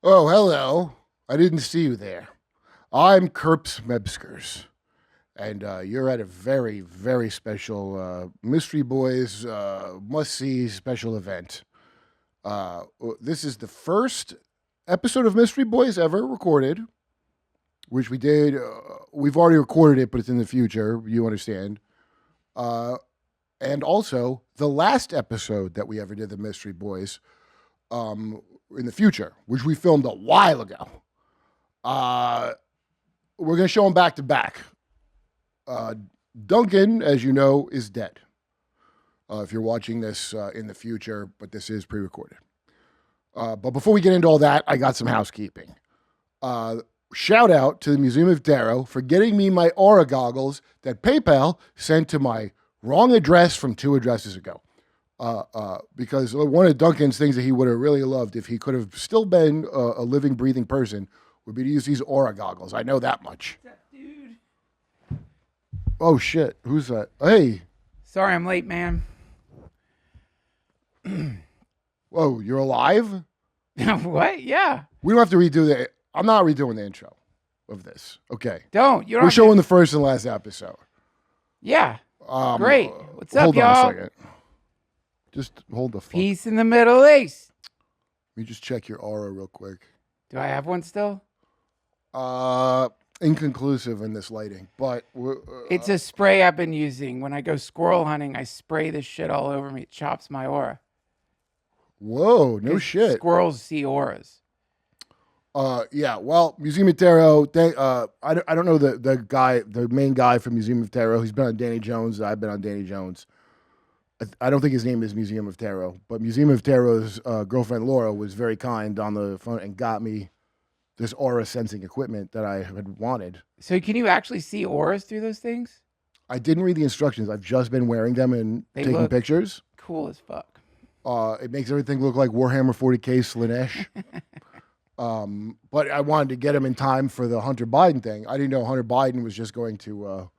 Oh, hello. I didn't see you there. I'm Kerps Metzgers, and you're at a very, very special Mystery Boys must-see special event. This is the first episode of Mystery Boys ever recorded, which we did. We've already recorded it, but it's in the future. You understand. And also, the last episode that we ever did, the Mystery Boys, in the future, which we filmed a while ago. We're going to show them back to back. Duncan, as you know, is dead. If you're watching this in the future, but this is pre-recorded. But before we get into all that, I got some housekeeping. Shout out to the Museum of Darrow for getting me my Aura goggles that PayPal sent to my wrong address from 2 addresses ago. Because one of Duncan's things that he would have really loved if he could have still been a living, breathing person would be to use these Aura goggles. I know that much. What's up, dude? Oh, shit. Who's that? Hey. Sorry I'm late, man. Whoa, you're alive? What? Yeah. We don't have to redo the... I'm not redoing the intro of this. Okay. Don't. You don't We're have to- showing the first and last episode. Yeah. Great. What's up, hold y'all? on a second. Just hold the phone. Peace in the Middle East. Let me just check your aura real quick. Do I have one still? Inconclusive in this lighting, but It's a spray I've been using. When I go squirrel hunting, I spray this shit all over me. It chops my aura. whoa, no 'Cause shit. Squirrels see auras. Yeah. Well, Museum of Tarot. I don't know the main guy from Museum of Tarot. He's been on Danny Jones. I've been on Danny Jones. I don't think his name is Museum of Tarot, but Museum of Tarot's girlfriend Laura was very kind on the phone and got me this aura sensing equipment that I had wanted. So can you actually see auras through those things? I didn't read the instructions. I've just been wearing them and They taking look pictures. Cool as fuck. It makes everything look like Warhammer 40K Slanesh. But I wanted to get him in time for the Hunter Biden thing. I didn't know Hunter Biden was just going to,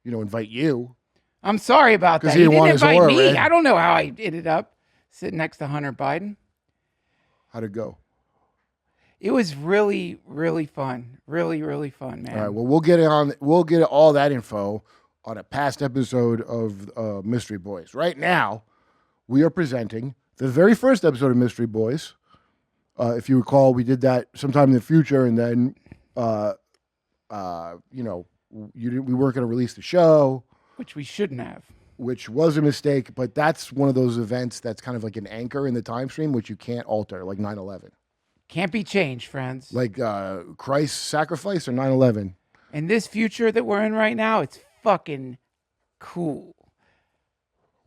invite you. I'm sorry about 'Cause that. he He didn't didn't want his invite aura me. read. I don't know how I ended up sitting next to Hunter Biden. How'd it go? It was really, really fun. Really, really fun, man. All right. Well, we'll get all that info on a past episode of Mystery Boys. Right now, we are presenting the very first episode of Mystery Boys. If you recall, we did that sometime in the future, and then, we weren't going to release the show, Which we shouldn't have. which was a mistake. But that's one of those events that's kind of like an anchor in the time stream, which you can't alter, like 9/11, Can't be changed, friends. like Christ's sacrifice or 9/11. In this future that we're in right now, it's fucking cool.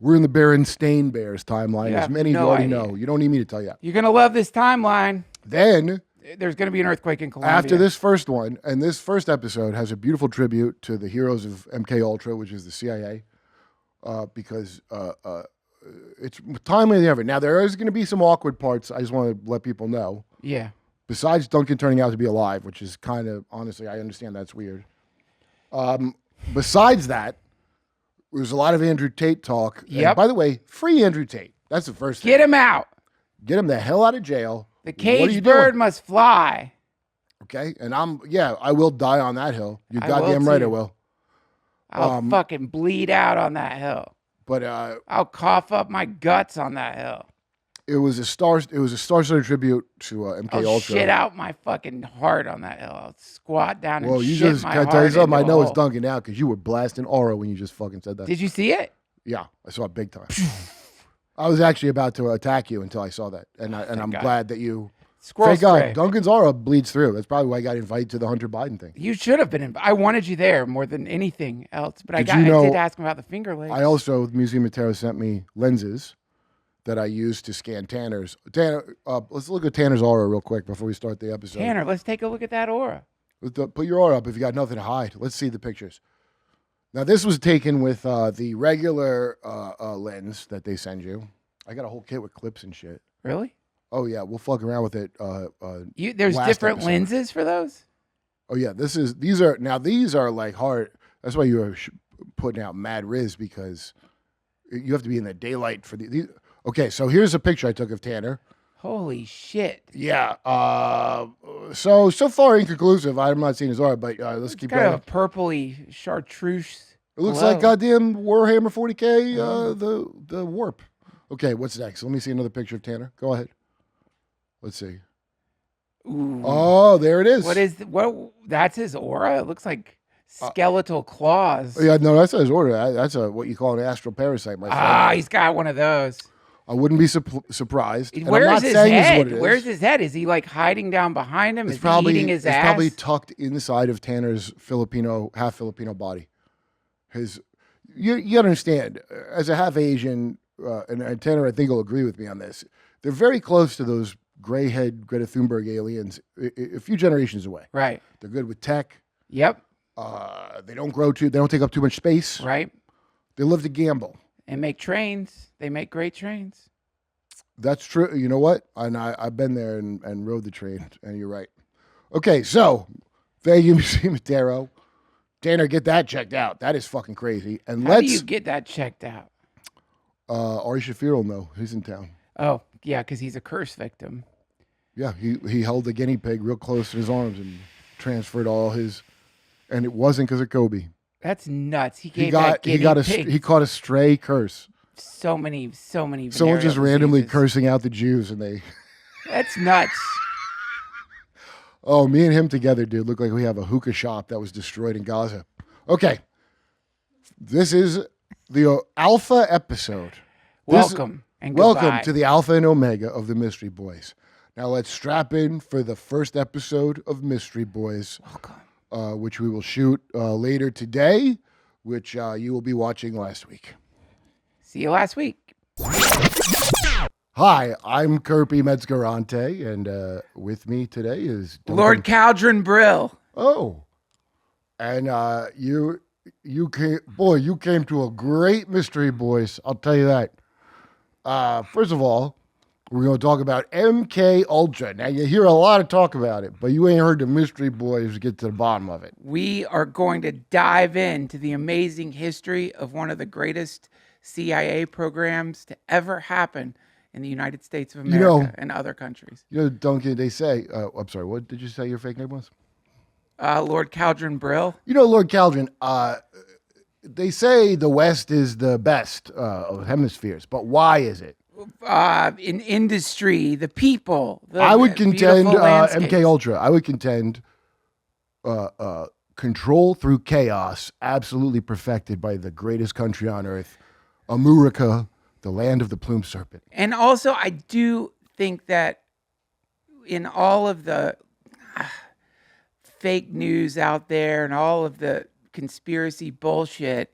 We're in the Berenstain Bears timeline, You as have many of you no already idea. know. You don't need me to tell you that. You're going to love this timeline. Then, There's going to be an earthquake in Colombia. after this first one, and this first episode has a beautiful tribute to the heroes of MKUltra, which is the CIA, because it's timely than ever. Now, there is going to be some awkward parts. I just want to let people know. Yeah. Besides Duncan turning out to be alive, which is kind of, honestly, I understand that's weird. Besides that, there's a lot of Andrew Tate talk. Yep. And by the way, free Andrew Tate. That's the first thing. Get him out. Get him the hell out of jail. The What are you caged bird doing? must fly. Okay, and I will die on that hill. You're I will goddamn right, I too. will. I'll fucking bleed out on that hill. But I'll cough up my guts on that hill. it was a star-studded tribute to MK I'll Ultra. shit out my fucking heart on that hill. I'll squat down and Well, you shit just my can I heart tell you something? I into a know it's hole. Duncan now because you were blasting aura when you just fucking said that. Did you see it? Yeah, I saw it big time. I was actually about to attack you until I saw that, and I'm God. glad that you. Squirrel Thank God, spray. Duncan's aura bleeds through. That's probably why I got invited to the Hunter Biden thing. You should have been. I wanted you there more than anything else. But I Did you I know- did ask him about the Finger Lakes. I also, the Museum of Tarot sent me lenses that I used to scan Tanner's. Tanner, let's look at Tanner's aura real quick before we start the episode. Tanner, let's take a look at that aura. Put your aura up if you got nothing to hide. Let's see the pictures. Now, this was taken with the regular lens that they send you. I got a whole kit with clips and shit. Really? Oh, yeah, we'll fuck around with it. There's last different episode. lenses for those? Oh, yeah, these are like hard. That's why you are putting out mad riz, because you have to be in the daylight for these. Okay, so here's a picture I took of Tanner. Holy shit. Yeah. So far inconclusive. I'm not seeing his art, but let's keep Kind going. of a purpley chartreuse. It looks glow. like goddamn Warhammer 40K, the warp. Okay, what's next? Let me see another picture of Tanner. Go ahead. Let's see. Ooh. Oh, there it is. What? That's his aura? It looks like skeletal claws. Yeah, no, that's not his order. That's what you call an astral parasite, my friend. Ah, he's got one of those. I wouldn't be surprised. And I'm Where's not his saying this is head? what it is. Where's his head? Is he like hiding down behind him? It's Is he eating his ass? probably tucked inside of Tanner's half Filipino body. You understand, as a half Asian, and Tanner, I think, will agree with me on this. They're very close to those gray head Greta Thunberg aliens, a few generations away. Right. They're good with tech. Yep. They don't they don't take up too much space. Right. They live to gamble. And make trains. They make great trains. That's true. You know what? And I've been there and rode the train, and you're right. Okay, so thank you, Mr. Matero. Tanner, get that checked out. That is fucking crazy. And How do you get that checked out? Ari Shafir will know. He's in town. Oh, yeah, because he's a curse victim. Yeah, he held the guinea pig real close in his arms and transferred all his, and it wasn't because of Kobe. That's nuts. He caught a stray curse. So many. Someone just randomly cursing out the Jews, and they. That's nuts. Oh, me and him together, dude, look like we have a hookah shop that was destroyed in Gaza. Okay, this is the Alpha episode. Welcome and goodbye. Welcome to the Alpha and Omega of the Mystery Boys. Now let's strap in for the first episode of Mystery Boys. Welcome. Which we will shoot later today, which you will be watching last week. See you last week. Hi, I'm Kirby Metzgerante, and with me today is Duncan. Lord Caldron Brill. Oh, and you came to a great Mystery Boys. I'll tell you that. First of all, we're going to talk about MKUltra. Now, you hear a lot of talk about it, but you ain't heard the Mystery Boys get to the bottom of it. We are going to dive into the amazing history of one of the greatest CIA programs to ever happen in the United States of America and other countries. You know, Duncan, they say, I'm sorry, what did you say your fake name was? Lord Caldron Brill. You know, Lord Caldron, they say the West is the best of hemispheres, but why is it? In industry, the people. I would contend MKUltra. I would contend control through chaos, absolutely perfected by the greatest country on earth, America, the land of the plumed serpent. And also, I do think that in all of the fake news out there and all of the conspiracy bullshit,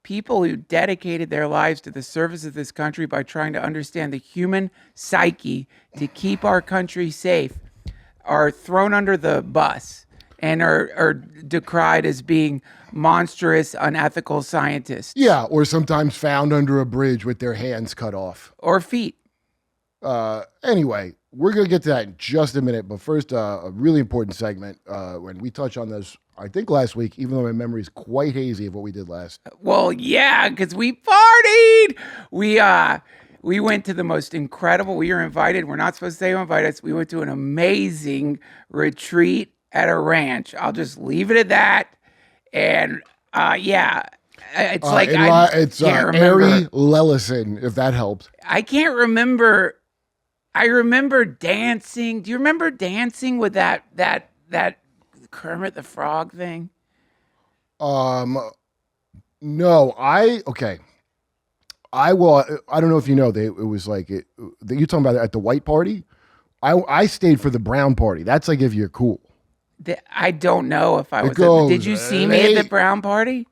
people who dedicated their lives to the service of this country by trying to understand the human psyche to keep our country safe are thrown under the bus and are decried as being monstrous, unethical scientists. Yeah, or sometimes found under a bridge with their hands cut off. Or feet. Anyway, we're going to get to that in just a minute. But first, a really important segment when we touch on this, I think last week, even though my memory is quite hazy of what we did last. Well, yeah, because we partied. We went to the most incredible. We were invited. We're not supposed to say who invited us. We went to an amazing retreat at a ranch. I'll just leave it at that. And yeah, it's like it's Ari Lellison, if that helps. I can't remember. I remember dancing. Do you remember dancing with that Kermit the Frog thing? No, okay. I don't know if you know, it was like you're talking about at the white party. I stayed for the brown party. That's like if you're cool. I don't know if I was. Did you see me at the brown party?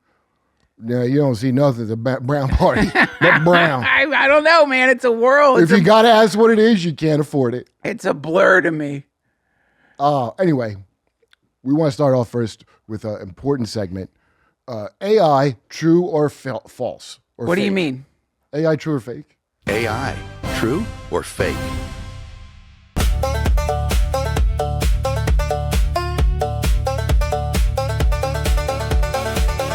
No, you don't see nothing at the brown party. But brown. I don't know, man. It's a world. If you got to ask what it is, you can't afford it. It's a blur to me. Anyway, we want to start off first with an important segment. AI, true or false? Or what fake? Do you mean? AI, true or fake? AI, true or fake?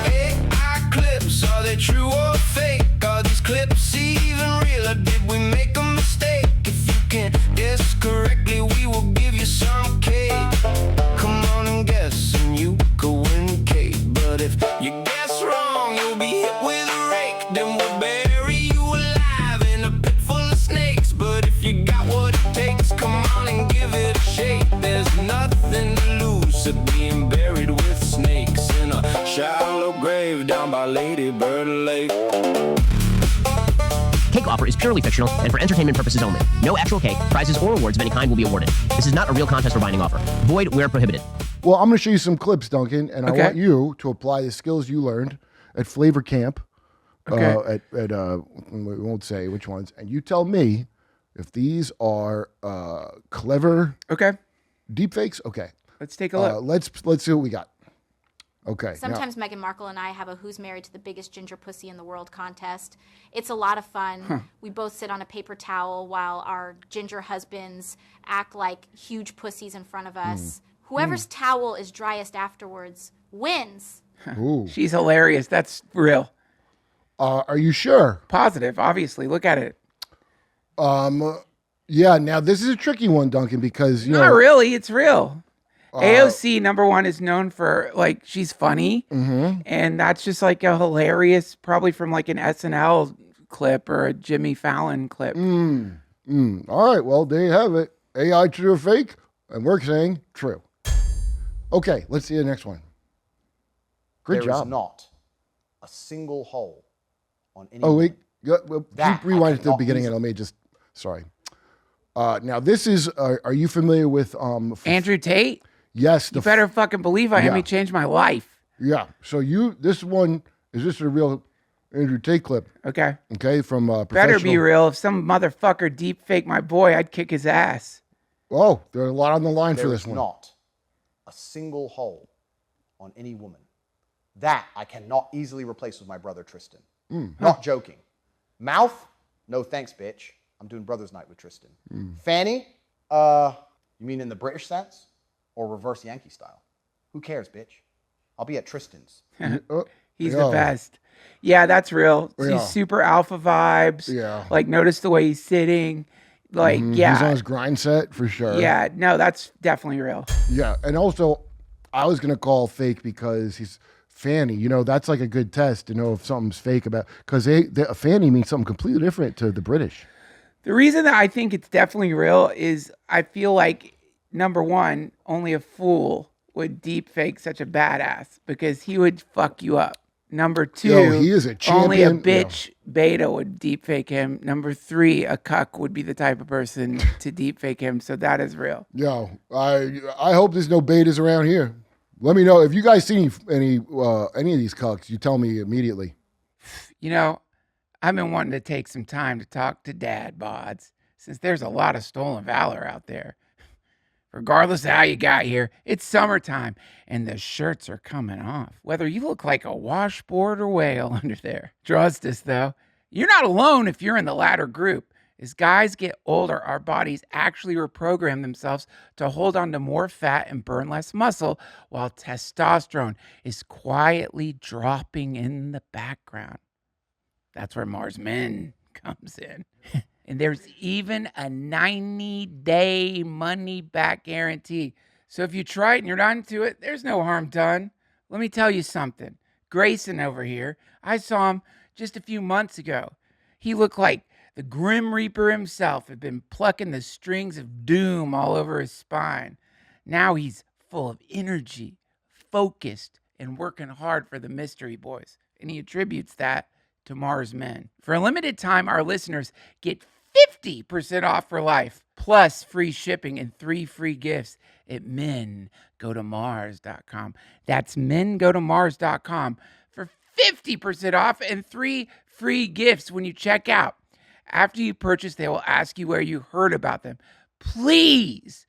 AI clips, are they true or fake? Are these clips even real, or did we make a mistake? If you can decide down by Lady Bird Lake. Cake offer is purely fictional and for entertainment purposes only. No actual cake, prizes, or awards of any kind will be awarded. This is not a real contest or binding offer. Void where prohibited. Well, I'm going to show you some clips, Duncan, and Okay. I want you to apply the skills you learned at Flavor Camp. Okay. We won't say which ones, and you tell me if these are clever Okay. deepfakes. Okay. Let's take a look. Let's see what we got. Okay. Sometimes Meghan Markle and I have a Who's Married to the Biggest Ginger Pussy in the World contest. It's a lot of fun. We both sit on a paper towel while our ginger husbands act like huge pussies in front of us. Whoever's towel is driest afterwards wins. Ooh. She's hilarious. That's real. Are you sure? Positive, obviously. Look at it. Yeah. Now this is a tricky one, Duncan, because you Not know. really. It's real. AOC #1 is known for like she's funny, and that's just like a hilarious, probably from like an SNL clip or a Jimmy Fallon clip. All right. Well, there you have it. AI true or fake, and we're saying true. Okay. Let's see the next one. Great There job. is not a single hole on any. Oh wait. woman. Well, That keep rewind I to the cannot beginning, and let me just. Sorry. Now this is. Are you familiar with Andrew Tate, Yes. you better fucking believe I am. He changed my life. Yeah. So this one is this a real Andrew Tate clip? Okay. Okay, from Better professional. be real. If some motherfucker deep fake my boy, I'd kick his ass. Oh, there's a lot on the line for There this is one. not a single hole on any woman. That I cannot easily replace with my brother Tristan. Not joking. Mouth? No thanks, bitch. I'm doing brothers' night with Tristan. Fanny? You mean in the British sense? Or reverse Yankee style? Who cares, bitch? I'll be at Tristan's. He's Yeah. the best. Yeah, that's real. Yeah. He's super alpha vibes. Yeah. Like, notice the way he's sitting. Like, He's on yeah. his grind set for sure. Yeah, no, that's definitely real. Yeah, and also, I was gonna call fake because he's Fanny. You know, that's like a good test to know if something's fake about because a Fanny means something completely different to the British. The reason that I think it's definitely real is I feel like, #1, only a fool would deep fake such a badass because he would fuck you up. #2, Yo, he is a only a champion. bitch beta would deep fake him. #3, a cuck would be the type of person to deep fake him. So that is real. Yo, I hope there's no betas around here. Let me know if you guys see any of these cucks. You tell me immediately. You know, I've been wanting to take some time to talk to dad bods since there's a lot of stolen valor out there. Regardless of how you got here, it's summertime and the shirts are coming off. Whether you look like a washboard or whale under there. Trust us though, you're not alone if you're in the latter group. As guys get older, our bodies actually reprogram themselves to hold on to more fat and burn less muscle, while testosterone is quietly dropping in the background. That's where Mars Men comes in. And there's even a 90-day money-back guarantee. So if you try it and you're not into it, there's no harm done. Let me tell you something. Grayson over here, I saw him just a few months ago. He looked like the Grim Reaper himself had been plucking the strings of doom all over his spine. Now he's full of energy, focused, and working hard for the Mystery Boys. And he attributes that to Mars Men. For a limited time, our listeners get 50% off for life, plus free shipping and 3 free gifts at mengotomars.com. That's mengotomars.com for 50% off and 3 free gifts when you check out. After you purchase, they will ask you where you heard about them. Please,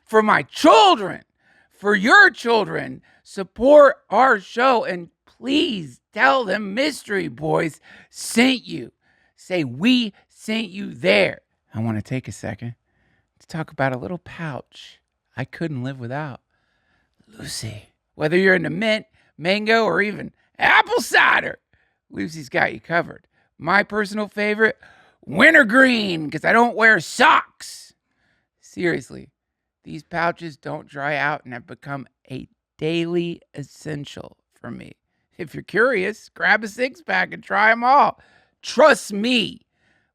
for my children, for your children, support our show and please tell them Mystery Boys sent you. Say we sent you there. I want to take a second to talk about a little pouch I couldn't live without. Lucy. Whether you're into mint, mango, or even apple cider, Lucy's got you covered. My personal favorite, wintergreen, because I don't wear socks. Seriously, these pouches don't dry out and have become a daily essential for me. If you're curious, grab a 6-pack and try them all. Trust me,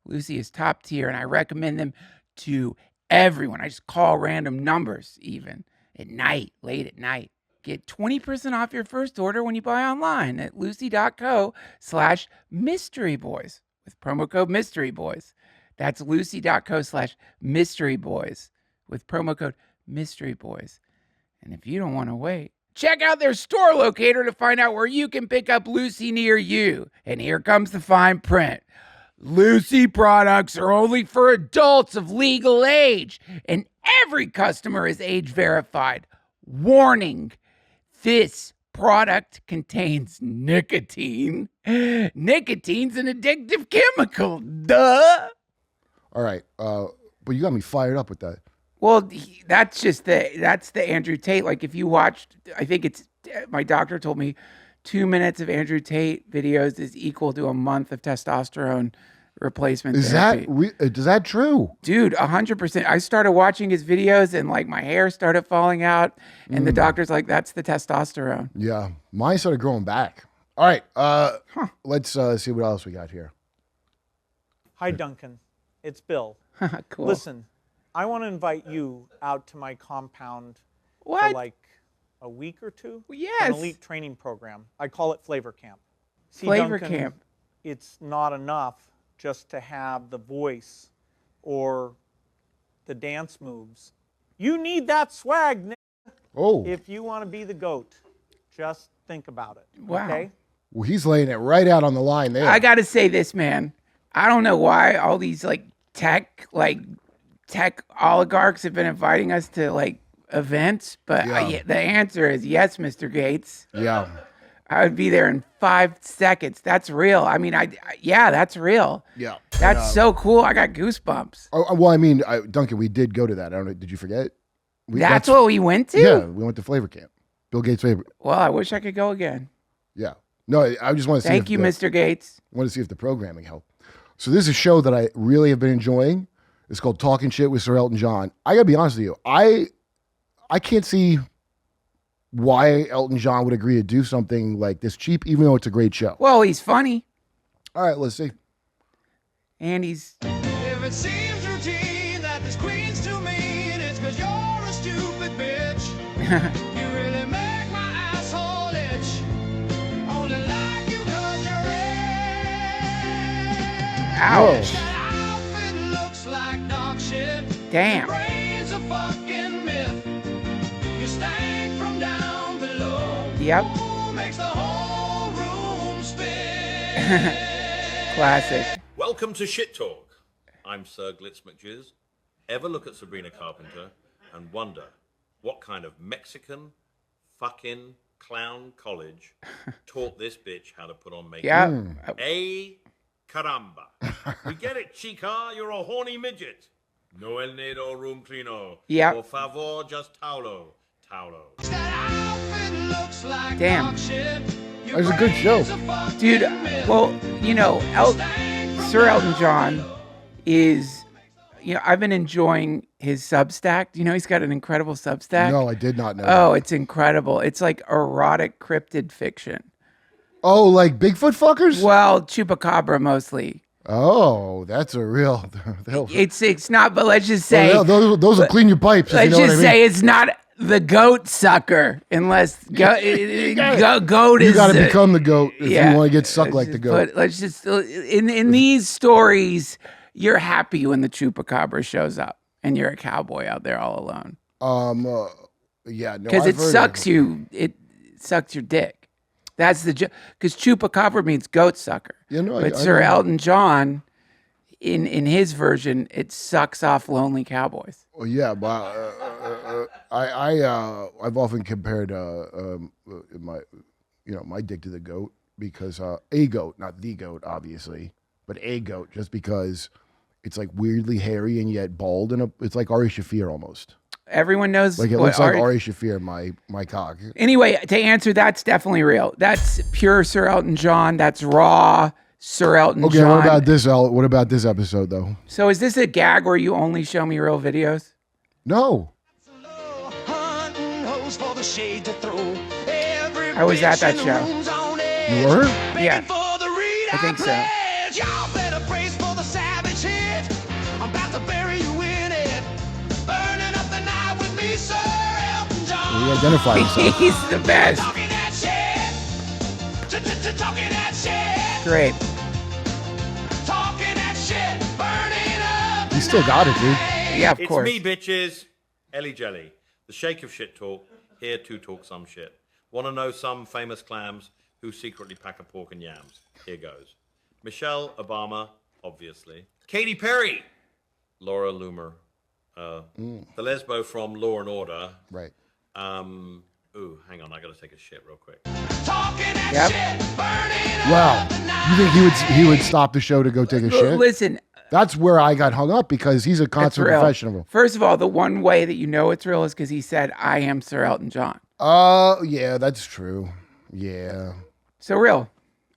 Lucy is top tier, and I recommend them to everyone. I just call random numbers, even at night, late at night. Get 20% off your first order when you buy online at lucy.co/mysteryboys with promo code mysteryboys. That's lucy.co/mysteryboys with promo code mysteryboys. And if you don't want to wait, check out their store locator to find out where you can pick up Lucy near you. And here comes the fine print. Lucy products are only for adults of legal age, and every customer is age verified. Warning, this product contains nicotine. Nicotine's an addictive chemical, duh. All right, but you got me fired up with that. Well, that's the Andrew Tate. Like if you watched, I think it's, my doctor told me 2 minutes of Andrew Tate videos is equal to a month of testosterone replacement therapy. Is that true? Dude, 100%. I started watching his videos and like my hair started falling out and the doctor's like, that's the testosterone. Yeah, mine started growing back. All right, let's see what else we got here. Hi, Duncan. It's Bill. Cool. Listen, I want to invite you out to my compound for What? like a week or two. Yes. An elite training program. I call it Flavor Camp. See, Flavor Duncan, Camp. It's not enough just to have the voice or the dance moves. You need that swag, Nick, Oh, if you want to be the GOAT. Just think about it. Wow. Okay? well, he's laying it right out on the line there. I got to say this, man. I don't know why all these like tech oligarchs have been inviting us to like events, but Yeah. the answer is yes, Mr. Gates. Yeah. I would be there in 5 seconds. That's real. I mean, yeah, that's real. Yeah. That's so cool. I got goosebumps. Well, I mean, Duncan, we did go to that. I don't know. Did you forget? That's what we went to? Yeah, we went to Flavor Camp. Bill Gates' favorite. Well, I wish I could go again. Yeah. No, I just want to see. Thank you, Mr. Gates. Want to see if the programming helped. So this is a show that I really have been enjoying. It's called Talking Shit with Sir Elton John. I gotta be honest with you. I can't see why Elton John would agree to do something like this cheap, even though it's a great show. Well, he's funny. All right, let's see. And he's... If it seems routine that this queen's too mean, it's 'cause you're a stupid bitch. You really make my asshole itch. Only like you 'cause you're rich. Ouch. That outfit looks like dog shit. Damn. Your brain's a fucking myth. You stank from down below. Yep. Ooh, makes the whole room spin. Classic. Welcome to Shit Talk. I'm Sir Glitz McJizz. Ever look at Sabrina Carpenter and wonder what kind of Mexican fucking clown college taught this bitch how to put on makeup? Yeah. A caramba. We get it, chica. You're a horny midget. No el nedo room cleano. Yep. Por favor, just towlo. Towlo. That outfit looks like Damn. dog shit. That was a good show. Dude, well, you know, Sir Elton John is, you know, I've been enjoying his Substack. Do you know he's got an incredible Substack? No, I did not know. Oh, that. it's incredible. It's like erotic cryptid fiction. Oh, like Bigfoot fuckers? Well, Chupacabra mostly. Oh, that's a real. It's not, but let's just say, those will clean your pipes. let's if you know just what I mean. say it's not the goat sucker, unless goat is. You got to become the goat if you want to get sucked like the goat. But let's just in these stories, you're happy when the Chupacabra shows up and you're a cowboy out there all alone. Yeah, no, Because I've it heard of sucks you. It sucks your dick. That's the because Chupacabra means goat sucker. Yeah, no, but I Sir know. Elton John, in his version, it sucks off lonely cowboys. Well, yeah, but I've often compared my dick to the goat because a goat, not the goat, obviously, but a goat, just because it's like weirdly hairy and yet bald, and it's like Ari Shaffir almost. Everyone knows Like it what looks like Ari Shaffir, my cock. Anyway, to answer, that's definitely real. That's pure Sir Elton John. That's raw Sir Elton Okay, John. what about this? What about this episode though? So is this a gag where you only show me real videos? No. I was at that show. You were? Yeah. I think so. Y'all better brace for the savage hit. I'm about to bury you in it. Burning up the night with me, Sir Elton John. He identified himself. He's the best. Talking that shit. Talking that shit. Great. Talking that shit. Burning up. He still got it, dude. Yeah, of It's course. me, bitches. Ellie Jelly. The shake of shit talk. Here to talk some shit. Want to know some famous clams who secretly pack a pork and yams? Here goes. Michelle Obama, obviously. Katy Perry. Laura Loomer. The lesbo from Law and Order. Right. Ooh, hang on. I got to take a shit real quick. Talking that shit. Burning Wow. You think he would stop the show to go take a shit? Listen, That's where I got hung up because he's a it's consummate real. professional. First of all, the one way that you know it's real is because he said, "I am Sir Elton John." Yeah, that's true. Yeah. So real.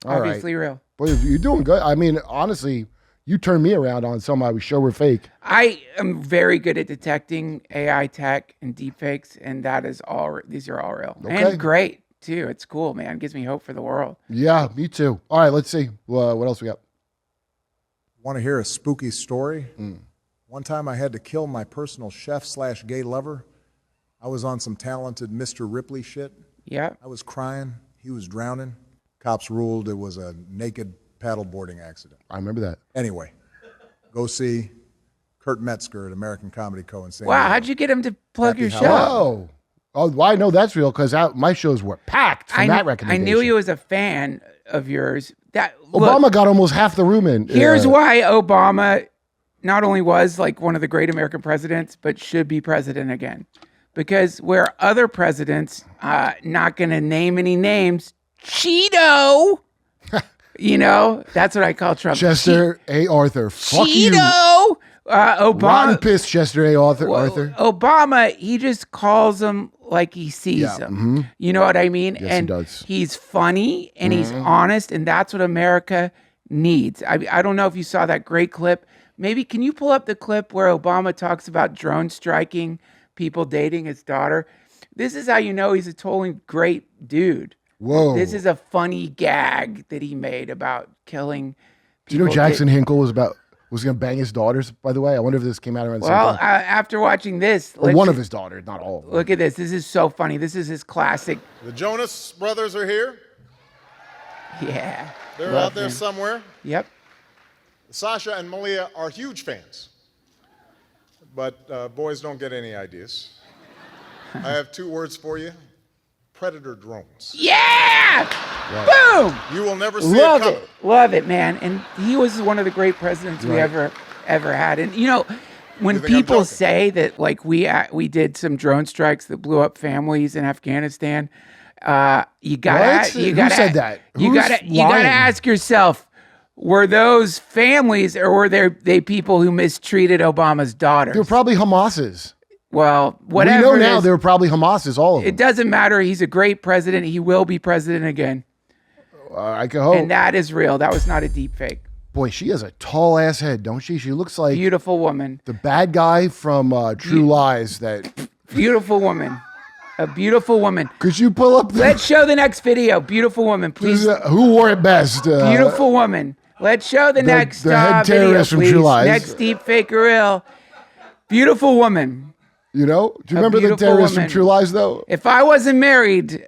All right. Obviously real. Boy, you're doing good. I mean, honestly, you turned me around on some I was sure were fake. I am very good at detecting AI tech and deepfakes, and that is all. These are all real Okay. and great too. It's cool, man. It gives me hope for the world. Yeah, me too. All right, let's see. What else we got? Want to hear a spooky story? One time I had to kill my personal chef/gay lover. I was on some talented Mr. Ripley shit. Yeah. I was crying. He was drowning. Cops ruled it was a naked paddleboarding accident. I remember that. Anyway, go see Kurt Metzger at American Comedy Co. in San Wow, Diego. how'd you get him to plug Happy your Halloween. show? Oh, well, I know that's real because my shows were packed from that I recommendation. knew he was a fan of yours. Obama Look, got almost half the room in. here's why Obama not only was like one of the great American presidents, but should be president again. Because where other presidents, not going to name any names, Cheeto, you know, that's what I call Trump. Chester A. Arthur. Fuck you. Cheeto. Obama. Rotten piss, Chester A. Arthur. Obama, he just calls them like he sees Yeah, them. You know what I mean? Yes, and he does. he's funny and he's honest, and that's what America needs. I don't know if you saw that great clip. Maybe can you pull up the clip where Obama talks about drone striking people dating his daughter? This is how you know he's a totally great dude. Whoa. This is a funny gag that he made about killing Do you know people Jackson Hinkle was going to bang his daughters, by the way? I wonder if this came out around the same Well, time. after watching this, Or one of his daughters, not all of them. look at this. This is so funny. This is his classic. The Jonas brothers are here. Yeah. They're Love out there them. somewhere. Yep. Sasha and Malia are huge fans. But boys don't get any ideas. I have 2 words for you. Predator drones. Yeah! Boom! You will never see Love it coming. it. Love it, man. And he was one of the great presidents we Right. ever had. And you know, when You think I'm people joking? say that like we did some drone strikes that blew up families in Afghanistan, you gotta What? you Who gotta said that? You Who's gotta lying? ask yourself, were those families or were they people who mistreated Obama's daughters? They were probably Hamas's. Well, whatever. We know it now is, they were probably Hamas's, all of them. it doesn't matter. He's a great president. He will be president again. I can hope. And that is real. That was not a deep fake. Boy, she has a tall ass head, don't she? She looks like Beautiful woman. the bad guy from True Lies. That Beautiful woman. A beautiful woman. could you pull up? Let's show the next video. Beautiful woman, please. Who wore it best? Beautiful woman. Let's show the next the head video, terrorist from please. True Lies. Next deep fake or real. Beautiful woman. You know? Do you A remember the beautiful terrorist woman. from True Lies, though? If I wasn't married, You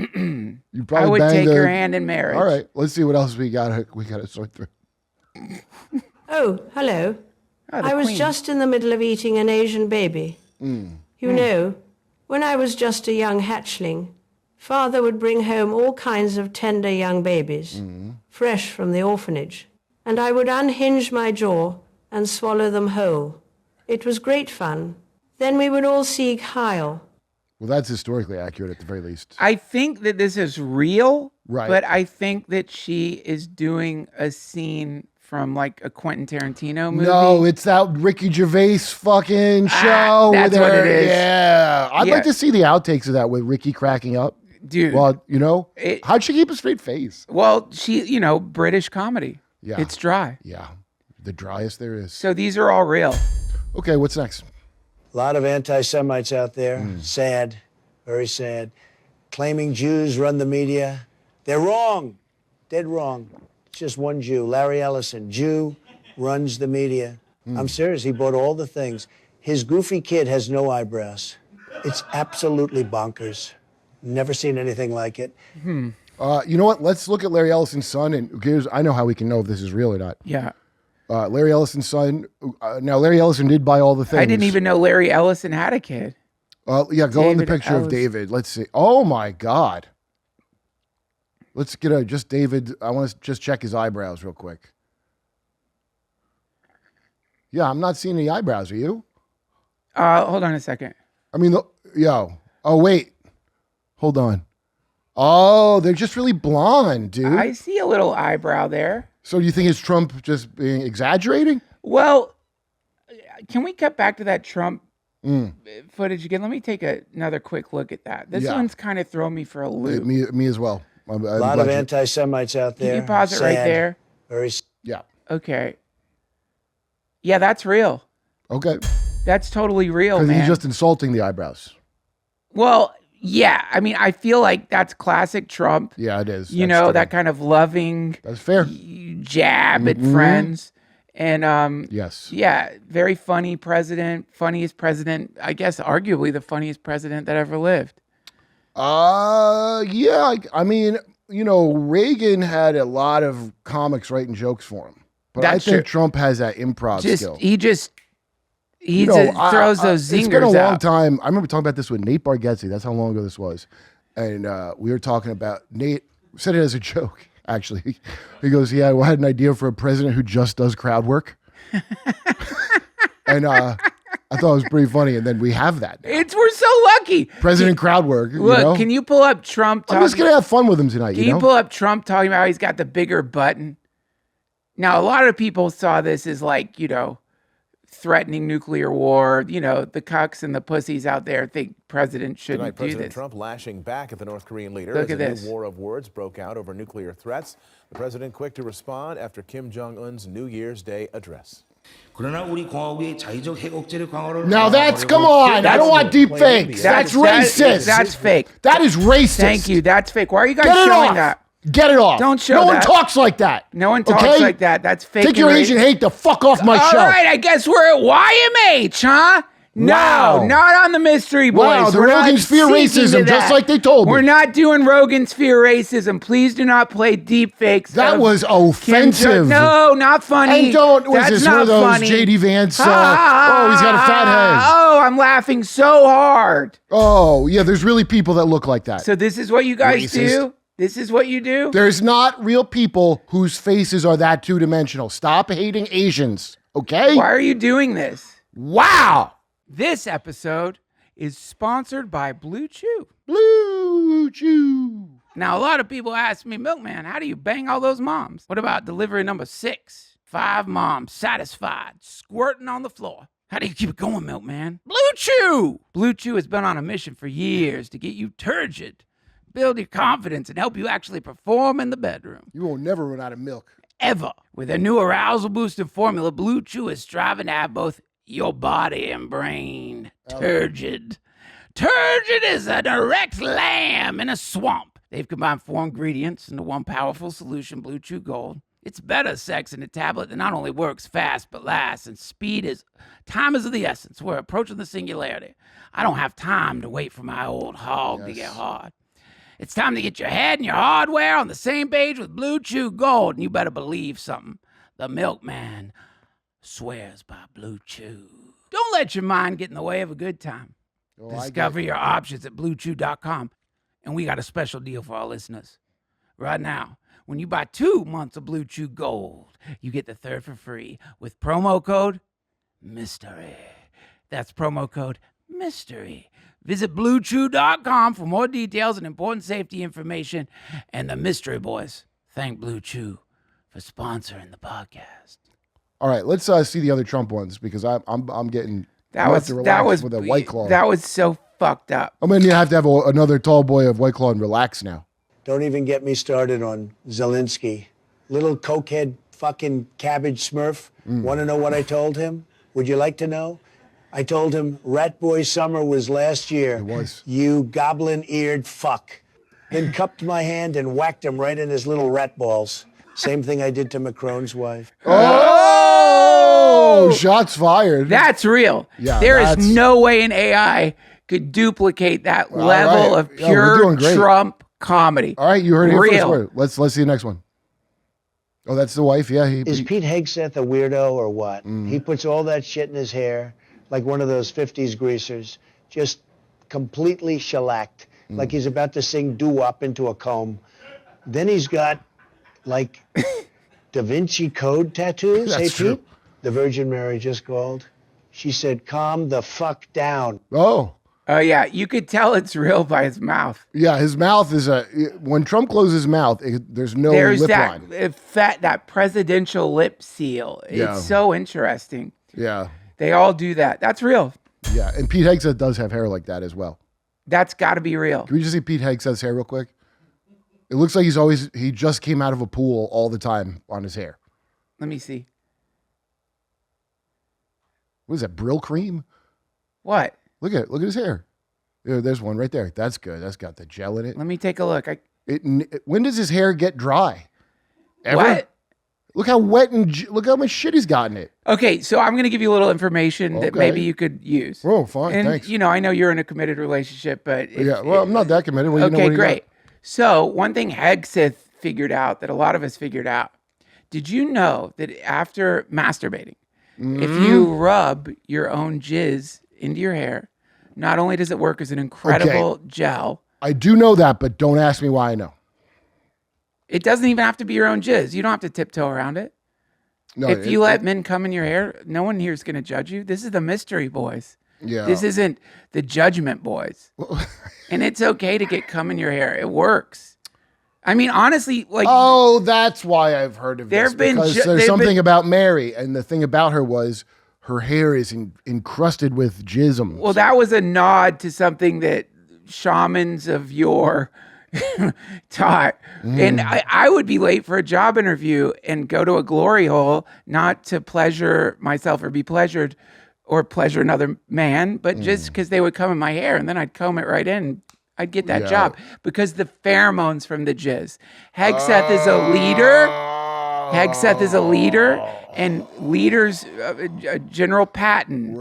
I probably would banged take her her hand in marriage. All right, let's see what else we got. We got to sort through. Oh, hello. Oh, the I was queen. just in the middle of eating an Asian baby. You know, when I was just a young hatchling, Father would bring home all kinds of tender young babies, fresh from the orphanage, and I would unhinge my jaw and swallow them whole. It was great fun. Then we would all seek Heil. Well, that's historically accurate at the very least. I think that this is real, Right. but I think that she is doing a scene from like a Quentin Tarantino movie. No, it's that Ricky Gervais fucking show. that's with what her. it is. Yeah. I'd Yeah. like to see the outtakes of that with Ricky cracking up. Dude. Well, you know, It- how'd she keep a straight face? Well, she, you know, British comedy. Yeah. It's dry. Yeah. The driest there is. So these are all real. Okay, what's next? A lot of anti-Semites out there. Sad, very sad. Claiming Jews run the media. They're wrong. Dead wrong. It's just one Jew, Larry Ellison. Jew runs the media. I'm serious. He bought all the things. His goofy kid has no eyebrows. It's absolutely bonkers. Never seen anything like it. You know what? Let's look at Larry Ellison's son, and I know how we can know if this is real or not. Yeah. Larry Ellison's son. Now, Larry Ellison did buy all the things. I didn't even know Larry Ellison had a kid. Yeah, go on the David picture of Ellison. David. Let's see. Oh my God. Let's get just David. I want to just check his eyebrows real quick. Yeah, I'm not seeing any eyebrows. Are you? Hold on a second. I mean, oh wait, hold on. Oh, they're just really blonde, dude. I see a little eyebrow there. So do you think it's Trump just being exaggerating? Well, can we cut back to that Trump footage again? Let me take another quick look at that. This one's kind of throwing me for a loop. Me as well. A lot of anti-Semites out there. Can you pause it right Sad. there? Very. Yeah. Okay. Yeah, that's real. Okay. That's totally real, Because man. he's just insulting the eyebrows. Well, yeah. I mean, I feel like that's classic Trump. Yeah, it is. You know, that kind of loving. That's fair. Jab at friends. And yes. Yeah, very funny president, funniest president, I guess arguably the funniest president that ever lived. Yeah, I mean, you know, Reagan had a lot of comics writing jokes for him. But That's I think true. Trump has that improv skill. He just You know, throws those zingers It's been a long out. time. I remember talking about this with Nate Bargatze. That's how long ago this was. And we were talking about, Nate said it as a joke, actually. He goes, yeah, I had an idea for a president who just does crowd work. And I thought it was pretty funny. And then we have that now. We're so lucky. President crowd work. Look, you know? can you pull up Trump? I'm just going to have fun with him tonight. Can you pull up Trump talking about how he's got the bigger button? Now, a lot of people saw this as like, you know, threatening nuclear war. You know, the cucks and the pussies out there think presidents shouldn't Tonight, do President this. Trump lashing back at the North Korean leader Look as at a this. new war of words broke out over nuclear threats. The president quick to respond after Kim Jong-un's New Year's Day address. Now that's, come on. I don't want deep fakes. That's racist. That's fake. That is racist. Thank you. That's fake. Why are you guys Get it showing off. that? Get it off. Don't show No one that. talks like that. No one talks Okay? like that. That's fake. Take your and Asian racist. hate the fuck off my show. All right, I guess we're at YMH, huh? No, Wow. not on the Mystery Boys. Wow, the We're not Rogan Sphere seeking racism, to just that. like they told me. We're not doing Rogan Sphere racism. Please do not play deep fakes. That of was Kim Jong- offensive. No, not funny. And don't, was That's this not one of those funny. J.D. Vance, Oh, oh, he's got a fat head. Oh, I'm laughing so hard. Oh, yeah, there's really people that look like that. So this is what you guys Racist. do? This is what you do? There's not real people whose faces are that two-dimensional. Stop hating Asians, okay? Why are you doing this? Wow. This episode is sponsored by Blue Chew. Blue Chew. Now, a lot of people ask me, Milkman, how do you bang all those moms? What about delivery number 6? 5 moms satisfied, squirting on the floor. How do you keep it going, Milkman? Blue Chew! Blue Chew has been on a mission for years to get you turgid, build your confidence, and help you actually perform in the bedroom. You will never run out of milk. Ever. With their new arousal-boosting formula, Blue Chew is striving to have both your body and brain turgid. Turgid is a direct lamb in a swamp. They've combined 4 ingredients into one powerful solution, Blue Chew Gold. It's better sex in a tablet that not only works fast but lasts, and time is of the essence. We're approaching the singularity. I don't have time to wait for my old hog to get hard. It's time to get your head and your hardware on the same page with Blue Chew Gold, and you better believe something. The milkman swears by Blue Chew. Don't let your mind get in the way of a good time. Oh, I Discover your options at BlueChew.com. And we got a special deal for our listeners. Right now, when you buy 2 months of Blue Chew Gold, you get the 3rd for free with promo code MYSTERY. That's promo code MYSTERY. Visit BlueChew.com for more details and important safety information. And the Mystery Boys thank Blue Chew for sponsoring the podcast. All right, let's see the other Trump ones because I'm getting That I was have to relax that was with a White Claw. That was so fucked up. I'm gonna have to have another tall boy of White Claw and relax now. Don't even get me started on Zelensky. Little cokehead fucking cabbage smurf. Want to know what I told him? Would you like to know? I told him Rat Boy Summer was last year. It was. You goblin-eared fuck. Then cupped my hand and whacked him right in his little rat balls. Same thing I did to Macron's wife. Oh, shots fired. That's real. Yeah, There is that's- no way an AI could duplicate that All level right. of Yeah, we're doing pure great. Trump comedy. All right, you heard it here first. Real. Word. Let's see the next one. Oh, that's the wife. Yeah. Is Pete Hegseth a weirdo or what? Mm. He puts all that shit in his hair, like one of those 50s greasers, just completely shellacked, Mm. like he's about to sing doo-wop into a comb. Then he's got, like, Da Vinci Code tattoos. That's Hey, true. Pete, the Virgin Mary just called. She said, calm the fuck down. Oh. Oh, yeah. You could tell it's real by his mouth. Yeah, his mouth is when Trump closes his mouth, there's no There's lip that line. that presidential lip seal. Yeah. It's so interesting. Yeah. They all do that. That's real. Yeah, and Pete Hegseth does have hair like that as well. That's got to be real. Can we just see Pete Hegseth's hair real quick? It looks like he just came out of a pool all the time on his hair. Let me see. What is that, Brill cream? What? Look at his hair. Yeah, there's one right there. That's good. That's got the gel in it. Let me take a look. When does his hair get dry? Ever? What? Look how wet and look how much shit he's got in it. Okay, so I'm going to give you a little information that Okay. maybe you could use. Oh, fine. And, Thanks. you know, I know you're in a committed relationship, but... Yeah, well, I'm not that committed. Well, you know okay, what you got? great. So one thing Hegseth figured out that a lot of us figured out. Did you know that after masturbating, if you rub your own jizz into your hair, not only does it work as an incredible gel... I do know that, but don't ask me why I know. It doesn't even have to be your own jizz. You don't have to tiptoe around it. No, if you let men come in your hair, no one here is going to judge you. This is the mystery boys. Yeah. This isn't the judgment boys. And it's okay to get cum in your hair. It works. I mean, honestly, like... Oh, that's why I've heard of this. Because there's there've something been- about Mary, and the thing about her was her hair is encrusted with jism. Well, that was a nod to something that shamans of yore taught. And I would be late for a job interview and go to a glory hole, not to pleasure myself or be pleasured or pleasure another man, but just because they would come in my hair and then I'd comb it right in. I'd get that Yeah. job because the pheromones from the jizz. Hegseth is a leader. Hegseth is a leader, and leaders, General Patton,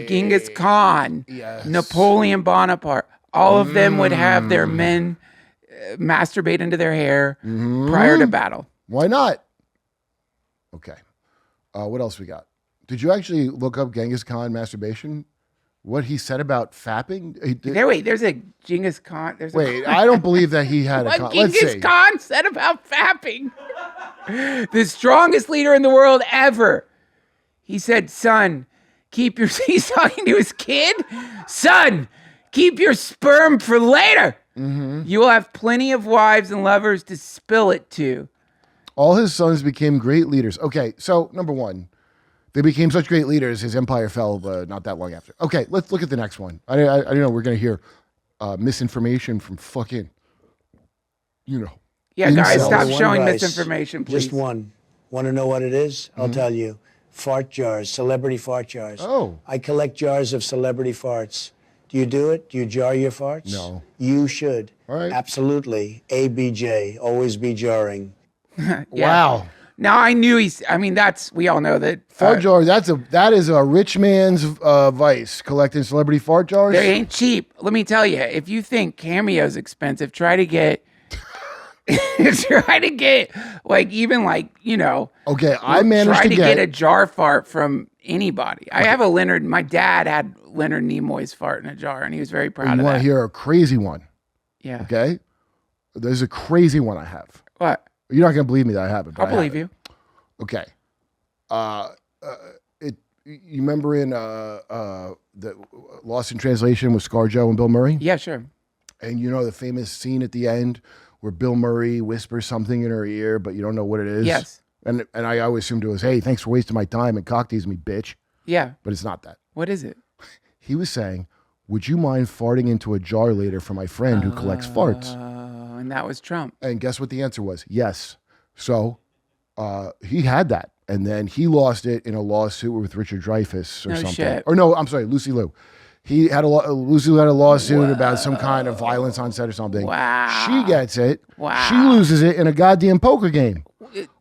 Genghis Khan, Napoleon Bonaparte, all of them would have their men masturbate into their hair prior to battle. Why not? Okay. What else we got? Did you actually look up Genghis Khan masturbation? What he said about fapping? Wait, there's a Genghis Khan. Wait, I don't believe that he had a... What Let's Genghis see. Khan said about fapping. The strongest leader in the world ever. He said, son, keep your... He's talking to his kid. Son, keep your sperm for later. You will have plenty of wives and lovers to spill it to. All his sons became great leaders. Okay, so number one, they became such great leaders, his empire fell not that long after. Okay, let's look at the next one. I know we're going to hear misinformation from fucking, Yeah, guys, incels. stop One, showing Bryce. misinformation, please. Just one. Want to know what it is? I'll tell you. Fart jars, celebrity fart jars. Oh. I collect jars of celebrity farts. Do you do it? Do you jar your farts? No. You should. All right. Absolutely. ABJ, always be jarring. Yeah. Wow. Now I knew we all know that. Fart jar, that is a rich man's vice, collecting celebrity fart jars. They ain't cheap. Let me tell you, if you think Cameo's expensive, try to get Okay, I managed try to to get a jar fart from anybody. I have a Leonard. My dad had Leonard Nimoy's fart in a jar, and he was very proud You of want that. to hear a crazy one? Yeah. Okay. There's a crazy one I have. What? You're not going to believe me that I have it. But I'll believe you. Okay. You remember in the Lost in Translation with ScarJo and Bill Murray? Yeah, sure. And you know the famous scene at the end where Bill Murray whispers something in her ear, but you don't know what it is? Yes. And I always assumed it was, hey, thanks for wasting my time and cock teasing me, bitch. Yeah. But it's not that. What is it? He was saying, would you mind farting into a jar later for my friend who collects farts? And that was Trump. And guess what the answer was? Yes. So he had that. And then he lost it in a lawsuit with Richard Dreyfuss or No something. shit. Or no, I'm sorry, Lucy Liu. Lucy Liu had a lawsuit about some kind of violence on set or something. Wow. She gets it. Wow. She loses it in a goddamn poker game.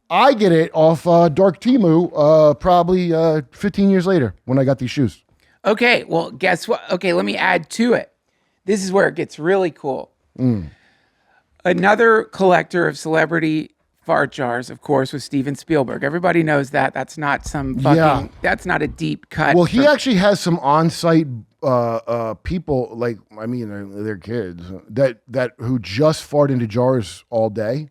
I get it off Dark Timu probably 15 years later when I got these shoes. Okay, well, guess what? Okay, let me add to it. This is where it gets really cool. Another collector of celebrity fart jars, of course, was Steven Spielberg. Everybody knows that. That's not some fucking, that's not a deep cut. Well, he actually has some on-site people, like, I mean, they're kids, that who just fart into jars all day.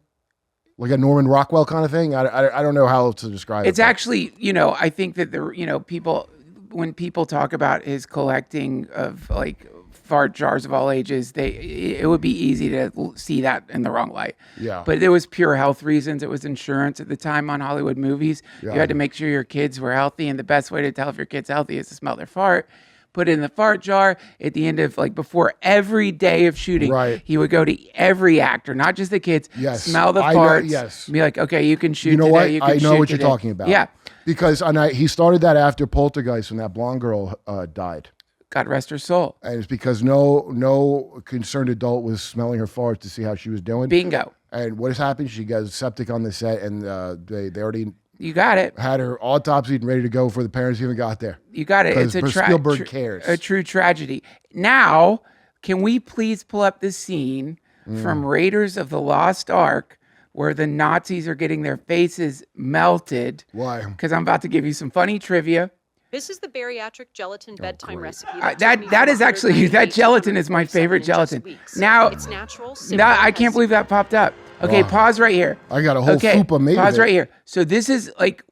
Like a Norman Rockwell kind of thing. I don't know how else to describe it. It's actually, I think that people, when people talk about his collecting of like fart jars of all ages, it would be easy to see that in the wrong light. Yeah. But it was pure health reasons. It was insurance at the time on Hollywood movies. Yeah. You had to make sure your kids were healthy, and the best way to tell if your kid's healthy is to smell their fart. Put it in the fart jar at the end of, like, before every day of shooting. Right. He would go to every actor, not just the kids, smell the I know, farts, yes. be like, okay, you can shoot You know today. what? You can I know shoot what you're today. talking about. Yeah. Because he started that after Poltergeist when that blonde girl died. God rest her soul. And it's because no concerned adult was smelling her farts to see how she was doing. Bingo. And what has happened? She got septic on the set, and they already You got it. had her autopsied and ready to go before the parents even got there. You got it. It's a Spielberg cares. A true tragedy. Now, can we please pull up the scene from Raiders of the Lost Ark where the Nazis are getting their faces melted? Why? Because I'm about to give you some funny trivia. This is the bariatric gelatin bedtime recipe. That is actually, that gelatin is my favorite gelatin. Now, It's natural. I can't believe that popped up. Okay, Wow. pause right here. I got a whole fupa made of Pause it. right here. So this is like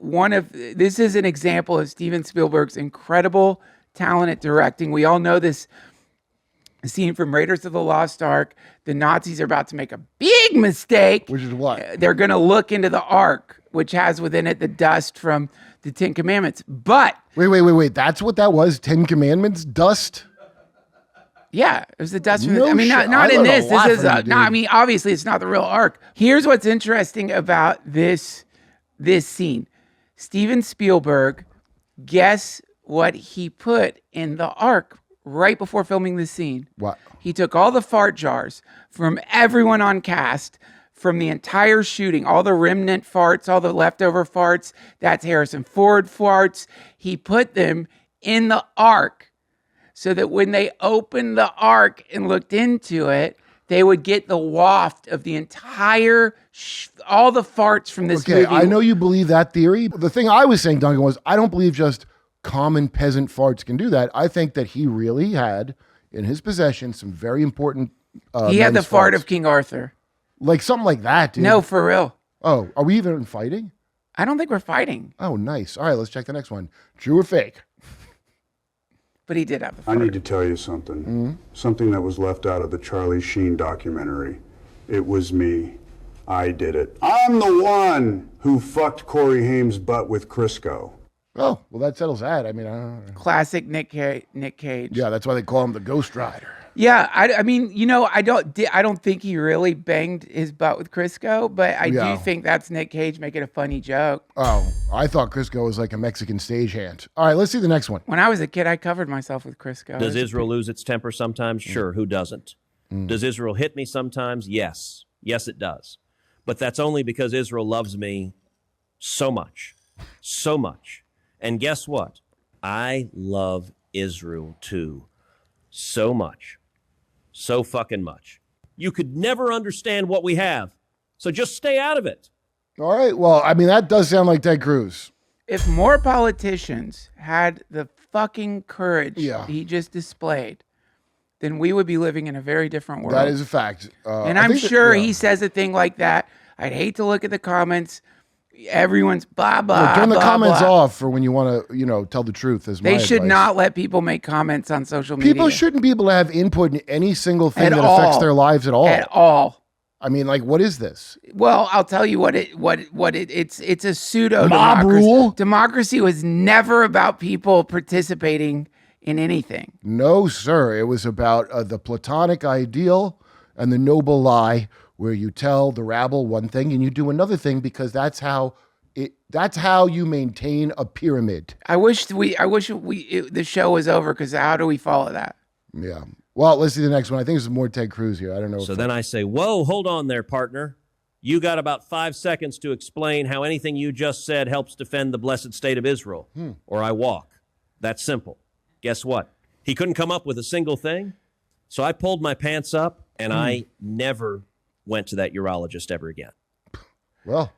this is an example of Steven Spielberg's incredible talent at directing. We all know this scene from Raiders of the Lost Ark. The Nazis are about to make a big mistake. Which is what? They're going to look into the Ark, which has within it the dust from the Ten Commandments. But Wait. That's what that was? 10 Commandments? Dust? yeah, it was the dust from No the, I mean, shit. not I in learned a this. lot This is from you, no, I dude. mean, obviously it's not the real Ark. Here's what's interesting about this scene. Steven Spielberg, guess what he put in the Ark right before filming this scene? What? He took all the fart jars from everyone on cast, from the entire shooting, all the remnant farts, all the leftover farts, that's Harrison Ford farts. He put them in the Ark so that when they opened the Ark and looked into it, they would get the waft of the entire, all the farts from this movie. I know you believe that theory. The thing I was saying, Duncan, was I don't believe just common peasant farts can do that. I think that he really had in his possession some very important he had the men's fart farts. of King Arthur. Like something like that, dude. No, for real. Oh, are we even fighting? I don't think we're fighting. Oh, nice. All right, let's check the next one. True or fake? But he did have the I fart. need to tell you something. Something that was left out of the Charlie Sheen documentary. It was me. I did it. I'm the one who fucked Corey Haim's butt with Crisco. Oh, well, that settles that. I mean, I don't know. Classic Nick Cage. Yeah, that's why they call him the Ghost Rider. Yeah, I mean, I don't think he really banged his butt with Crisco, but I Yeah. do think that's Nick Cage making a funny joke. Oh, I thought Crisco was like a Mexican stagehand. All right, let's see the next one. When I was a kid, I covered myself with Crisco. Does Israel lose its temper sometimes? Sure, who doesn't? Does Israel hit me sometimes? Yes. Yes, it does. But that's only because Israel loves me so much. So much. And guess what? I love Israel too. So much. So fucking much. You could never understand what we have. So just stay out of it. All right, well, I mean, that does sound like Ted Cruz. If more politicians had the fucking courage he just displayed, then we would be living in a very different world. That is a fact. And I I'm think that- sure yeah. he says a thing like that. I'd hate to look at the comments. Everyone's blah, blah, Yeah, turn the blah, comments blah. off for when you want to, tell the truth. Is They my should advice. not let people make comments on social media. People shouldn't be able to have input in any single thing At that affects all. their lives at all. At all. I mean, like, what is this? Well, I'll tell you it's a pseudo Mob democracy. rule? Democracy was never about people participating in anything. No, sir. It was about the Platonic ideal and the noble lie, where you tell the rabble one thing and you do another thing because that's how you maintain a pyramid. I wish the show was over, because how do we follow that? Yeah. Well, let's see the next one. I think this is more Ted Cruz here. I don't know. So then I say, whoa, hold on there, partner. You got about 5 seconds to explain how anything you just said helps defend the blessed state of Israel, or I walk. That's simple. Guess what? He couldn't come up with a single thing. So I pulled my pants up, and I never went to that urologist ever again. Well,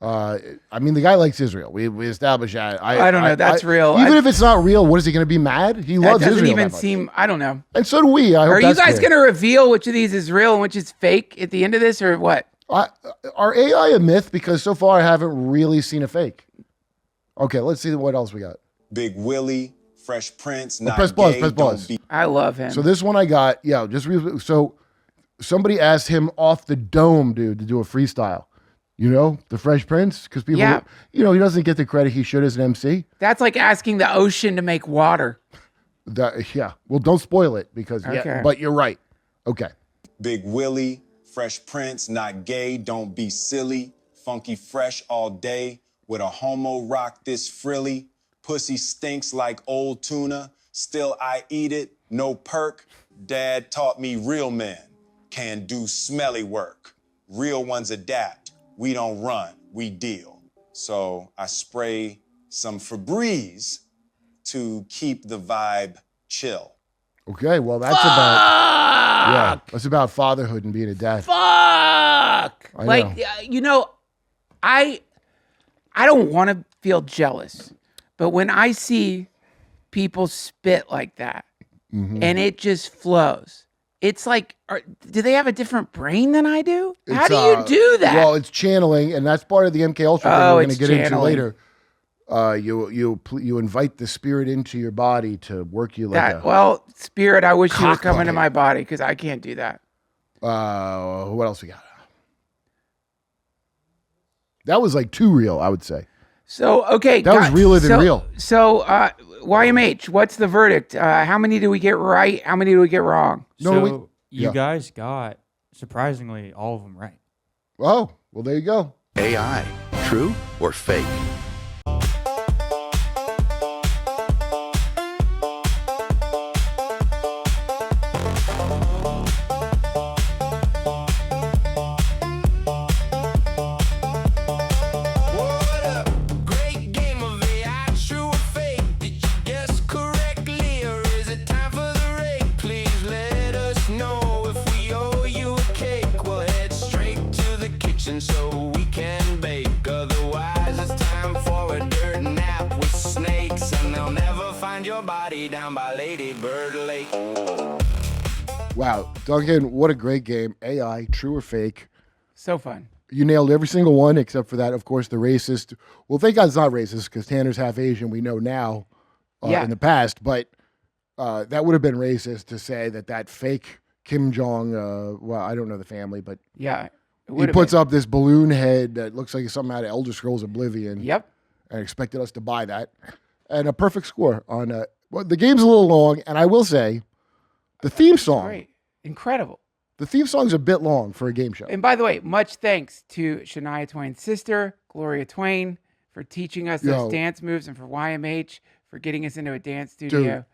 I mean, the guy likes Israel. We established that. I don't know. That's real. Even if it's not real, what is he going to be mad? He loves doesn't Israel. even that much. seem. I don't know. And so do we. I hope Are you that's guys clear. going to reveal which of these is real and which is fake at the end of this, or what? Are AI a myth? Because so far I haven't really seen a fake. Okay, let's see what else we got. Big Willie, Fresh Prince, Well, not press pause. gay, Press don't pause. be- I love him. So this one I got. Yeah, so somebody asked him off the dome, dude, to do a freestyle. You know, the Fresh Prince, because people, Yeah. he doesn't get the credit he should as an MC. That's like asking the ocean to make water. Yeah. Well, don't spoil it because Okay. but you're right. Okay. Big Willie, Fresh Prince, not gay, don't be silly. Funky fresh all day, with a homo rock this frilly. Pussy stinks like old tuna, still I eat it, no perk. Dad taught me real men can do smelly work. Real ones adapt, we don't run, we deal. So I spray some Febreze to keep the vibe chill. Okay. Well, that's about fatherhood and being a dad. Fuck. I Like, know. I don't want to feel jealous, but when I see people spit like that Mhm. and it just flows, it's like, do they have a different brain than I do? How It's, do you do that? Well, it's channeling, and that's part of the MKUltra thing Oh, we're going to it's get into channeling. later. You invite the spirit into your body to work you like Spirit, I wish you would cock come into bucket. my body because I can't do that. What else we got? That was like too real, I would say. So, okay. That was realer than real. So, YMH, what's the verdict? How many do we get right? How many do we get wrong? So you guys got, surprisingly, all of them right. Oh, well, there you go. AI, true or fake? So we can bake. Otherwise, it's time for a dirt nap with snakes, and they'll never find your body down by Lady Bird Lake. Wow, Duncan, what a great game. AI, true or fake? So fun. You nailed every single one except for that, of course, the racist. Well, thank God it's not racist because Tanner's half Asian. We know now in the past, but that would have been racist to say that fake Kim Jong, well, I don't know the family, but yeah. He puts up this balloon head that looks like something out of Elder Scrolls Oblivion. Yep. And expected us to buy that. And a perfect score on well, the game's a little long, and I will say the theme song. Great. Incredible. The theme song's a bit long for a game show. And by the way, much thanks to Shania Twain's sister, Gloria Twain, for teaching us those dance moves, and for YMH for getting us into a dance studio.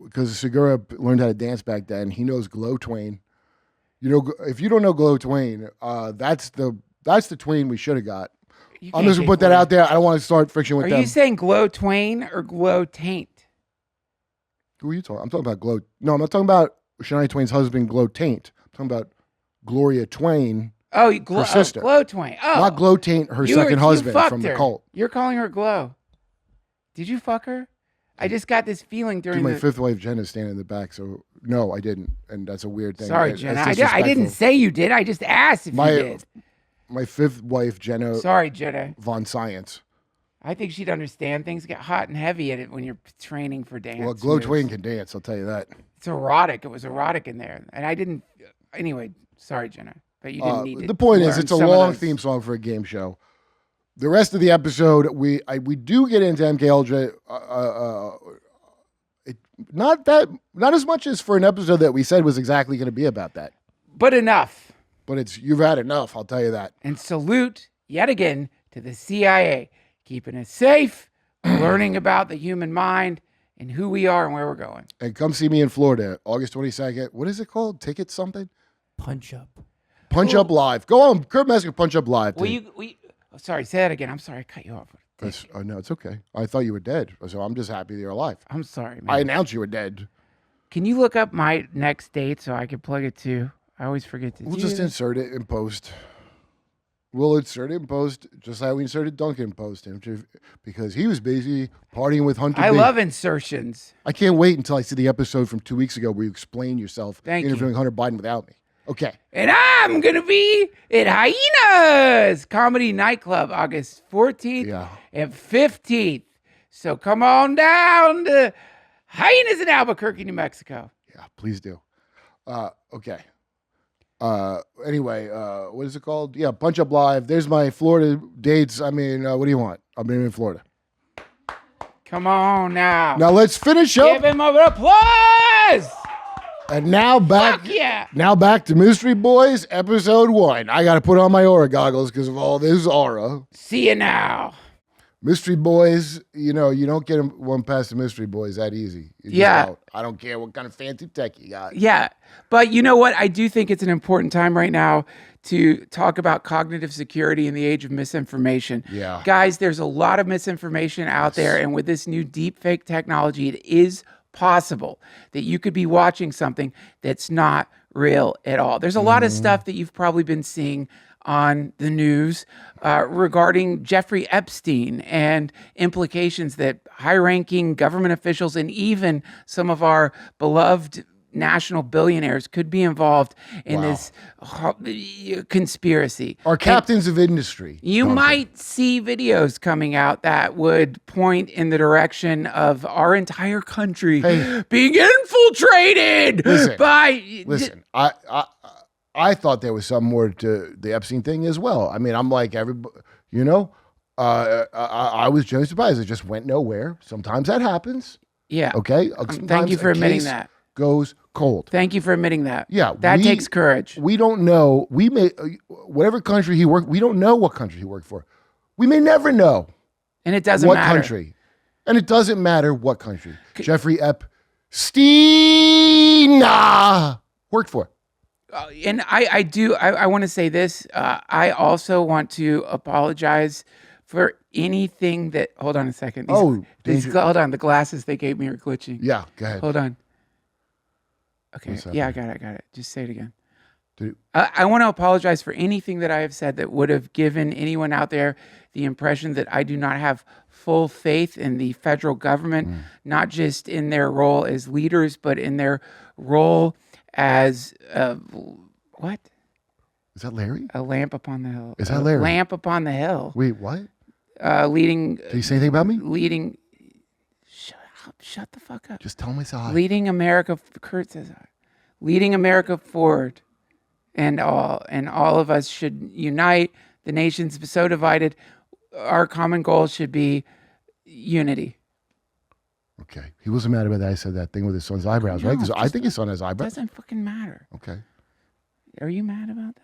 Because Segura learned how to dance back then. He knows Glow Twain. You know, if you don't know Glow Twain, that's the Twain we should have got. I'm just gonna put that out there. I don't want to start friction with them. Are you saying Glow Twain or Glow Taint? Who are you talking? I'm talking about Glow. No, I'm not talking about Shania Twain's husband, Glow Taint. I'm talking about Gloria Twain. Oh, her sister. Glow Twain. Oh, not Glow Taint, her second husband from the cult. You're calling her Glow. Did you fuck her? I just got this feeling during my fifth wife Jenna's standing in the back, so no, I didn't, and that's a weird thing. Sorry, Jenna. I didn't say you did. I just asked if you did. My fifth wife, Jenna. Sorry, Jenna. Von Science. I think she'd understand. Things get hot and heavy at it when you're training for dance. Well, Glow Twain can dance. I'll tell you that. It's erotic. It was erotic in there, and I didn't. Anyway, sorry, Jenna, but you didn't need to. The point is, learn it's a some of long those. theme song for a game show. The rest of the episode, we do get into MKUltra. Not as much as for an episode that we said was exactly going to be about that, but enough. But you've had enough. I'll tell you that. And salute yet again to the CIA, keeping us safe, learning about the human mind and who we are and where we're going. And come see me in Florida, August 22nd. What is it called? Ticket something? Punch Up. Punch Up Live. Go on, Kurt Metzger, Punch Up Live. Sorry, say that again. I'm sorry, I cut you off. No, it's okay. I thought you were dead, so I'm just happy that you're alive. I'm sorry, man. I announced you were dead. Can you look up my next date so I can plug it too? I always forget to We'll do just that. insert it in post. We'll insert it in post, just like we inserted Duncan in post, because he was busy partying with Hunter I B. love insertions. I can't wait until I see the episode from 2 weeks ago where you explain yourself Thank interviewing Hunter Biden without me. Okay. And I'm going to be at Hyenas Comedy Nightclub August 14th and 15th. So come on down to Hyenas in Albuquerque, New Mexico. Yeah, please do. Okay. Anyway, what is it called? Yeah, Punch Up Live. There's my Florida dates. I mean, what do you want? I'm in Florida. Come on now. Now let's finish up. Give him an applause. And now back. Fuck yeah. Now back to Mystery Boys, episode 1. I got to put on my aura goggles because of all this aura. See you now. Mystery Boys, you don't get one past the Mystery Boys that easy. You just don't. I don't care what kind of fancy tech you got. Yeah. But you know what? I do think it's an important time right now to talk about cognitive security in the age of misinformation. Yeah. Guys, there's a lot of misinformation out there. And with this new deepfake technology, it is possible that you could be watching something that's not real at all. There's a lot of stuff that you've probably been seeing on the news regarding Jeffrey Epstein and implications that high-ranking government officials and even some of our beloved national billionaires could be involved in this conspiracy. Our captains of industry. You might see videos coming out that would point in the direction of our entire country being infiltrated by... Listen, I thought there was some more to the Epstein thing as well. I mean, I'm like everybody, I was genuinely surprised. It just went nowhere. Sometimes that happens. Yeah. Okay. Thank you for admitting that. Goes cold. Thank you for admitting that. Yeah. That takes courage. We don't know. We may, whatever country he worked, we don't know what country he worked for. We may never know. And it doesn't what matter. Country. And it doesn't matter what country. Jeffrey Epstein worked for. And I want to say this. I also want to apologize for anything that, hold on a second. Hold on. The glasses they gave me are glitching. Yeah, go ahead. Hold on. Okay. Yeah, I got it. Just say it again. I want to apologize for anything that I have said that would have given anyone out there the impression that I do not have full faith in the federal government, not just in their role as leaders, but in their role as what? Is that Larry? A lamp upon the hill. Is that Larry? Lamp upon the hill. Wait, what? Leading. Did he say anything about me? Leading. Shut the fuck up. Just tell me so. Leading America. Kurt says, leading America forward, and all of us should unite. The nation's so divided. Our common goal should be unity. Okay. He wasn't mad about that. I said that thing with his son's eyebrows, right? Because I think his son has eyebrows. Doesn't fucking matter. Okay. Are you mad about that?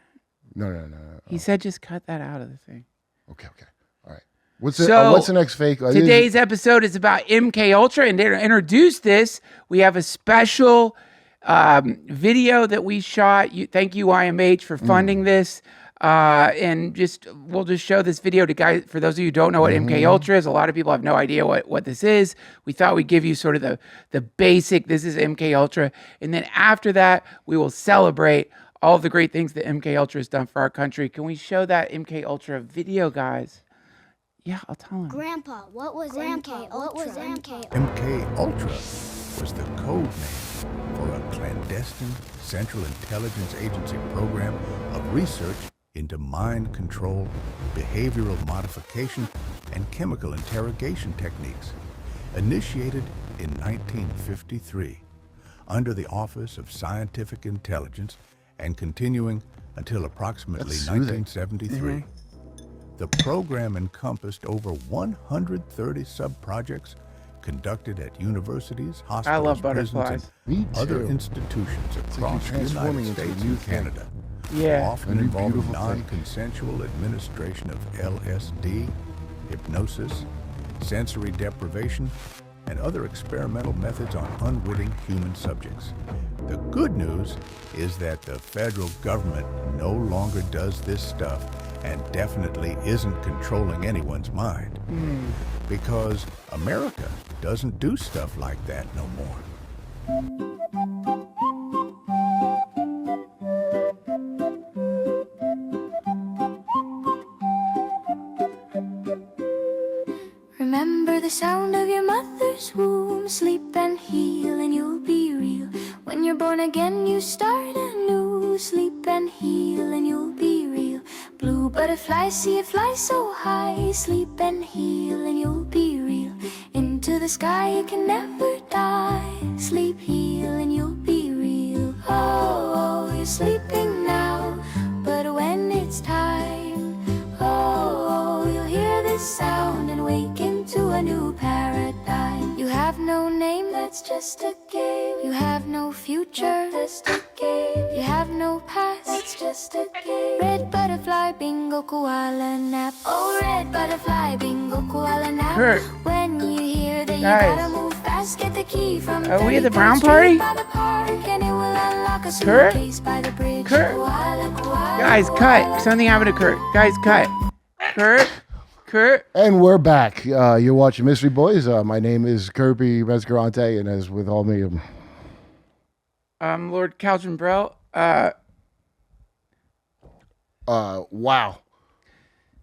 No. He said just cut that out of the thing. Okay. All right. What's the next fake? Today's episode is about MKUltra, and to introduce this, we have a special video that we shot. Thank you, YMH, for funding this. And we'll just show this video to guys. For those of you who don't know what MKUltra is, a lot of people have no idea what this is. We thought we'd give you sort of the basic. This is MKUltra, and then after that, we will celebrate all of the great things that MKUltra has done for our country. Can we show that MKUltra video, guys? Yeah, I'll tell him. Grandpa, what was MKUltra? MKUltra was the code name for a clandestine Central Intelligence Agency program of research into mind control, behavioral modification, and chemical interrogation techniques, initiated in 1953 under the Office of Scientific Intelligence and continuing until approximately 1973. The program encompassed over 130 sub-projects conducted at universities, hospitals, prisons, and other institutions across the United States and Canada. Often involving non-consensual administration of LSD, hypnosis, sensory deprivation, and other experimental methods on unwitting human subjects. The good news is that the federal government no longer does this stuff and definitely isn't controlling anyone's mind. Because America doesn't do stuff like that no more. Remember the sound of your mother's womb. Sleep and heal and you'll be real. When you're born again you start anew. Sleep and heal and you'll be real. Blue butterfly, see it fly so high. Sleep and heal and you'll be real. Into the sky you can never die. Sleep, heal and you'll be real. Oh, you're sleeping now, but when it's time, oh, you'll hear this sound and wake into a new paradigm. You have no name, that's just a game. You have no future, just a game. You have no past, that's just a game. Red butterfly, bingo, koala nap. Oh, red butterfly, bingo, koala nap. Kurt. When you hear that you Guys. gotta move fast, get the key from Are we at the 33rd brown Street party? by the park, and it will unlock a Kurt? suitcase by the bridge. Kurt? Koala, koala, Guys, cut. Something happened to Kurt. Guys, cut. Kurt. And we're back. You're watching Mystery Boys. My name is Kirby Mescarante, and as with all me, Lord Calvin Brell. wow.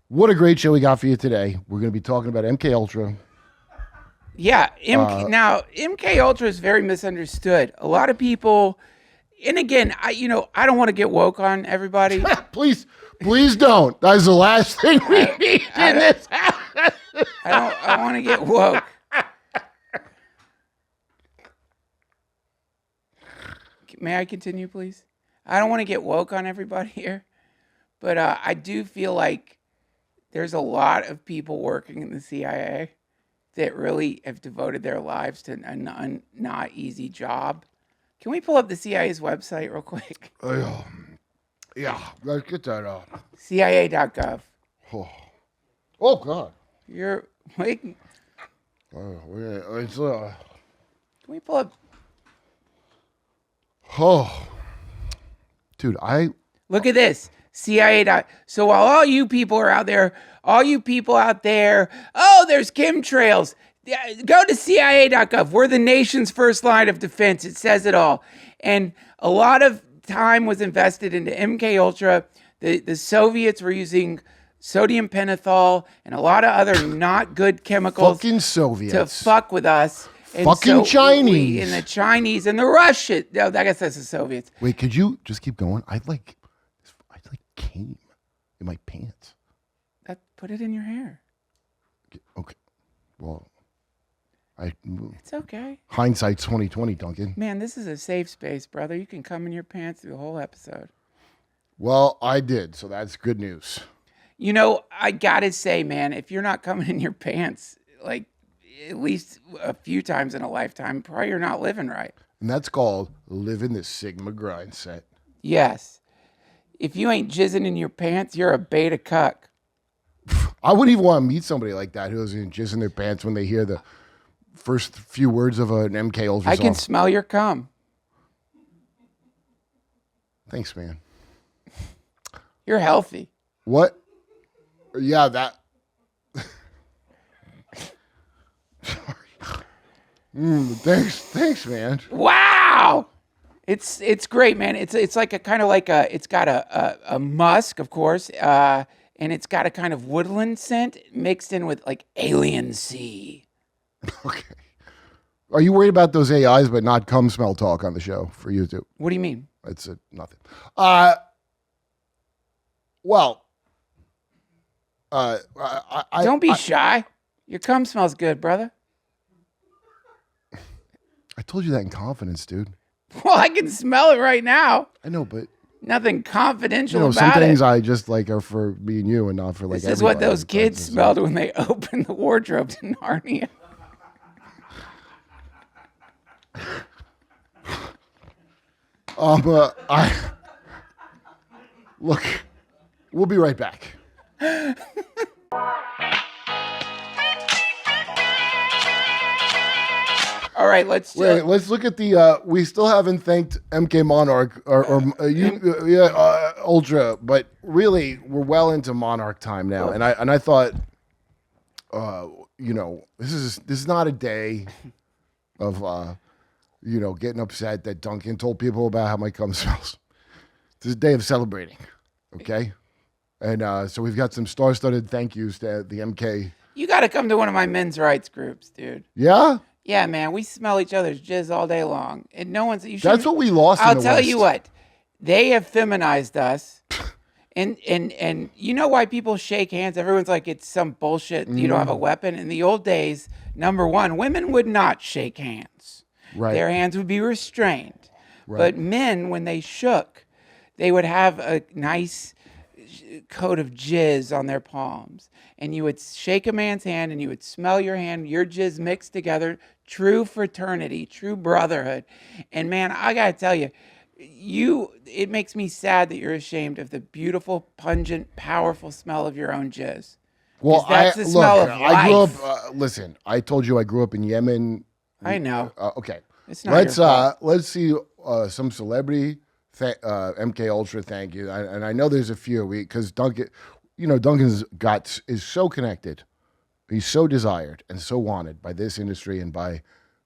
What a great show we got for you today. We're going to be talking about MKUltra. Yeah, now MKUltra is very misunderstood. A lot of people, and again, I don't want to get woke on everybody. Please don't. That's the last thing we need in this house. I want to get woke. May I continue, please? I don't want to get woke on everybody here, but I do feel like there's a lot of people working in the CIA that really have devoted their lives to a not easy job. Can we pull up the CIA's website real quick? Yeah, let's get that up. CIA.gov. Oh God. You're wait. It's Can we pull up? Oh, dude, Look at this. CIA. So while all you people are out there, oh, there's chemtrails. Yeah, go to CIA.gov. We're the nation's first line of defense. It says it all. And a lot of time was invested into MKUltra. The Soviets were using sodium pentothal and a lot of other not good chemicals. Fucking Soviets. To fuck with us. And Fucking Chinese. And the Chinese and the Russians. No, I guess that's the Soviets. Wait, could you just keep going? I came in my pants. Put it in your hair. Okay. Well, It's okay. Hindsight's 2020, Duncan. Man, this is a safe space, brother. You can come in your pants through the whole episode. Well, I did, so that's good news. I gotta say, man, if you're not coming in your pants, like at least a few times in a lifetime, probably you're not living right. And that's called living the Sigma grind set. Yes. If you ain't jizzing in your pants, you're a beta cuck. I wouldn't even want to meet somebody like that who doesn't jizz in their pants when they hear the first few words of an MKUltra I song. can smell your cum. Thanks, man. You're healthy. What? Yeah, that. Thanks, man. Wow. It's great, man. It's like it's got a musk, of course, and it's got a kind of woodland scent mixed in with like alien sea. Okay. Are you worried about those AIs but not cum smell talk on the show for YouTube? What do you mean? It's nothing. Don't be shy. Your cum smells good, brother. I told you that in confidence, dude. Well, I can smell it right now. I know, but nothing confidential some about things it. I just like are for me and you and not for like This is what everybody. those kids smelled when they opened the wardrobes in Narnia. Look, we'll be right back. All right, let's Wait, let's look at the. We still haven't thanked MK Monarch Ultra, but really we're well into Monarch time now, and I thought, this is not a day of getting upset that Duncan told people about how my cum smells. This is a day of celebrating, okay? And so we've got some star-studded thank yous to the MK. You got to come to one of my men's rights groups, dude. Yeah? Yeah, man. We smell each other's jizz all day long. And no one's... That's what we lost in I'll the tell West. you what. They have feminized us. And you know why people shake hands? Everyone's like, it's some bullshit. You don't have a weapon. In the old days, number one, women would not shake hands. Right. Their hands would be restrained. Right. But men, when they shook, they would have a nice coat of jizz on their palms. And you would shake a man's hand and you would smell your hand, your jizz mixed together. True fraternity, true brotherhood. And man, I got to tell you, it makes me sad that you're ashamed of the beautiful, pungent, powerful smell of your own jizz. Well, that's the smell of I grew life. up. Listen, I told you I grew up in Yemen. I know. Okay, It's not your fault. let's see some celebrity MKUltra. Thank you, and I know there's a few because Duncan, Duncan's is so connected. He's so desired and so wanted by this industry and by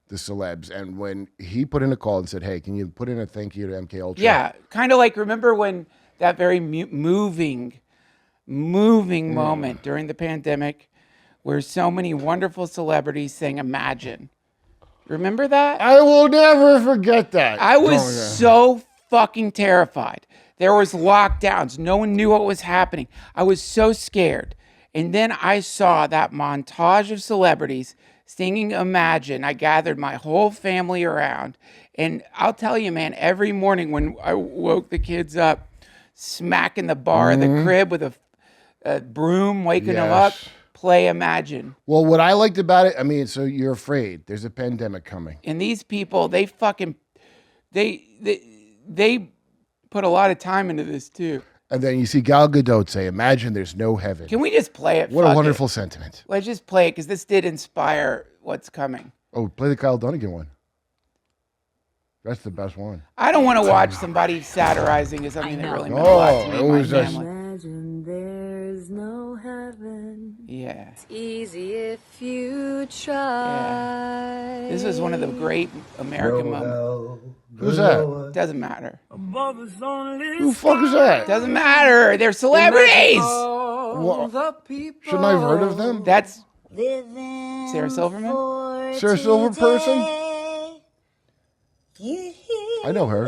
the celebs. And when he put in a call and said, "Hey, can you put in a thank you to MKUltra?" Yeah, kind of like remember when that very moving moment during the pandemic, where so many wonderful celebrities sang "Imagine." Remember that? I will never forget that. I was so fucking terrified. There was lockdowns. No one knew what was happening. I was so scared. And then I saw that montage of celebrities singing Imagine. I gathered my whole family around. And I'll tell you, man, every morning when I woke the kids up, smacking the bar of the crib with a broom, waking them up, play Imagine. Well, what I liked about it, so you're afraid. There's a pandemic coming. And these people, they put a lot of time into this too. And then you see Gal Gadot say, "Imagine there's no heaven." Can we just play it? What Fuck a wonderful it. sentiment. Let's just play it because this did inspire what's coming. Oh, play the Kyle Dunnigan one. That's the best one. I don't want to watch somebody satirizing is something that really meant a lot to me. it and my was just- family. Imagine there's no heaven. Yeah. It's easy if you try. This was one of the great American moments. Who's that? Doesn't matter. Who the fuck is that? Doesn't matter. They're celebrities. Shouldn't I have heard of them? That's Sarah Silverman. Sarah Silver person? I know her.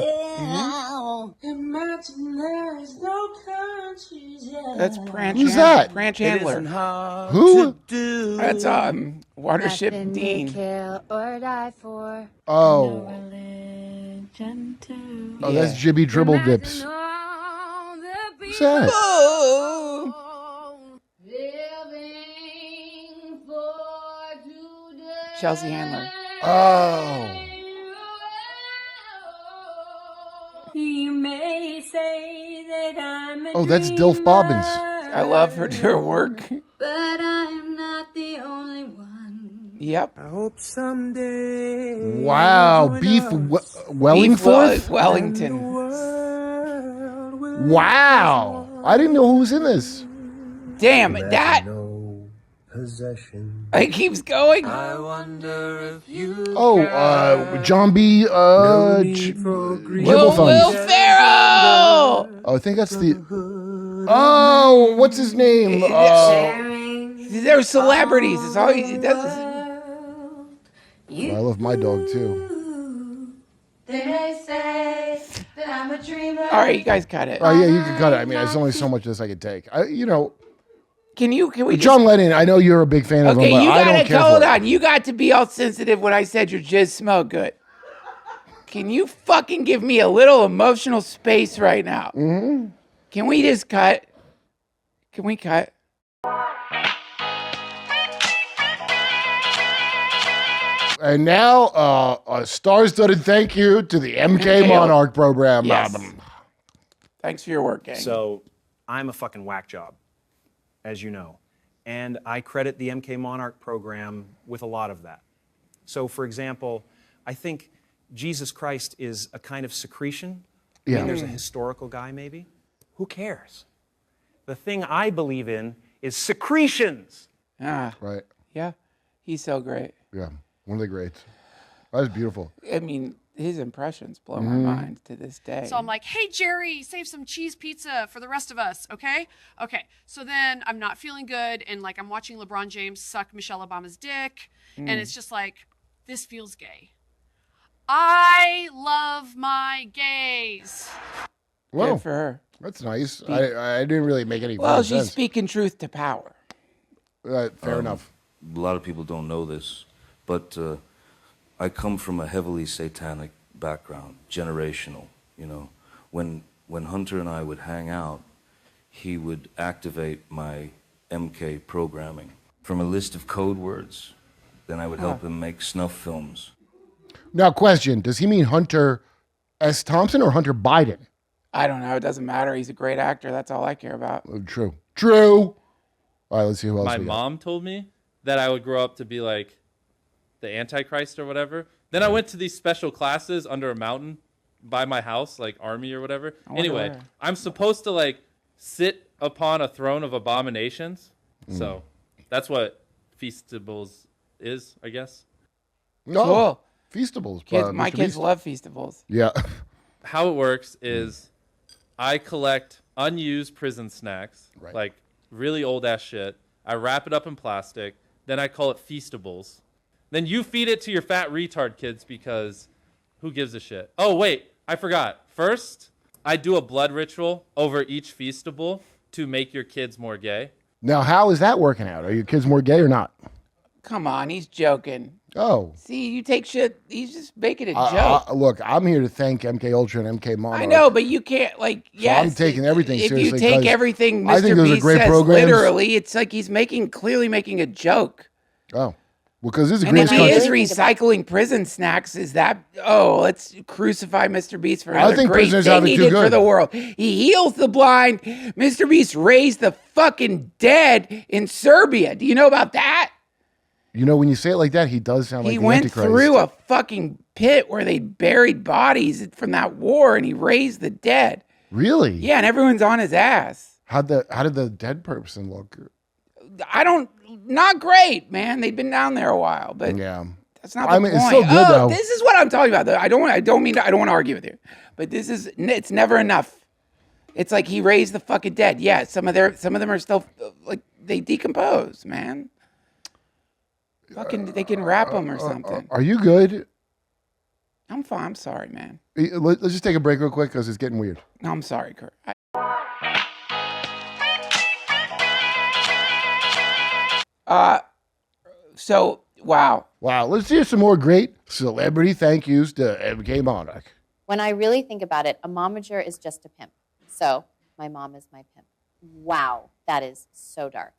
That's Branch. Who's that? Branch Handler. Who? That's Watership Dean. Or die for. Oh. Oh, that's Jibby Dribble Dips. Who's that? Chelsea Handler. Oh. You may say that I'm a Oh, that's Dilf Bobbins. I love her work. but I'm not the only one. Yep. I hope someday. Wow. Beef Wellingforth? Wellington. Wow. I didn't know who was in this. Damn, that. Possession. It keeps going. I wonder if you. Oh, John B. Will Gibblethums. Ferrell. Oh, I think that's the. Oh, what's his name? They're celebrities. It's all he does. I love my dog too. They say that I'm a dreamer. All right, you guys cut it. Oh yeah, you can cut it. There's only so much of this I could take. Can we? John Lennon, I know you're a big fan of him, Okay, but you I don't gotta care hold for it. on. You got to be all sensitive when I said your jizz smelled good. Can you fucking give me a little emotional space right now? Mm-hmm. Can we just cut? Can we cut? And now, a star-studded thank you to the MK Monarch program. Yes. Thanks for your work, gang. So, I'm a fucking whack job, as you know. And I credit the MK Monarch program with a lot of that. So, for example, I think Jesus Christ is a kind of secretion. I Yeah. mean, there's a historical guy, maybe. Who cares? The thing I believe in is secretions. Ah, Right. yeah. He's so great. Yeah. One of the greats. That was beautiful. I mean, his impressions blow my Mhm. mind to this day. So I'm like, hey, Jerry, save some cheese pizza for the rest of us, okay? Okay. So then I'm not feeling good, and like I'm watching LeBron James suck Michelle Obama's dick, and it's just like, this feels gay. I love my gays. Whoa. Good for her. That's nice. I didn't really make any Well, fucking she's sense. speaking truth to power. Fair enough. A lot of people don't know this, but I come from a heavily satanic background, generational. You know, when Hunter and I would hang out, he would activate my MK programming from a list of code words. Then I would help him make snuff films. Now, question: does he mean Hunter S. Thompson or Hunter Biden? I don't know. It doesn't matter. He's a great actor. That's all I care about. True. True. All right, let's see who else My we got. mom told me that I would grow up to be like the Antichrist or whatever. Then I went to these special classes under a mountain by my house, like army or whatever. I wonder Anyway, where. I'm supposed to like sit upon a throne of abominations. So that's what Feastables is, I guess. No. Cool. Feastables. Kids, my Mr. kids Beast. love Feastables. Yeah. How it works is I collect unused prison snacks, like really old ass shit. I wrap it up in plastic. Then I call it Feastables. Then you feed it to your fat retard kids because who gives a shit? Oh, wait, I forgot. First, I do a blood ritual over each Feastable to make your kids more gay. Now, how is that working out? Are your kids more gay or not? Come on, he's joking. Oh. See, you take shit. He's just making a joke. Look, I'm here to thank MKUltra and MK Monarch. I know, but you can't like. So Yes, I'm taking everything if seriously. you take 'cause everything I think Mr. those are Beast great says programs. literally, it's like he's clearly making a joke. Oh, because this is a And great if he is country. recycling prison snacks, is that let's crucify Mr. Beast for I another think great prisoners thing have it he too did for good. the world. He heals the blind. Mr. Beast raised the fucking dead in Serbia. Do you know about that? You know, when you say it like that, he does sound like He the went Antichrist. through a fucking pit where they buried bodies from that war, and he raised the dead. Really? Yeah, and everyone's on his ass. How did the dead person look? Not great, man. They've been down there a while, but yeah, that's not the I mean, point. it's still good though. This is what I'm talking about. Though. I don't want to argue with you, but it's never enough. It's like he raised the fucking dead. Yeah, some of them are still like they decompose, man. Fucking, they can wrap them or something. Are you good? I'm fine. I'm sorry, man. Let's just take a break real quick because it's getting weird. No, I'm sorry, Kurt. Wow. Let's hear some more great celebrity thank yous to MK Monarch. When I really think about it, a momager is just a pimp. So my mom is my pimp. Wow, that is so dark.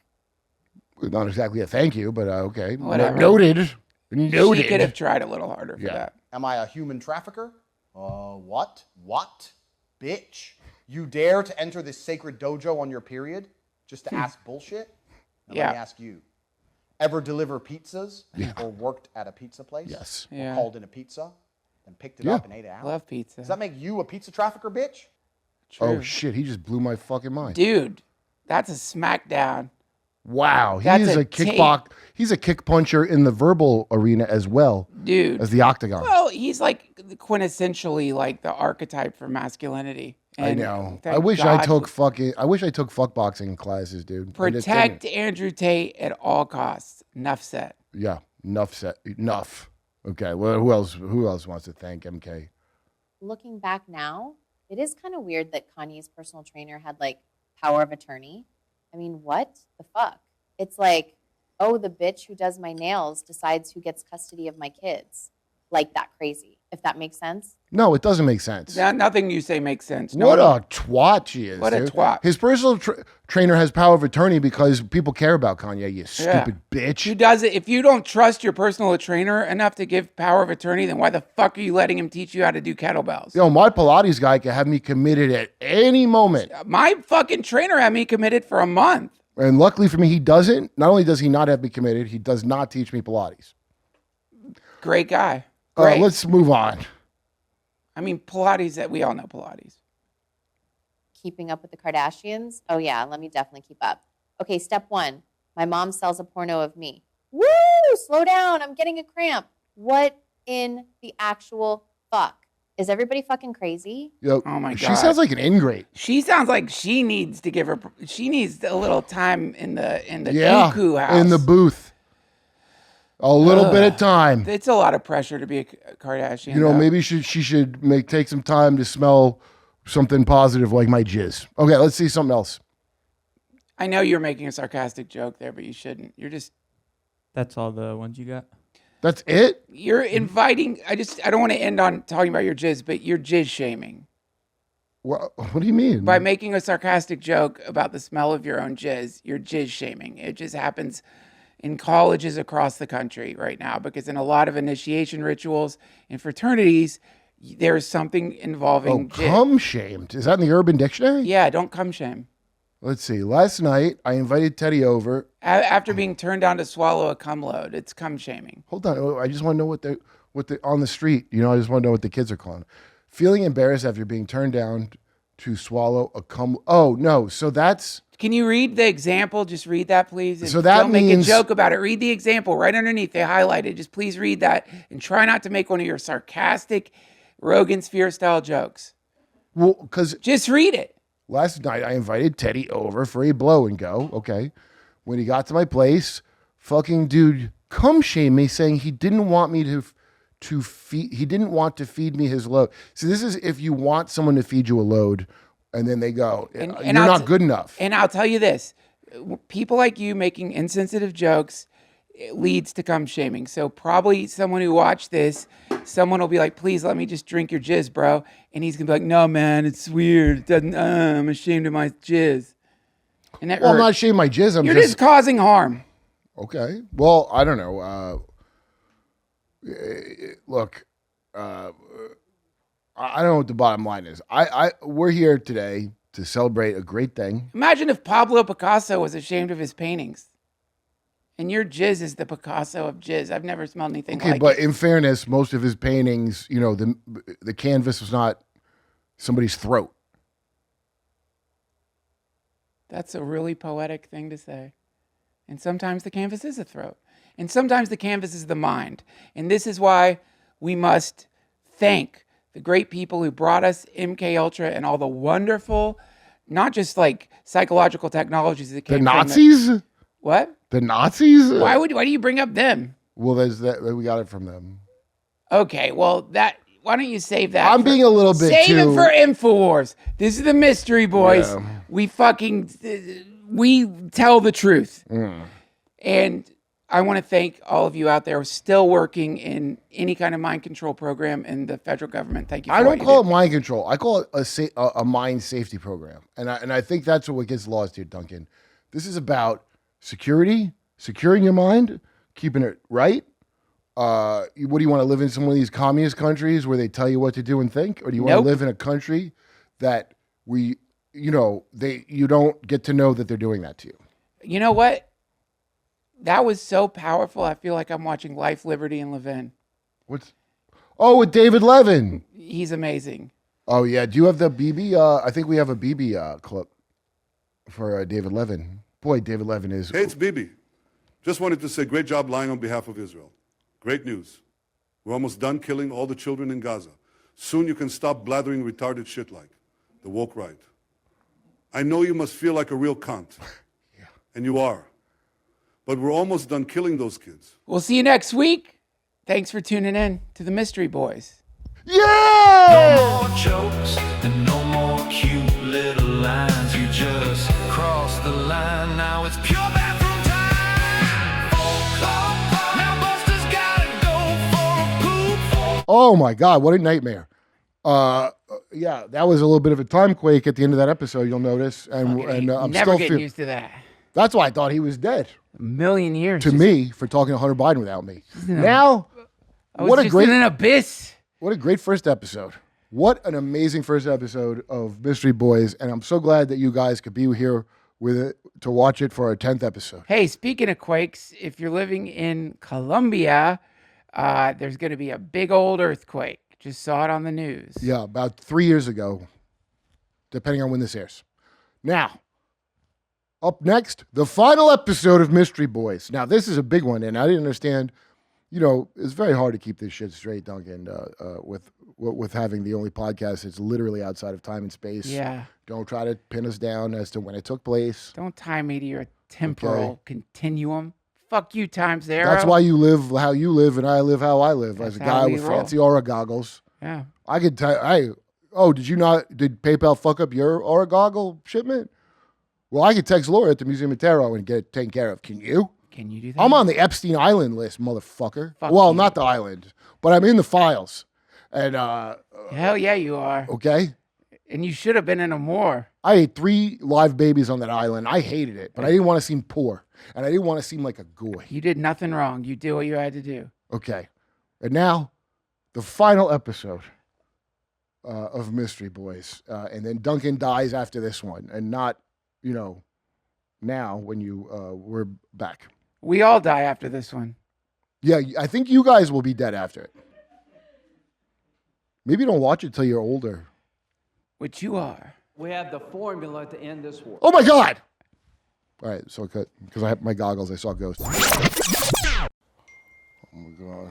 Not exactly a thank you, but okay. Whatever. Noted. She could have tried a little harder for that. Am I a human trafficker? What? What? Bitch. You dare to enter this sacred dojo on your period just to ask bullshit? Now Yeah. Let me ask you. Ever deliver pizzas or worked at a pizza place? Yes. Or Yeah. called in a pizza and picked it Yeah. up and ate it out? Love pizza. Does that make you a pizza trafficker, bitch? Oh shit, he just blew my fucking mind. Dude, that's a smackdown. Wow, he That's is a a kickbox. He's a kick puncher in the verbal arena as well, Dude. as the octagon. Well, he's like quintessentially like the archetype for masculinity. I And know. thank I wish I God took fuck boxing classes, dude. I just protect didn't. Andrew Tate at all costs. Enough said. Yeah, enough. Okay, well, who else wants to thank MK? Looking back now, it is kind of weird that Kanye's personal trainer had like power of attorney. I mean, what the fuck? It's like, oh, the bitch who does my nails decides who gets custody of my kids. Like that crazy, if that makes sense. No, it doesn't make sense. Nothing you say makes sense. What No, a twat she is. What a dude. twat. His personal trainer has power of attorney because people care about Kanye, you stupid bitch. Who does it? If you don't trust your personal trainer enough to give power of attorney, then why the fuck are you letting him teach you how to do kettlebells? Yo, my Pilates guy can have me committed at any moment. My fucking trainer had me committed for a month. And luckily for me, he doesn't. Not only does he not have me committed, he does not teach me Pilates. Great guy. Great. Let's move on. I mean, Pilates, we all know Pilates. Keeping up with the Kardashians? Oh, yeah, let me definitely keep up. Okay, step 1. My mom sells a porno of me. Woo! Slow down. I'm getting a cramp. What in the actual fuck? Is everybody fucking crazy? Yo, Oh my God. She sounds like an ingrate. She sounds like she needs a little time in the cuckoo house. in the booth. A little bit of time. It's a lot of pressure to be a Kardashian. You know, though. maybe she should take some time to smell something positive like my jizz. Okay, let's see something else. I know you're making a sarcastic joke there, but you shouldn't. You're just. That's all the ones you got? That's it? You're inviting. I don't want to end on talking about your jizz, but you're jizz shaming. What do you mean? By making a sarcastic joke about the smell of your own jizz, you're jizz shaming. It just happens in colleges across the country right now, because in a lot of initiation rituals and fraternities, there's something involving jizz. Cum shamed. Is that in the Urban Dictionary? Yeah, don't cum shame. Let's see. Last night, I invited Teddy over. After being turned down to swallow a cum load, it's cum shaming. Hold on. I just want to know what the on the street, I just want to know what the kids are calling it. Feeling embarrassed after being turned down to swallow a cum. Oh, no. So that's. Can you read the example? Just read that, please. And so that don't make means, a joke about it. Read the example right underneath. They highlighted. Just please read that and try not to make one of your sarcastic Rogan Sphere style jokes. Well, because just read it. Last night, I invited Teddy over for a blow and go. Okay. When he got to my place, fucking dude cum shamed me, saying he didn't want me to feed. He didn't want to feed me his load. So this is if you want someone to feed you a load, and then they go, you're not good enough. And I'll tell you this: people like you making insensitive jokes leads to cum shaming. So probably someone who watched this, someone will be like, "Please let me just drink your jizz, bro," and he's gonna be like, "No, man, it's weird. It doesn't. I'm ashamed of my jizz." And that I'm not ashamed of my jizz. You're just causing harm. Okay. Well, I don't know. Look, I don't know what the bottom line is. We're here today to celebrate a great thing. Imagine if Pablo Picasso was ashamed of his paintings. And your jizz is the Picasso of jizz. I've never smelled anything like it. Okay, but in fairness, most of his paintings, the canvas was not somebody's throat. That's a really poetic thing to say. And sometimes the canvas is a throat. And sometimes the canvas is the mind. And this is why we must thank the great people who brought us MKUltra and all the wonderful, not just like psychological technologies that came The Nazis? from what? The Nazis? Why do you bring up them? Well, there's that. We got it from them. Okay, well, why don't you save that? I'm being a little bit Save too... it for InfoWars. This is the mystery, boys. Yeah. We tell the truth. Mm. And I want to thank all of you out there who are still working in any kind of mind control program in the federal government. Thank you for I what don't you call do. it mind control. I call it a mind safety program. And I think that's what gets lost here, Duncan. This is about security, securing your mind, keeping it right. What do you want to live in some of these communist countries where they tell you what to do and think? Or do you want to live in a country that you don't get to know that they're doing that to you? You know what? That was so powerful. I feel like I'm watching Life, Liberty, and Levin. With David Levin. He's amazing. Oh, yeah. Do you have the BB? I think we have a BB clip for David Levin. Boy, David Levin is... Hey, it's Bibi. Just wanted to say great job lying on behalf of Israel. Great news. We're almost done killing all the children in Gaza. Soon you can stop blathering retarded shit like the woke right. I know you must feel like a real cunt. Yeah. And you are. But we're almost done killing those kids. We'll see you next week. Thanks for tuning in to the Mystery Boys. Yeah! No more jokes and no more cute little lines. You just crossed the line. Now it's pure bathroom time. Now Buster's gotta go for a poop. Oh, my God. What a nightmare. Yeah, that was a little bit of a time quake at the end of that episode, you'll notice. And I'm Never still getting used to that. That's why I thought he was dead. A million years. To me, for talking to Hunter Biden without me. No. Now, I was just in an abyss. What a great first episode. What an amazing first episode of Mystery Boys. And I'm so glad that you guys could be here with it to watch it for our 10th episode. Hey, speaking of quakes, if you're living in Colombia, There's going to be a big old earthquake. Just saw it on the news. Yeah, about 3 years ago, depending on when this airs. Now, up next, the final episode of Mystery Boys. Now, this is a big one, and I didn't understand. It's very hard to keep this shit straight, Duncan, with having the only podcast that's literally outside of time and space. Yeah. Don't try to pin us down as to when it took place. Don't tie me to your temporal continuum. Fuck you, Times Arrow. That's why you live how you live, and I live how I live. That's as a how guy we with roll. fancy Aura goggles. Yeah. I could tell. Did PayPal fuck up your Aura goggle shipment? Well, I could text Laura at the Museum of Tarot and get it taken care of. Can you? Can you do that? I'm on the Epstein Island list, motherfucker. Fuck well, you. not the island, but I'm in the files. And hell yeah, you are. Okay. And you should have been in a more. I ate 3 live babies on that island. I hated it, but I didn't want to seem poor, and I didn't want to seem like a goy. You did nothing wrong. You did what you had to do. Okay. And now, the final episode of Mystery Boys. And then Duncan dies after this one, and not, now when we're back. We all die after this one. Yeah, I think you guys will be dead after it. Maybe don't watch it till you're older. Which you are. We have the formula to end this war. Oh my God! All right, so because I have my goggles, I saw ghosts. Oh my God.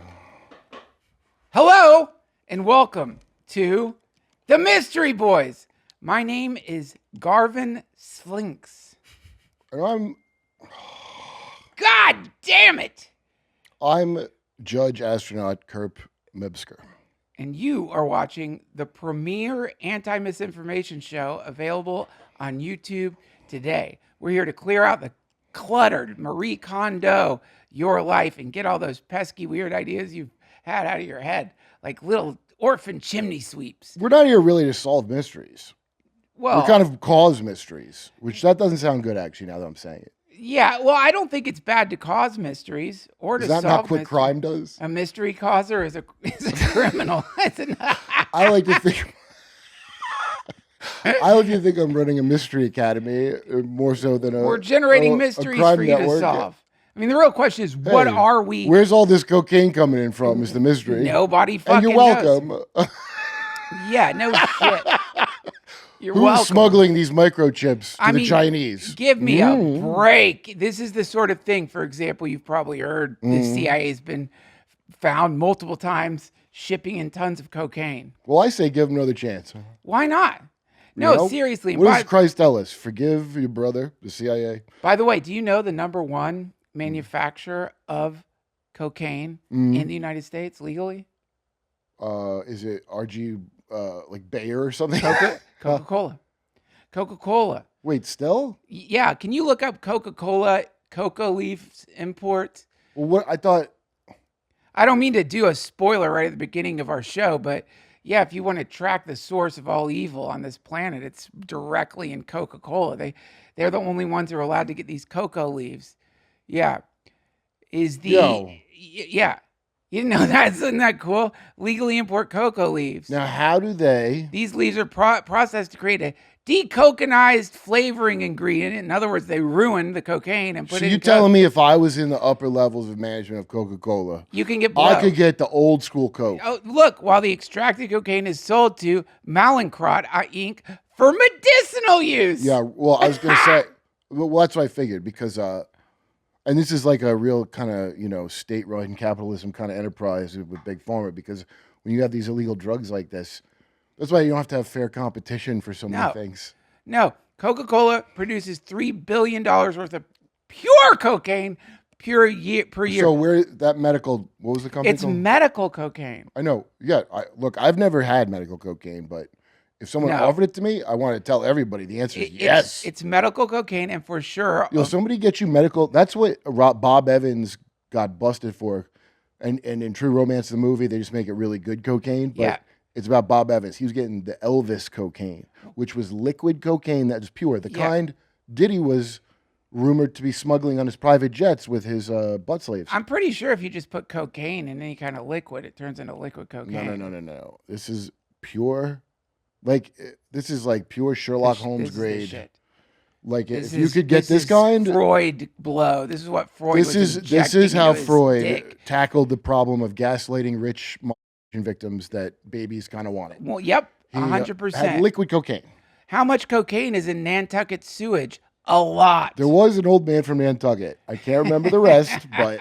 Hello and welcome to the Mystery Boys. My name is Garvin Slinks. And God damn it! I'm Judge Astronaut Kirp Metzger. And you are watching the premier anti-misinformation show available on YouTube today. We're here to clear out the cluttered Marie Kondo your life and get all those pesky weird ideas you've had out of your head, like little orphan chimney sweeps. We're not here really to solve mysteries. Well, We're kind of cause mysteries, which that doesn't sound good actually now that I'm saying it. yeah, well, I don't think it's bad to cause mysteries or to Is that solve not what mysteries. crime does? A mystery causer is a criminal. I like to think. I like to think I'm running a mystery academy more so than We're generating a mysteries crime for you to network. solve. I mean, the real question is, what Hey, are we? Where's all this cocaine coming in from? Is the mystery? Nobody And fucking you're welcome. knows. Yeah, no shit. You're Who's welcome. smuggling these microchips to I the mean, Chinese? Give me a break. This is the sort of thing, for example, you've probably heard the CIA has been found multiple times shipping in tons of cocaine. Well, I say give them another chance. Why not? You No, know? seriously. What does Christ tell us? Forgive your brother, the CIA. By the way, do you know the #1 manufacturer of cocaine in the United States legally? Is it RG like Bayer or something? Coca-Cola. Coca-Cola. Wait, still? Yeah, can you look up Coca-Cola coca leaves import? Well, what I thought. I don't mean to do a spoiler right at the beginning of our show, but yeah, if you want to track the source of all evil on this planet, it's directly in Coca-Cola. They're the only ones who are allowed to get these cocoa leaves. Yeah. Yeah. You didn't know that? Isn't that cool? Legally import cocoa leaves. Now, how do they? These leaves are processed to create a decoconized flavoring ingredient. In other words, they ruin the cocaine and put So it you in telling Coke. me if I was in the upper levels of management of Coca-Cola, You can get I blow. could get the old school Coke? Oh, look, while the extracted cocaine is sold to Mallinckrodt Inc. for medicinal use. Yeah, well, I was going to say, well, that's what I figured because, and this is like a real kind of, state-run capitalism kind of enterprise with Big Pharma because when you have these illegal drugs like this, that's why you don't have to have fair competition for so many things. No, Coca-Cola produces $3 billion worth of pure cocaine per year. So where that medical, what was the company It's called? medical cocaine. I know. Yeah, look, I've never had medical cocaine, but if someone No. offered it to me, I want to tell everybody the answer is yes. It's medical cocaine, and for sure. Somebody get you medical. That's what Bob Evans got busted for. And in True Romance, the movie, they just make it really good cocaine. But Yeah. it's about Bob Evans. He was getting the Elvis cocaine, which was liquid cocaine that was pure. The kind Diddy was rumored to be smuggling on his private jets with his butt slaves. I'm pretty sure if you just put cocaine in any kind of liquid, it turns into liquid cocaine. No. This is pure. This is like pure Sherlock Holmes this is the grade. shit. Like This if you is- could get this is kind, Freud blow. This is what Freud this was is injecting how into his Freud dick. tackled the problem of gaslighting rich victims that babies kind of wanted. Well, yep, He, 100%. had liquid cocaine. How much cocaine is in Nantucket sewage? A lot. There was an old man from Nantucket. I can't remember the rest, but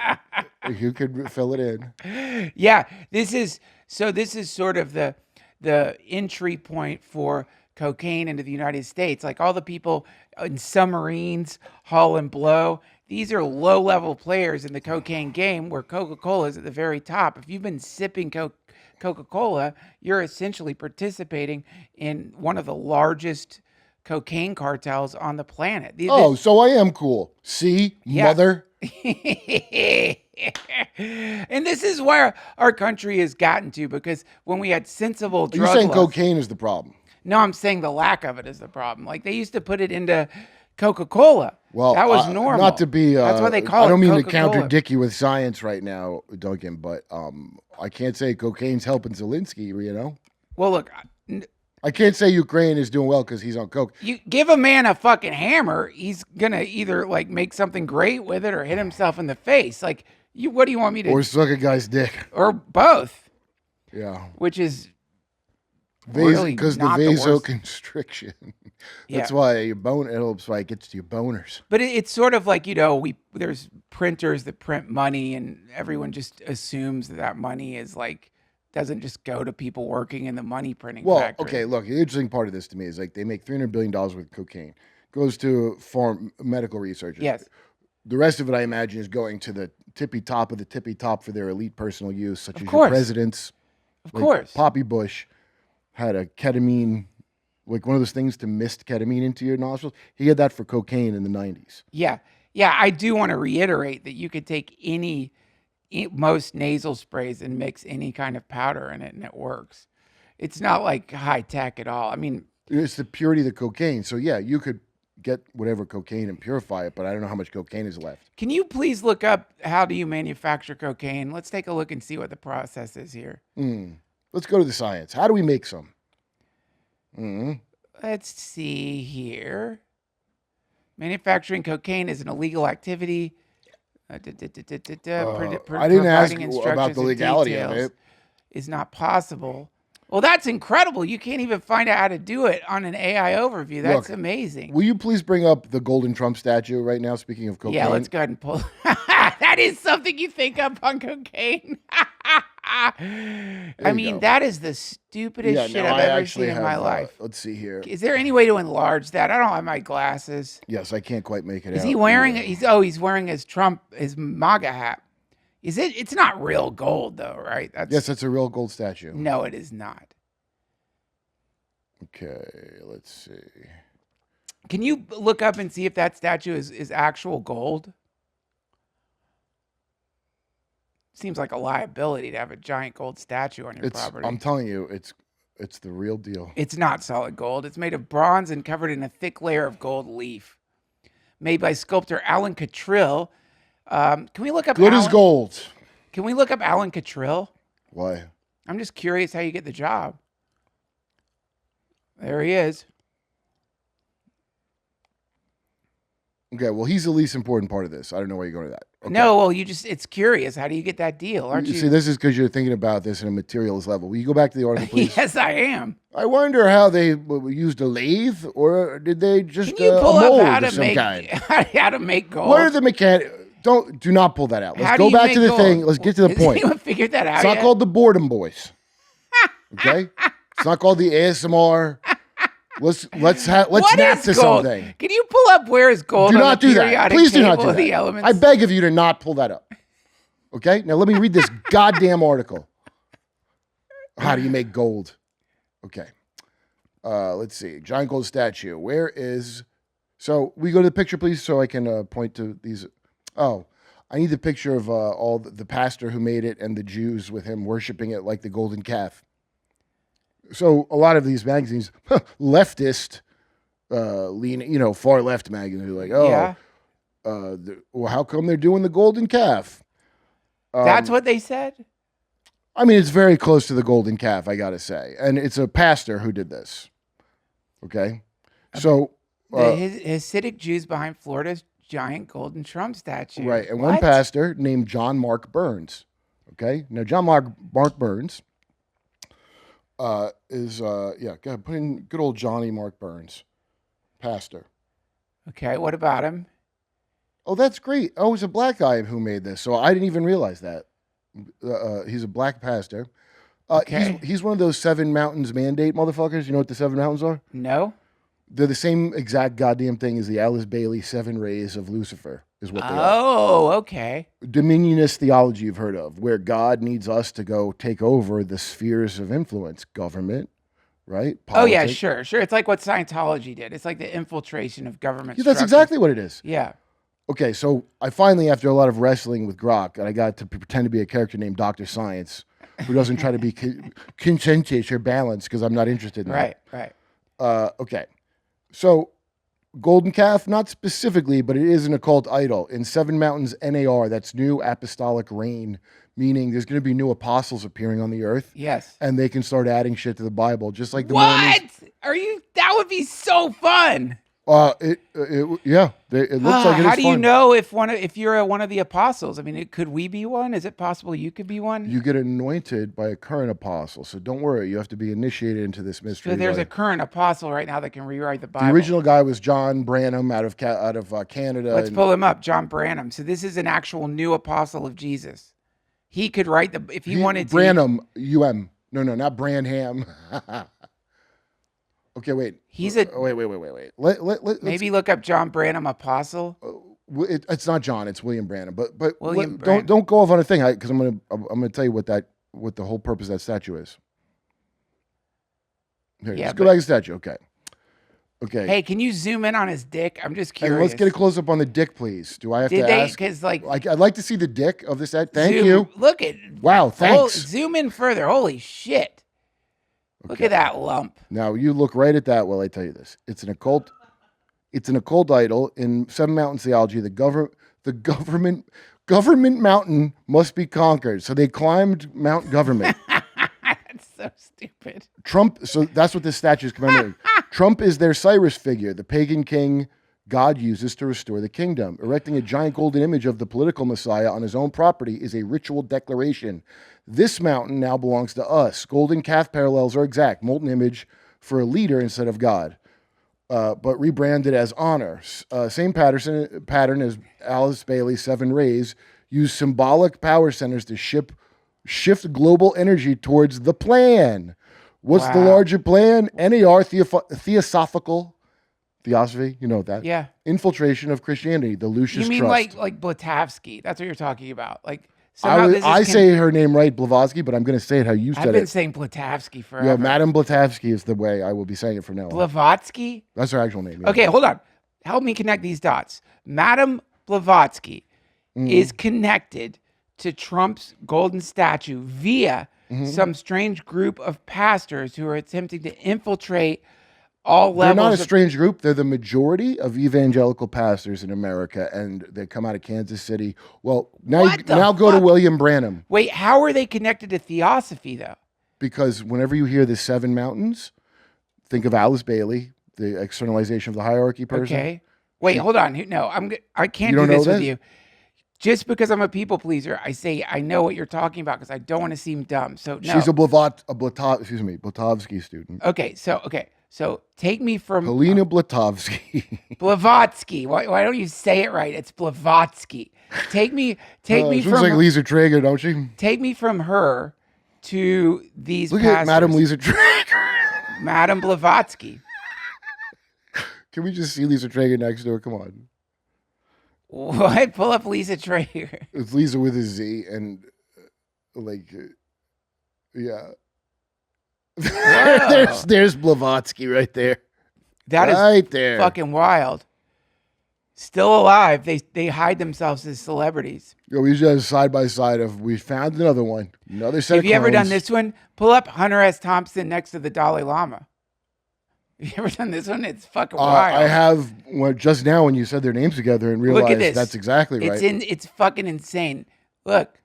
you could fill it in. Yeah, this is sort of the entry point for cocaine into the United States. Like all the people in submarines, haul and blow. These are low-level players in the cocaine game where Coca-Cola is at the very top. If you've been sipping Coca-Cola, you're essentially participating in one of the largest cocaine cartels on the planet. So I am cool. See, Yeah. mother. And this is where our country has gotten to, because when we had sensible You're drug saying laws- cocaine is the problem. No, I'm saying the lack of it is the problem. Like they used to put it into Coca-Cola. Well, that was normal. Not to be. That's why they call it. I don't mean to Coca-Cola. contradict you with science right now, Duncan, but I can't say cocaine's helping Zelensky. You know. Well, look, I can't say Ukraine is doing well because he's on coke. you give a man a fucking hammer, he's gonna either like make something great with it or hit himself in the face. Like, what do you want me to? Or suck a guy's dick. Or both. Yeah. Which is really because not the the worst. vasoconstriction. That's Yeah. why your bone. It helps why it gets to your boners. But it's sort of like, there's printers that print money, and everyone just assumes that money is like, doesn't just go to people working in the money printing Well, factory. okay, look, the interesting part of this to me is like they make $300 billion worth of cocaine. Goes to medical researchers. Yes. The rest of it, I imagine, is going to the tippy top of the tippy top for their elite personal use, such as course. your presidents. Of Like course. Poppy Bush had a ketamine, like one of those things to mist ketamine into your nostrils. He had that for cocaine in the 90s. Yeah. Yeah, I do want to reiterate that you could take most nasal sprays and mix any kind of powder in it and it works. It's not like high tech at all. I mean, It's the purity of the cocaine. So, yeah, you could get whatever cocaine and purify it, but I don't know how much cocaine is left. can you please look up how do you manufacture cocaine? Let's take a look and see what the process is here. Let's go to the science. How do we make some? Let's see here. Manufacturing cocaine is an illegal activity. I didn't ask about the legality of it. Is not possible. Well, that's incredible. You can't even find out how to do it on an AI overview. That's Look, amazing. Will you please bring up the Golden Trump statue right now, speaking of cocaine? Yeah, let's go ahead and pull. That is something you think up on cocaine. I mean, that is the stupidest shit I've ever seen in my life. Let's see here. Is there any way to enlarge that? I don't have my glasses. Yes, I can't quite make it out. Is he wearing? He's wearing his MAGA hat. Is it? It's not real gold though, right? Yes, it's a real gold statue. No, it is not. Okay, let's see. Can you look up and see if that statue is actual gold? Seems like a liability to have a giant gold statue on your property. I'm telling you, it's the real deal. It's not solid gold. It's made of bronze and covered in a thick layer of gold leaf. Made by sculptor Alan Cottrill. Can we look up Good as gold. Can we look up Alan Cottrill? Why? I'm just curious how you get the job. There he is. Okay, well, he's the least important part of this. I don't know why you're going to that. Okay. No, well, it's curious. How do you get that deal? Aren't you? See, this is because you're thinking about this in a materialist level. Will you go back to the article, please? Yes, I am. I wonder how they used a lathe, or did they just Can you pull a mold up how of to some make kind? how to make gold? What are the mechanics? Do not pull that out. How Let's do go you back make to the gold? thing. Let's get to the Has point. anyone figured that out It's not yet? called the Boredom Boys. Okay? It's not called the ASMR. Let's What snap is to gold? something. Can you pull up where is gold Do on not the do that. periodic Please do not table do of the that. elements? I beg of you to not pull that up. Okay? Now let me read this goddamn article. How do you make gold? Okay. Let's see. Giant gold statue. Where is... So we go to the picture, please, so I can point to these. Oh, I need the picture of all the pastor who made it and the Jews with him worshiping it like the golden calf. So a lot of these magazines, leftist, lean, far left magazines, are like, Yeah. well, how come they're doing the golden calf? That's what they said? I mean, it's very close to the golden calf, I got to say. And it's a pastor who did this. Okay? So Hasidic Jews behind Florida's giant golden Trump statue. Right, and What? one pastor named John Mark Burns. Okay, now John Mark Burns is go ahead, put in good old Johnny Mark Burns, pastor. Okay, what about him? Oh, that's great. Oh, it's a black guy who made this, so I didn't even realize that. He's a black pastor. Okay. He's one of those 7 mountains mandate motherfuckers. You know what the 7 mountains are? No. They're the same exact goddamn thing as the Alice Bailey 7 rays of Lucifer, is what they are. Oh, okay. Dominionist theology you've heard of, where God needs us to go take over the spheres of influence, government, right? Oh, yeah, Politics. sure. It's like what Scientology did. It's like the infiltration of government. Yeah, that's structures. exactly what it is. Yeah. Okay, so I finally, after a lot of wrestling with Grok, and I got to pretend to be a character named Dr. Science, who doesn't try to be consensus or balanced, because I'm not interested in that. Right. Okay. So, golden calf, not specifically, but it is an occult idol. In 7 Mountains NAR, that's New Apostolic Reign, meaning there's going to be new apostles appearing on the earth. Yes. And they can start adding shit to the Bible, just like the What? Mormons. Are you? That would be so fun. It looks like it is How do you fun. know if you're one of the apostles? I mean, could we be one? Is it possible you could be one? You get anointed by a current apostle, so don't worry. You have to be initiated into this mystery. So there's by- a current apostle right now that can rewrite the Bible. The original guy was John Branham out of Canada. Let's and- pull him up, John Branham. So this is an actual new apostle of Jesus. He could write if he wanted to. Branham, U-M. No, not Branham. Okay, wait. He's a. Wait. Let's- Maybe look up John Branham apostle. It's not John. It's William Branham. But William Branham. don't go off on a thing because I'm gonna tell you what the whole purpose of that statue is. Here, Yeah, just go back to the statue. Okay. Hey, can you zoom in on his dick? I'm just curious. And let's get a close up on the dick, please. Do I have Did to they? ask? Because like, I'd like to see the dick of this. Thank zoom- you. Look at. Wow. Thanks. Zoom in further. Holy shit! Look at that lump. Now you look right at that while I tell you this. It's an occult idol in 7 Mountains theology. The government mountain must be conquered. So they climbed Mount Government. That's so stupid. Trump. So that's what this statue is commemorating. Trump is their Cyrus figure, the pagan king God uses to restore the kingdom. Erecting a giant golden image of the political Messiah on his own property is a ritual declaration. This mountain now belongs to us. Golden calf parallels are exact. Molten image for a leader instead of God, but rebranded as honor. Same pattern as Alice Bailey's 7 rays. Use symbolic power centers to shift global energy towards the plan. What's the larger plan? NAR, theosophical. Theosophy, you know that. Yeah. Infiltration of Christianity, the Lucius You mean Trust. like Blavatsky? That's what you're talking about. Like somehow this is I say her name right, Blavatsky, but I'm going to say it how you said I've been it. saying Blavatsky forever. Yeah, Madame Blavatsky is the way I will be saying it from now on. Blavatsky? That's her actual name. Yeah. Okay, hold on. Help me connect these dots. Madame Blavatsky is connected to Trump's golden statue via some strange group of pastors who are attempting to infiltrate all They're levels. not a of- strange group. They're the majority of evangelical pastors in America, and they come out of Kansas City. Well, now go to William Branham. Wait, how are they connected to theosophy though? Because whenever you hear the 7 mountains, think of Alice Bailey, the externalization of the hierarchy person. Okay. Wait, hold on. No, I can't You do don't know this with that? you. Just because I'm a people pleaser, I say I know what you're talking about because I don't want to seem dumb. So no. She's a Blavatsky student. Okay, so take me from Helena Blavatsky. Blavatsky. Why don't you say it right? It's Blavatsky. Take me She looks from like Lisa Traeger, don't she? take me from her to these Look pastors. at Madame Lisa Traeger. Madame Blavatsky. Can we just see Lisa Traeger next to her? Come on. What? Pull up Lisa Traeger. It's Lisa with a Z and yeah. there's Blavatsky right there. That is right there. fucking wild. Still alive. They hide themselves as celebrities. Yo, we just have side by side of we found another one. Another set Have of you ever done clones. this one? Pull up Hunter S. Thompson next to the Dalai Lama. Have you ever done this one? It's fucking wild. I have just now when you said their names together and realized Look at this. that's exactly right. It's fucking insane. Look.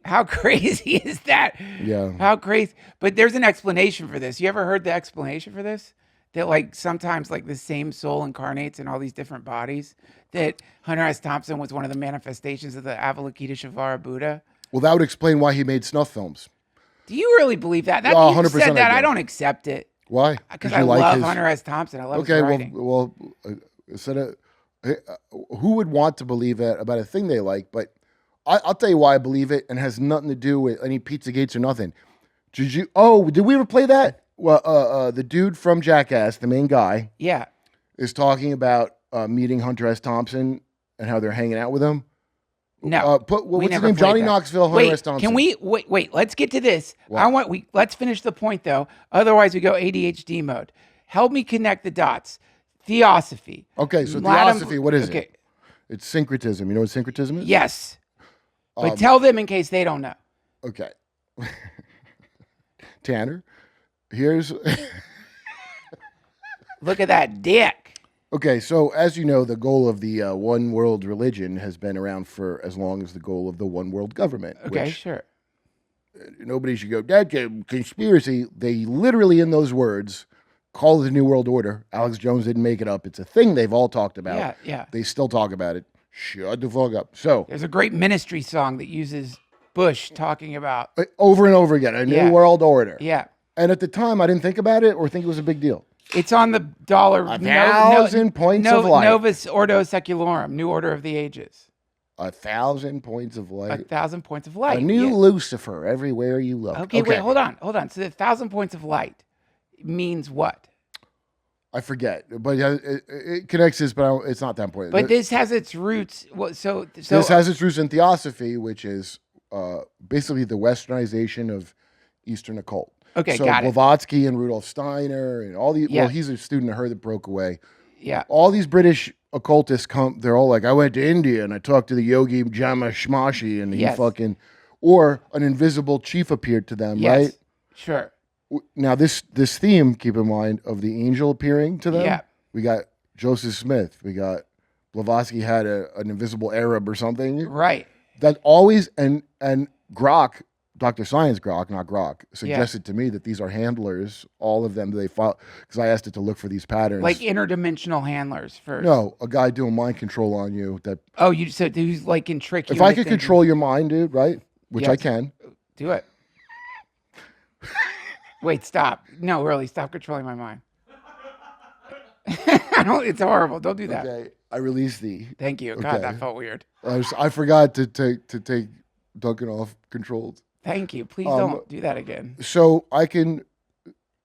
How crazy is that? Yeah. How crazy. But there's an explanation for this. You ever heard the explanation for this? that like sometimes like the same soul incarnates in all these different bodies? That Hunter S. Thompson was one of the manifestations of the Avalokiteshvara Buddha? Well, that would explain why he made snuff films. Do you really believe that? That Oh, you 100% said that. I I do. don't accept it. Why? Because you I like love his- Hunter S. Thompson. I love Okay, his writing. instead of who would want to believe that about a thing they like? But I'll tell you why I believe it, and has nothing to do with any Pizzagates or nothing. Did you? Oh, did we ever play that? Well, the dude from Jackass, the main guy, Yeah. is talking about meeting Hunter S. Thompson and how they're hanging out with him. No. What's we his never name? played Johnny that. Knoxville, Hunter Wait, S. Thompson. Can we wait? Let's get to this. What? Let's finish the point though. Otherwise, we go ADHD mode. Help me connect the dots. Theosophy. Okay, so Madam- theosophy, what is okay. it? It's syncretism. You know what syncretism is? Yes. But Um, tell them in case they don't know. Okay. Tanner, here's Look at that dick. okay. So as you know, the goal of the one world religion has been around for as long as the goal of the one world government. Okay, which sure. nobody should go, that's a conspiracy. They literally, in those words, call it the New World Order. Alex Jones didn't make it up. It's a thing they've all talked about. Yeah, yeah. They still talk about it. Shut the fuck up. So There's a great ministry song that uses Bush talking about. over and over again, a New Yeah. World Order. Yeah. And at the time, I didn't think about it or think it was a big deal. It's on the dollar. 1,000 points of light. Novus Ordo Secularum, New Order of the Ages. 1,000 points of light. 1,000 points of light. A new yeah. Lucifer everywhere you look. Okay, wait, hold on. So the 1,000 points of light means what? I forget, but it connects this, but it's not that important. But this has its roots. So this has its roots in theosophy, which is basically the westernization of Eastern occult. Okay, so got it. Blavatsky and Rudolf Steiner and all these. Yeah. Well, he's a student of her that broke away. Yeah. All these British occultists come. They're all like, I went to India and I talked to the yogi Jama Shmashi, and he Yes. fucking, or an invisible chief appeared to them, Yes. right? Sure. Now this theme, keep in mind, of the angel appearing to them. Yeah. We got Joseph Smith. We got Blavatsky had an invisible Arab or something. Right. That always and Grok, Dr. Science Grok, not Grok, suggested to me that these are handlers. All of them they follow because I asked it to look for these patterns. Like interdimensional handlers first. No, a guy doing mind control on you. That Oh, you so who's like can trick you. if I into could thinking- control your mind, dude, right? Which I Yes. can. Do it. Wait, stop. No, really, stop controlling my mind. I don't, it's horrible. Don't do that. Okay, I release thee. Thank you. God, Okay. that felt weird. I forgot to take Duncan off controlled. Thank you. Please Um, don't do that again. So I can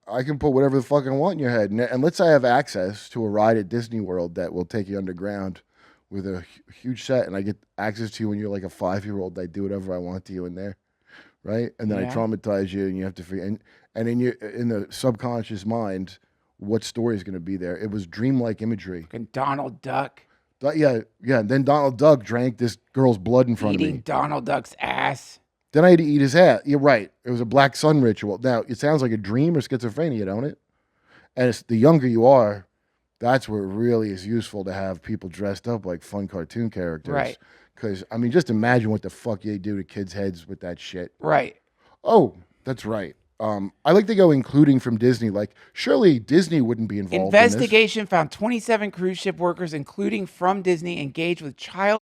put whatever the fuck I want in your head, and let's say I have access to a ride at Disney World that will take you underground with a huge set, and I get access to you when you're like a 5-year-old. I do whatever I want to you in there, right? And then I Yeah. traumatize you, and you have to figure. And in the subconscious mind, what story is going to be there? It was dreamlike imagery. And Donald Duck Yeah. Then Donald Duck drank this girl's blood in front of eating me. Donald Duck's ass. Then I had to eat his ass. You're right. It was a black sun ritual. Now, it sounds like a dream or schizophrenia, don't it? And it's, the younger you are, that's where it really is useful to have people dressed up like fun cartoon characters. Right. Because, I mean, just imagine what the fuck they do to kids' heads with that shit. Right. Oh, that's right. I like to go including from Disney. Like, surely Disney wouldn't be involved in this. Investigation found 27 cruise ship workers, including from Disney, engaged with child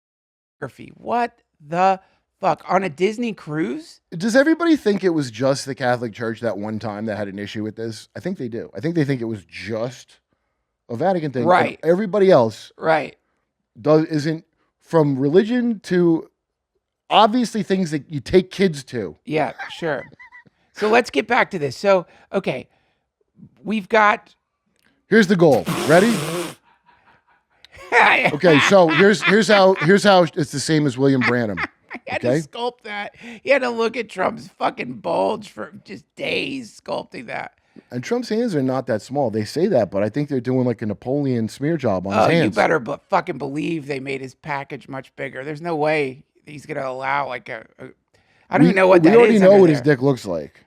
pornography. What the fuck? On a Disney cruise? Does everybody think it was just the Catholic Church that one time that had an issue with this? I think they do. I think they think it was just a Vatican thing. Right. And everybody else Right. isn't from religion to obviously things that you take kids to. Yeah, sure. So let's get back to this. So, okay, we've got. Here's the goal. Ready? Okay, so here's how it's the same as William Branham. I had Okay. to sculpt that. You had to look at Trump's fucking bulge for just days sculpting that. And Trump's hands are not that small. They say that, but I think they're doing like a Napoleon smear job on Oh, his you hands. better fucking believe they made his package much bigger. There's no way he's gonna allow like a I don't even know what that is. We already know under what his there. dick looks like.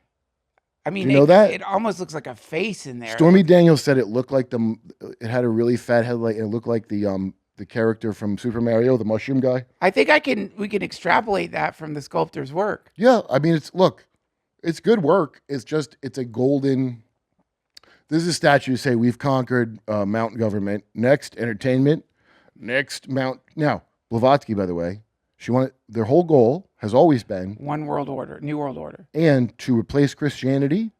I mean, Do you know that? it almost looks like a face in there. Stormy Daniels said it looked like it had a really fat headlight and it looked like the character from Super Mario, the mushroom guy. I think we can extrapolate that from the sculptor's work. Yeah, I mean it's good work. It's just it's a golden. This is a statue to say we've conquered mountain government. Next, entertainment. Next, Now, Blavatsky, by the way, their whole goal has always been one world order, new world order, and to replace Christianity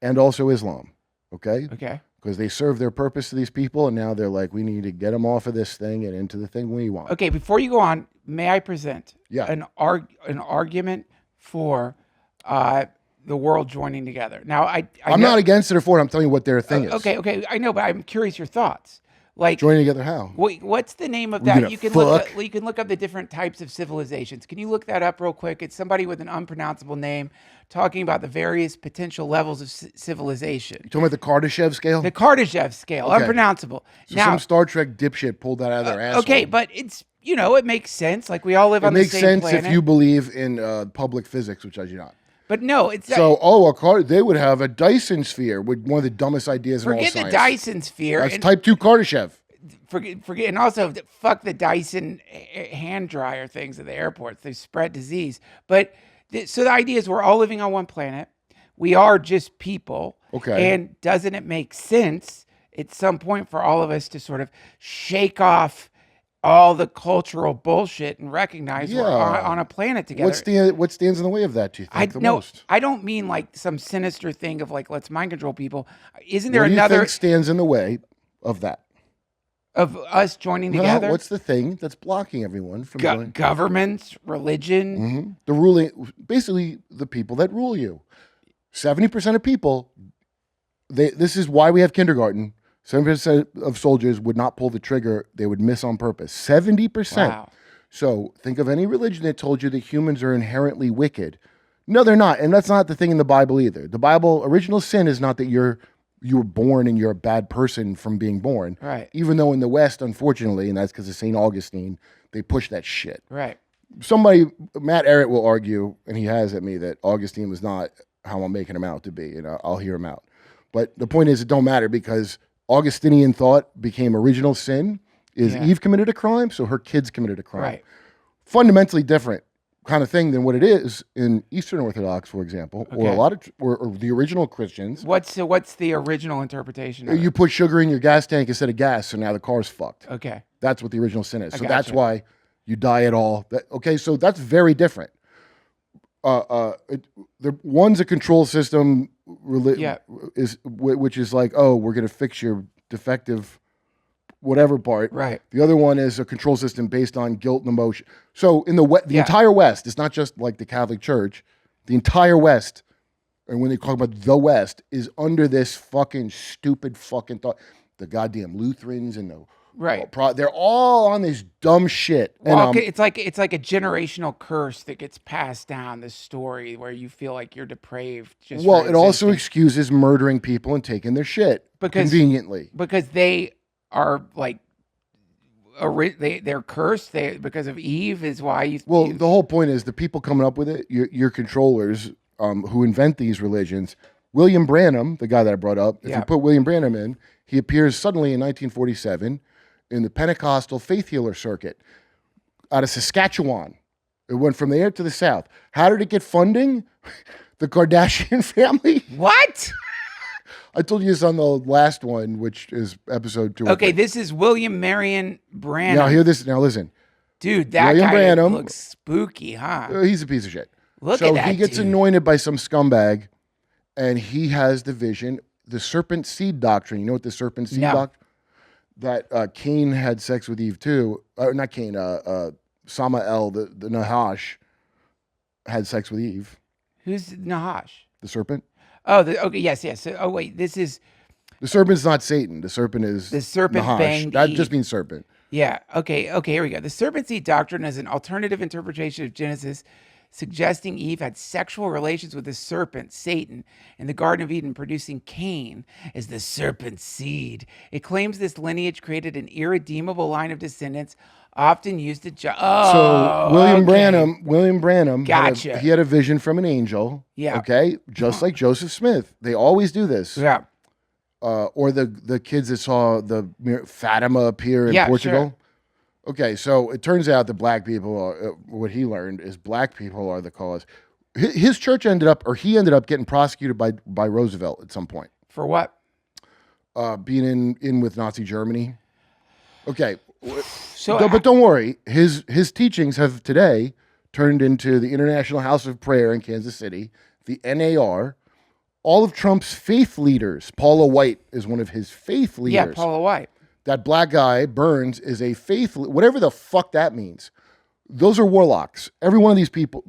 and also Islam. Okay. Okay. Because they serve their purpose to these people, and now they're like, we need to get them off of this thing and into the thing we want. Okay, before you go on, may I present Yeah. an argument for the world joining together? Now, I'm not against it or for it. I'm telling you what their thing is. Okay, I know, but I'm curious your thoughts. Like joining together how? What's the name of We're that? gonna You can look up the different types of civilizations. Can you look that up real quick? It's somebody with an unpronounceable name talking about the various potential levels of civilization. You talking about the Kardashev scale? The Kardashev scale, Okay. unpronounceable. So now, some Star Trek dipshit pulled that out of their asshole. okay, but it's it makes sense. Like we all live on the same planet. It makes sense if you believe in public physics, which I do not. But no, it's they would have a Dyson sphere with one of the dumbest ideas in all forget science. the Dyson sphere. That's and type 2 Kardashev. forget, and also fuck the Dyson hand dryer things at the airports. They spread disease. But so the idea is we're all living on one planet. We are just people. Okay. And doesn't it make sense at some point for all of us to sort of shake off all the cultural bullshit and recognize we're on a planet together? What stands in the way of that, do you think, most? I don't mean like some sinister thing of like, let's mind control people. Isn't there What do another you think stands in the way of that? Of us joining together? What's the thing that's blocking everyone from joining? Governments, religion. Mm-hmm. The ruling, basically the people that rule you. 70% of people, this is why we have kindergarten. 70% of soldiers would not pull the trigger. They would miss on purpose. 70%. Wow. So think of any religion that told you that humans are inherently wicked. No, they're not. And that's not the thing in the Bible either. The Bible, original sin is not that you were born and you're a bad person from being born. Right. Even though in the West, unfortunately, and that's because of St. Augustine, they push that shit. Right. Matt Ehret will argue, and he has at me, that Augustine was not how I'm making him out to be. And I'll hear him out. But the point is, it don't matter because Augustinian thought became original sin. Eve committed a crime, so her kids committed a crime. Right. Fundamentally different kind of thing than what it is in Eastern Orthodox, for example, or a lot of or the original Christians. What's the original interpretation of You put sugar in your gas tank instead of gas, so now the car's fucked. Okay. That's what the original sin is. So gotcha. that's why you die at all. So that's very different. One's a control system, which is like, oh, we're going to fix your defective whatever part. Right. The other one is a control system based on guilt and emotion. So in the entire West, it's not just like the Catholic Church. The entire West, and when they talk about the West, is under this fucking stupid fucking thought. The goddamn Lutherans and the they're all on this dumb shit. Well, And, it's like a generational curse that gets passed down. This story where you feel like you're depraved. Just well, for it also existing. excuses murdering people and taking their shit conveniently. Because they are like, they're cursed. Because of Eve is why you. Well, the whole point is the people coming up with it, your controllers who invent these religions. William Branham, the guy that I brought up, if you put William Branham in, he appears suddenly in 1947 in the Pentecostal faith healer circuit out of Saskatchewan. It went from there to the south. How did it get funding? The Kardashian family. What? I told you this on the last one, which is episode 2. Okay, this is William Marion Branham. Now hear this. Now listen, dude, that William guy Branham looks spooky, huh? He's a piece of shit. Look so at that he gets dude. anointed by some scumbag, and he has the vision, the serpent seed doctrine. You know what the serpent seed doctrine? That Cain had sex with Eve too. Not Cain. Samael, the Nahash, had sex with Eve. Who's Nahash? The serpent. Oh, okay, yes. So, oh, wait, this is... The serpent's not Satan. The serpent is The serpent Nahash. banged That Eve. just means serpent. Yeah, okay, here we go. The serpent seed doctrine is an alternative interpretation of Genesis, suggesting Eve had sexual relations with the serpent, Satan, in the Garden of Eden, producing Cain as the serpent seed. It claims this lineage created an irredeemable line of descendants, often used to So William Branham, Gotcha. he had a vision from an angel. Yeah. Okay, just like Joseph Smith. They always do this. Yeah. Or the kids that saw the Fatima appear in Portugal. Sure. Okay, so it turns out that black people are, what he learned is black people are the cause. His church he ended up getting prosecuted by Roosevelt at some point. For what? being in with Nazi Germany. Okay. So, But don't worry. His teachings have today turned into the International House of Prayer in Kansas City, the NAR. All of Trump's faith leaders. Paula White is one of his faith leaders. Yeah, Paula White. That black guy, Burns, is a faith, whatever the fuck that means. Those are warlocks. Every one of these people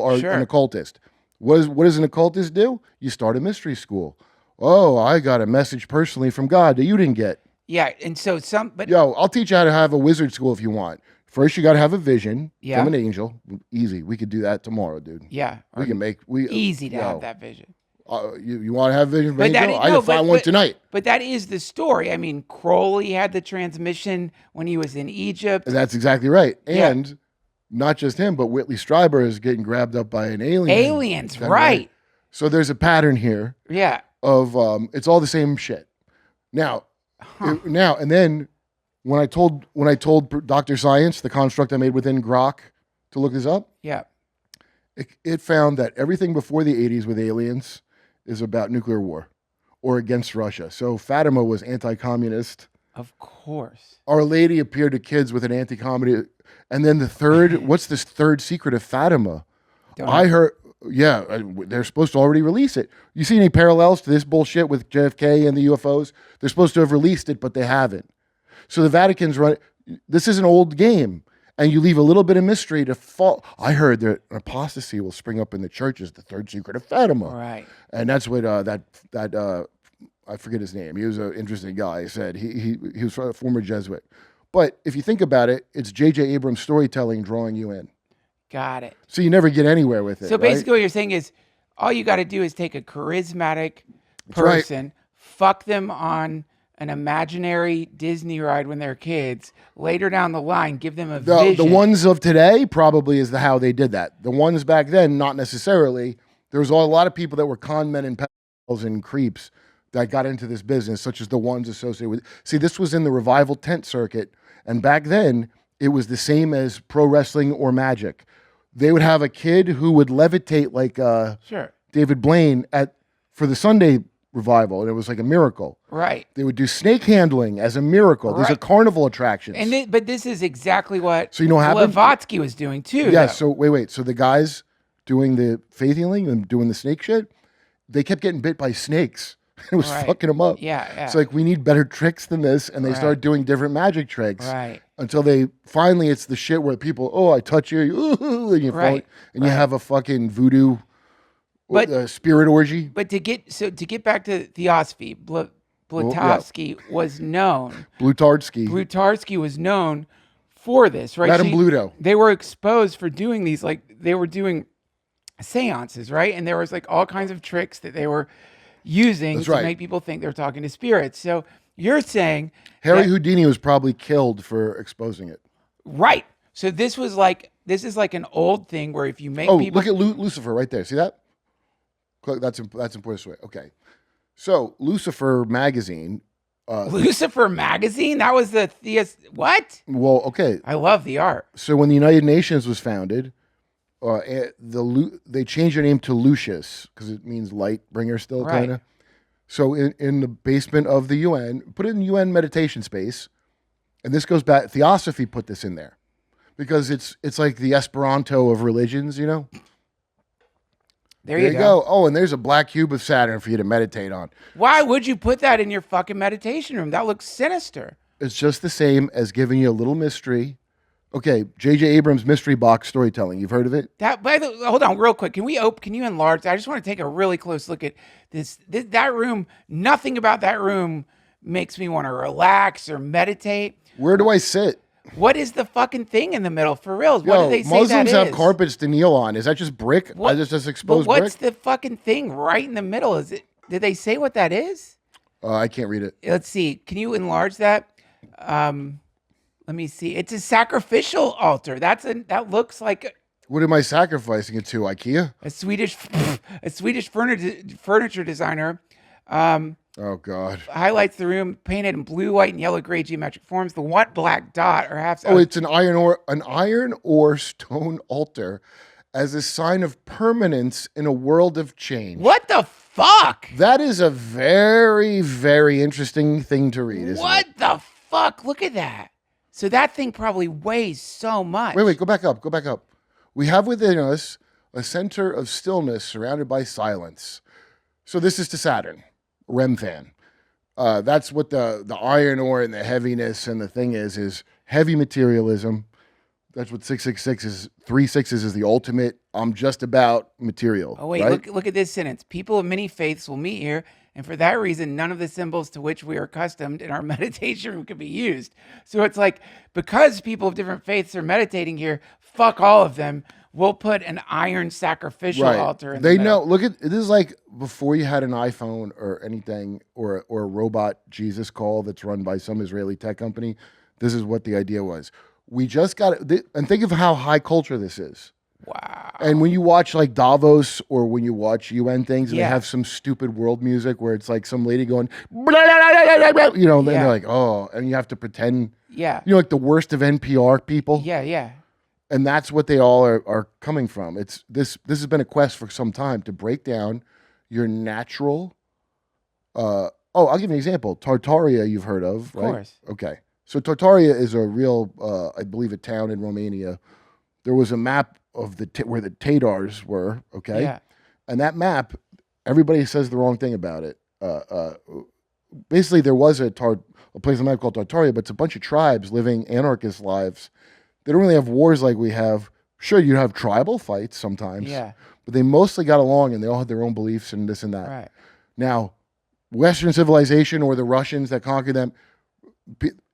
are Sure. an occultist. What does an occultist do? You start a mystery school. Oh, I got a message personally from God that you didn't get. Yeah, and so but Yo, I'll teach you how to have a wizard school if you want. First, you got to have a vision Yeah. from an angel. Easy. We could do that tomorrow, dude. Yeah. We can make easy to yo, have that vision. You want to have a vision from an But that angel? is- I no, can find one tonight. But that is the story. I mean, Crowley had the transmission when he was in Egypt. That's exactly right. Yeah. And not just him, but Whitley Strieber is getting grabbed up by an alien. Aliens, Kinda right. So there's a pattern here. Yeah. Of it's all the same shit. Now, and then when I told Dr. Science the construct I made within Grok to look this up, Yeah. it found that everything before the 80s with aliens is about nuclear war or against Russia. So Fatima was anti-communist. Of course. Our Lady appeared to kids with an anti-communist. And then the third, what's this third secret of Fatima? I heard, they're supposed to already release it. You see any parallels to this bullshit with JFK and the UFOs? They're supposed to have released it, but they haven't. So the Vatican's this is an old game. And you leave a little bit of mystery to fall. I heard that an apostasy will spring up in the churches, the third secret of Fatima. Right. And that's what I forget his name. He was an interesting guy. He said he was a former Jesuit. But if you think about it, it's J.J. Abrams' storytelling drawing you in. Got it. So you never get anywhere with it. So right? basically what you're saying is all you got to do is take a charismatic That's right. person, fuck them on an imaginary Disney ride when they're kids, later down the line, give them a vision. The ones of today probably is how they did that. The ones back then, not necessarily. There was a lot of people that were con men and pedophiles and creeps that got into this business, such as the ones associated with. See, this was in the revival tent circuit, and back then it was the same as pro wrestling or magic. They would have a kid who would levitate like Sure. David Blaine for the Sunday revival, and it was like a miracle. Right. They would do snake handling as a miracle. These are Right. carnival attractions. But this is exactly what So you know what happened? Blavatsky was doing too. Yeah, though. so wait. So the guys doing the faith healing and doing the snake shit, they kept getting bit by snakes. It was Right. fucking them up. Yeah, yeah. It's like, we need better tricks than this. And they Right. start doing different magic tricks. Right. Until they finally, it's the shit where people, I touch you, ooh, and you fall, Right. and you have a fucking voodoo But- spirit orgy. But to get back to theosophy, Blavatsky was known. Blutarsky was known for this, right? Madame So Bluto. They were exposed for doing these, like they were doing seances, right? And there was like all kinds of tricks that they were using That's to right. make people think they're talking to spirits. So you're saying Harry that- Houdini was probably killed for exposing it. right? So this is like an old thing where if you make people look at Lucifer right there. See that? That's important to it. Okay. So Lucifer magazine. Lucifer magazine, that was the what? Well, okay. I love the art. So when the United Nations was founded, they changed their name to Lucius because it means light bringer still, Right. kind of. So in the basement of the UN, put it in UN meditation space, and this goes back. Theosophy put this in there because it's like the Esperanto of religions, you know. There you go. Oh, and there's a black cube of Saturn for you to meditate on. Why would you put that in your fucking meditation room? That looks sinister. It's just the same as giving you a little mystery. Okay, J.J. Abrams' mystery box storytelling. You've heard of it? Hold on, real quick. Can you enlarge? I just want to take a really close look at that room. Nothing about that room makes me want to relax or meditate. Where do I sit? What is the fucking thing in the middle? For reals? What Yo, do they say Muslims that have is? carpets to kneel on. Is that just brick? Just exposed But what's brick? the fucking thing right in the middle? Is it? Did they say what that is? I can't read it. Let's see. Can you enlarge that? Let me see. It's a sacrificial altar. That looks like What am I sacrificing it to? IKEA? a Swedish furniture designer. Oh God. Highlights the room painted in blue, white, and yellow gray geometric forms. The one black dot or half. Oh, it's an iron or stone altar, as a sign of permanence in a world of change. What the fuck? That is a very, very interesting thing to read, isn't What it? the fuck? Look at that. So that thing probably weighs so much. Wait, go back up. We have within us a center of stillness surrounded by silence. So this is to Saturn, REM fan. That's what the iron ore and the heaviness and the thing is heavy materialism. That's what 666 is. 3 6s is the ultimate. I'm just about material. Oh, wait, right? look at this sentence. People of many faiths will meet here, and for that reason, none of the symbols to which we are accustomed in our meditation room can be used. So it's like, because people of different faiths are meditating here, fuck all of them. We'll put an iron sacrificial altar in the middle. Know. Look at this is like before you had an iPhone or anything or a robot Jesus call that's run by some Israeli tech company. This is what the idea was. We just got it, and think of how high culture this is. Wow. And when you watch like Davos or when you watch UN things, and they Yeah. have some stupid world music where it's like some lady going, blah, blah, blah, blah, blah, blah, you know, and they're like, oh, and you have to pretend, Yeah. you know, like the worst of NPR people. Yeah. And that's what they all are coming from. It's this has been a quest for some time to break down your natural. I'll give you an example. Tartaria, you've heard of, right? Of course. Okay. So Tartaria is a real, I believe, a town in Romania. There was a map of where the Tatars were. Okay. Yeah. And that map, everybody says the wrong thing about it. Basically, there was a place on the map called Tartaria, but it's a bunch of tribes living anarchist lives. They don't really have wars like we have. Sure, you have tribal fights sometimes. Yeah. But they mostly got along and they all had their own beliefs and this and that. Right. Now, Western civilization or the Russians that conquered them,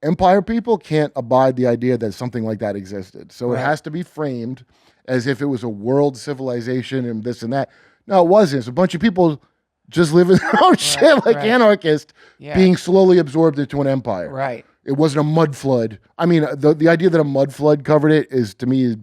empire people can't abide the idea that something like that existed. So it has to be framed as if it was a world civilization and this and that. No, it wasn't. It's a bunch of people just living their own shit like anarchists being slowly absorbed into an empire. Right. It wasn't a mud flood. I mean, the idea that a mud flood covered it is, to me,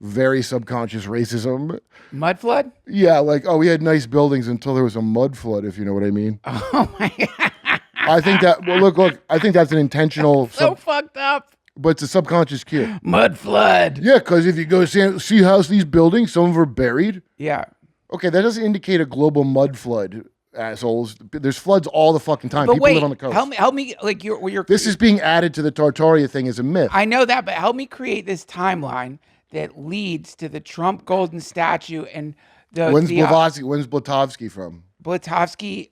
very subconscious racism. Mud flood? Yeah, like, oh, we had nice buildings until there was a mud flood, if you know what I mean. Oh, my God. I think that, well, look, I think that's an intentional. So fucked up. But it's a subconscious cue. Mud flood. Yeah, because if you go see how's these buildings, some of them are buried. Yeah. Okay, that doesn't indicate a global mud flood, assholes. There's floods all the fucking time. But People wait, live on the coast. help me, like you're. This is being added to the Tartaria thing as a myth. I know that, but help me create this timeline that leads to the Trump golden statue and the. When's Blavatsky from? Blavatsky,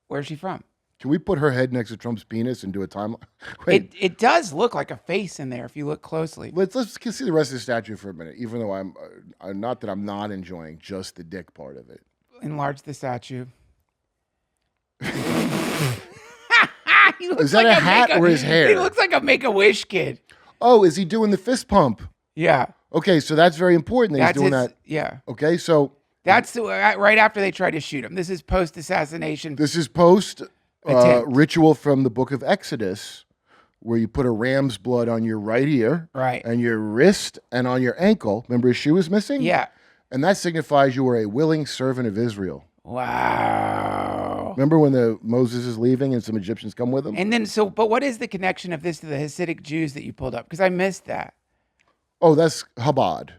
where's she from? Can we put her head next to Trump's penis and do a timeline? It does look like a face in there if you look closely. Let's see the rest of the statue for a minute. Even though I'm not that I'm not enjoying just the dick part of it. Enlarge the statue. Is that a hat or his hair? He looks like a Make-A-Wish kid. Oh, is he doing the fist pump? Yeah. Okay, so that's very important that he's doing that. Yeah. Okay, so that's right after they tried to shoot him. This is post-assassination. This is ritual from the book of Exodus, where you put a ram's blood on your right ear, right, and your wrist and on your ankle. Remember his shoe was missing? Yeah. And that signifies you were a willing servant of Israel. Wow. Remember when Moses is leaving and some Egyptians come with him? And then, but what is the connection of this to the Hasidic Jews that you pulled up? Because I missed that. Oh, that's Chabad.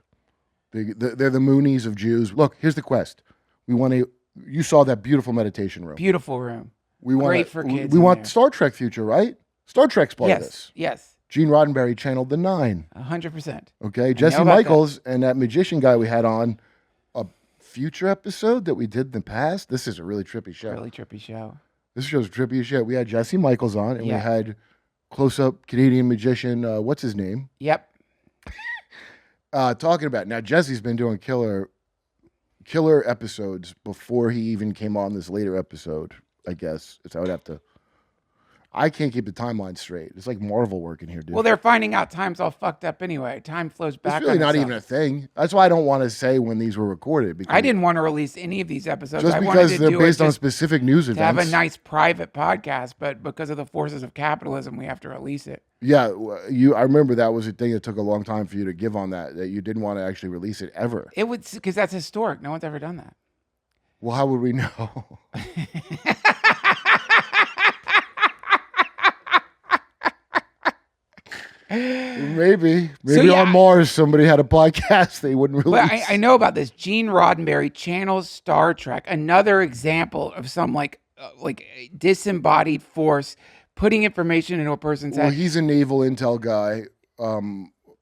They're the Moonies of Jews. Look, here's the quest. You saw that beautiful meditation room. Beautiful room. We want Great for kids. We want Star Trek future, right? Star Trek's part of this. Yes. Gene Roddenberry channeled the 9. 100%. Okay, Jesse Michaels and that magician guy we had on a future episode that we did in the past. This is a really trippy show. Really trippy show. This show's trippy as shit. We had Jesse Michaels on, and we had close-up Canadian magician, what's his name? Yep. Talking about, now Jesse's been doing killer episodes before he even came on this later episode, I guess. So I would have to, I can't keep the timeline straight. It's like Marvel working here, dude. Well, they're finding out time's all fucked up anyway. Time flows back. It's really not itself. even a thing. That's why I don't want to say when these were recorded. Because I didn't want to release any of these episodes. Just I because wanted to they're based on specific news events. To have a nice private podcast, but because of the forces of capitalism, we have to release it. Yeah, I remember that was a thing that took a long time for you to give on that you didn't want to actually release it ever. It would, because that's historic. No one's ever done that. Well, how would we know? Maybe yeah. on Mars somebody had a podcast they wouldn't release. But I know about this. Gene Roddenberry channels Star Trek. Another example of some like disembodied force putting information into a person's Well, head. he's a naval intel guy.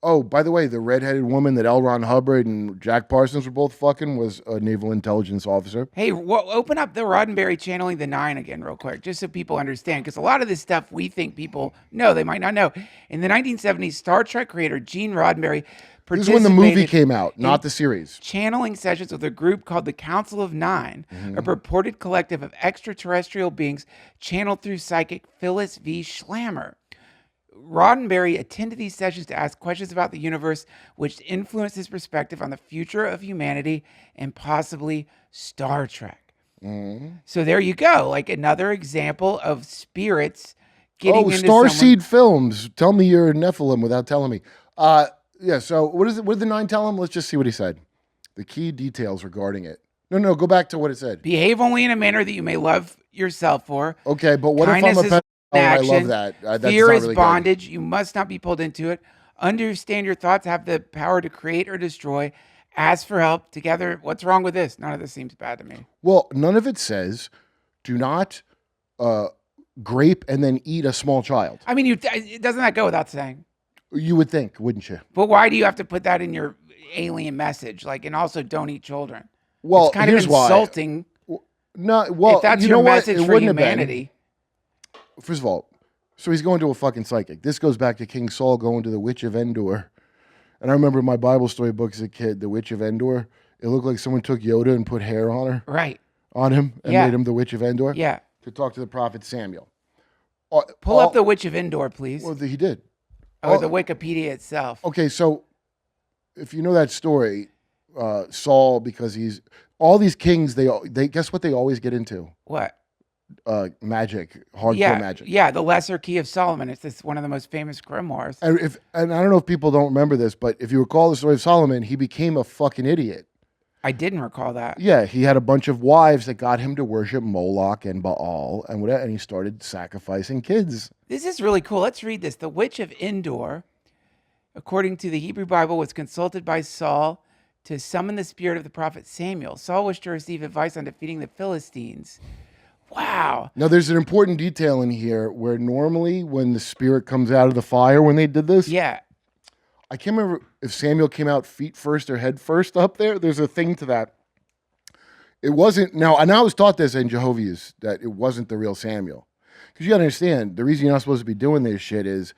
Oh, by the way, the redheaded woman that L. Ron Hubbard and Jack Parsons were both fucking was a naval intelligence officer. Hey, open up the Roddenberry channeling the 9 again real quick, just so people understand. Because a lot of this stuff we think people know, they might not know. In the 1970s, Star Trek creator Gene Roddenberry This is when the movie participated came out, in not the series. channeling sessions with a group called the Council of 9, a purported collective of extraterrestrial beings channeled through psychic Phyllis V. Schlammer. Roddenberry attended these sessions to ask questions about the universe, which influenced his perspective on the future of humanity and possibly Star Trek. So there you go, like another example of spirits getting into Starseed Films. Tell me you're a Nephilim without telling me. Yeah, so what is it? What did the 9 tell him? Let's just see what he said. The key details regarding it. No, go back to what it said. Behave only in a manner that you may love yourself for. Okay, but what Kindness if I'm a is pedophile and I action. love that? That's Fear not is really good. bondage. You must not be pulled into it. Understand your thoughts have the power to create or destroy. Ask for help. Together, what's wrong with this? None of this seems bad to me. Well, none of it says do not grape and then eat a small child. I mean, doesn't that go without saying? You would think, wouldn't you? But why do you have to put that in your alien message? Like, and also don't eat children. Well, it's kind here's of why. insulting. No, well, if that's you your know what? message It for wouldn't have been. humanity. First of all, so he's going to a fucking psychic. This goes back to King Saul going to the Witch of Endor. And I remember my Bible story book as a kid, the Witch of Endor. It looked like someone took Yoda and put hair on her. Right. On him and Yeah. made him the Witch of Endor. Yeah. To talk to the prophet Samuel. Pull up the Witch of Endor, please. Well, he did. Or the Wikipedia itself. Okay, so if you know that story, Saul, because he's all these kings, they guess what they always get into? What? Magic, hardcore magic. Yeah, the Lesser Key of Solomon. It's one of the most famous grimoires. And I don't know if people don't remember this, but if you recall the story of Solomon, he became a fucking idiot. I didn't recall that. Yeah, he had a bunch of wives that got him to worship Moloch and Baal and whatever, and he started sacrificing kids. This is really cool. Let's read this. The Witch of Endor, according to the Hebrew Bible, was consulted by Saul to summon the spirit of the prophet Samuel. Saul wished to receive advice on defeating the Philistines. Wow. Now, there's an important detail in here where normally when the spirit comes out of the fire when they did this. Yeah. I can't remember if Samuel came out feet first or head first up there. There's a thing to that. It wasn't. Now, and I was taught this in Jehovah's that it wasn't the real Samuel. Because you got to understand, the reason you're not supposed to be doing this shit is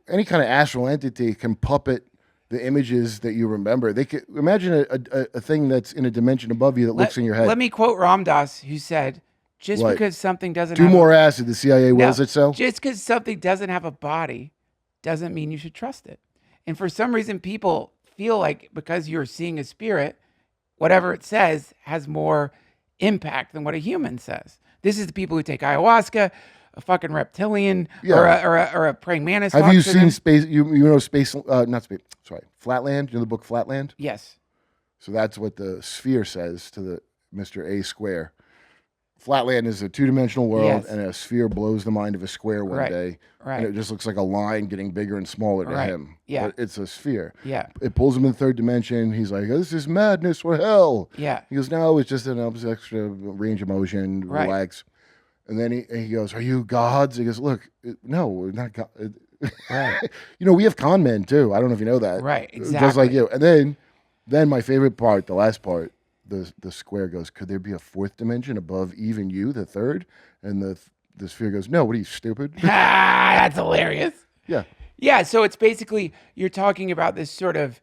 any kind of astral entity can puppet the images that you remember. They could imagine a thing that's in a dimension above you that looks in your head. Let me quote Ram Dass, who said, just What? because something doesn't Do have more acid. The CIA wills it so. Just because something doesn't have a body doesn't mean you should trust it. And for some reason, people feel like because you're seeing a spirit, whatever it says has more impact than what a human says. This is the people who take ayahuasca, a fucking reptilian, or a praying mantis. Have you talks to them. seen Space? You know Space? Not Space. Sorry, Flatland. You know the book Flatland? Yes. So that's what the sphere says to the Mr. A square. Flatland is a two-dimensional world, Yes. and a sphere blows the mind of a square one Right, day. right. And it just looks like a line getting bigger and smaller to Right, him. yeah. But it's a sphere. Yeah. It pulls him in the third dimension. He's like, this is madness. What hell? Yeah. He goes, no, it's just an extra range of motion. Right. Relax. And then he goes, are you gods? He goes, look, no, we're not God. Right. You know, we have con men too. I don't know if you know that. Right, Just like exactly. you. And then my favorite part, the last part, the square goes, could there be a fourth dimension above even you, the third? And the sphere goes, no, what are you, stupid? That's hilarious. Yeah. Yeah, so it's basically, you're talking about this sort of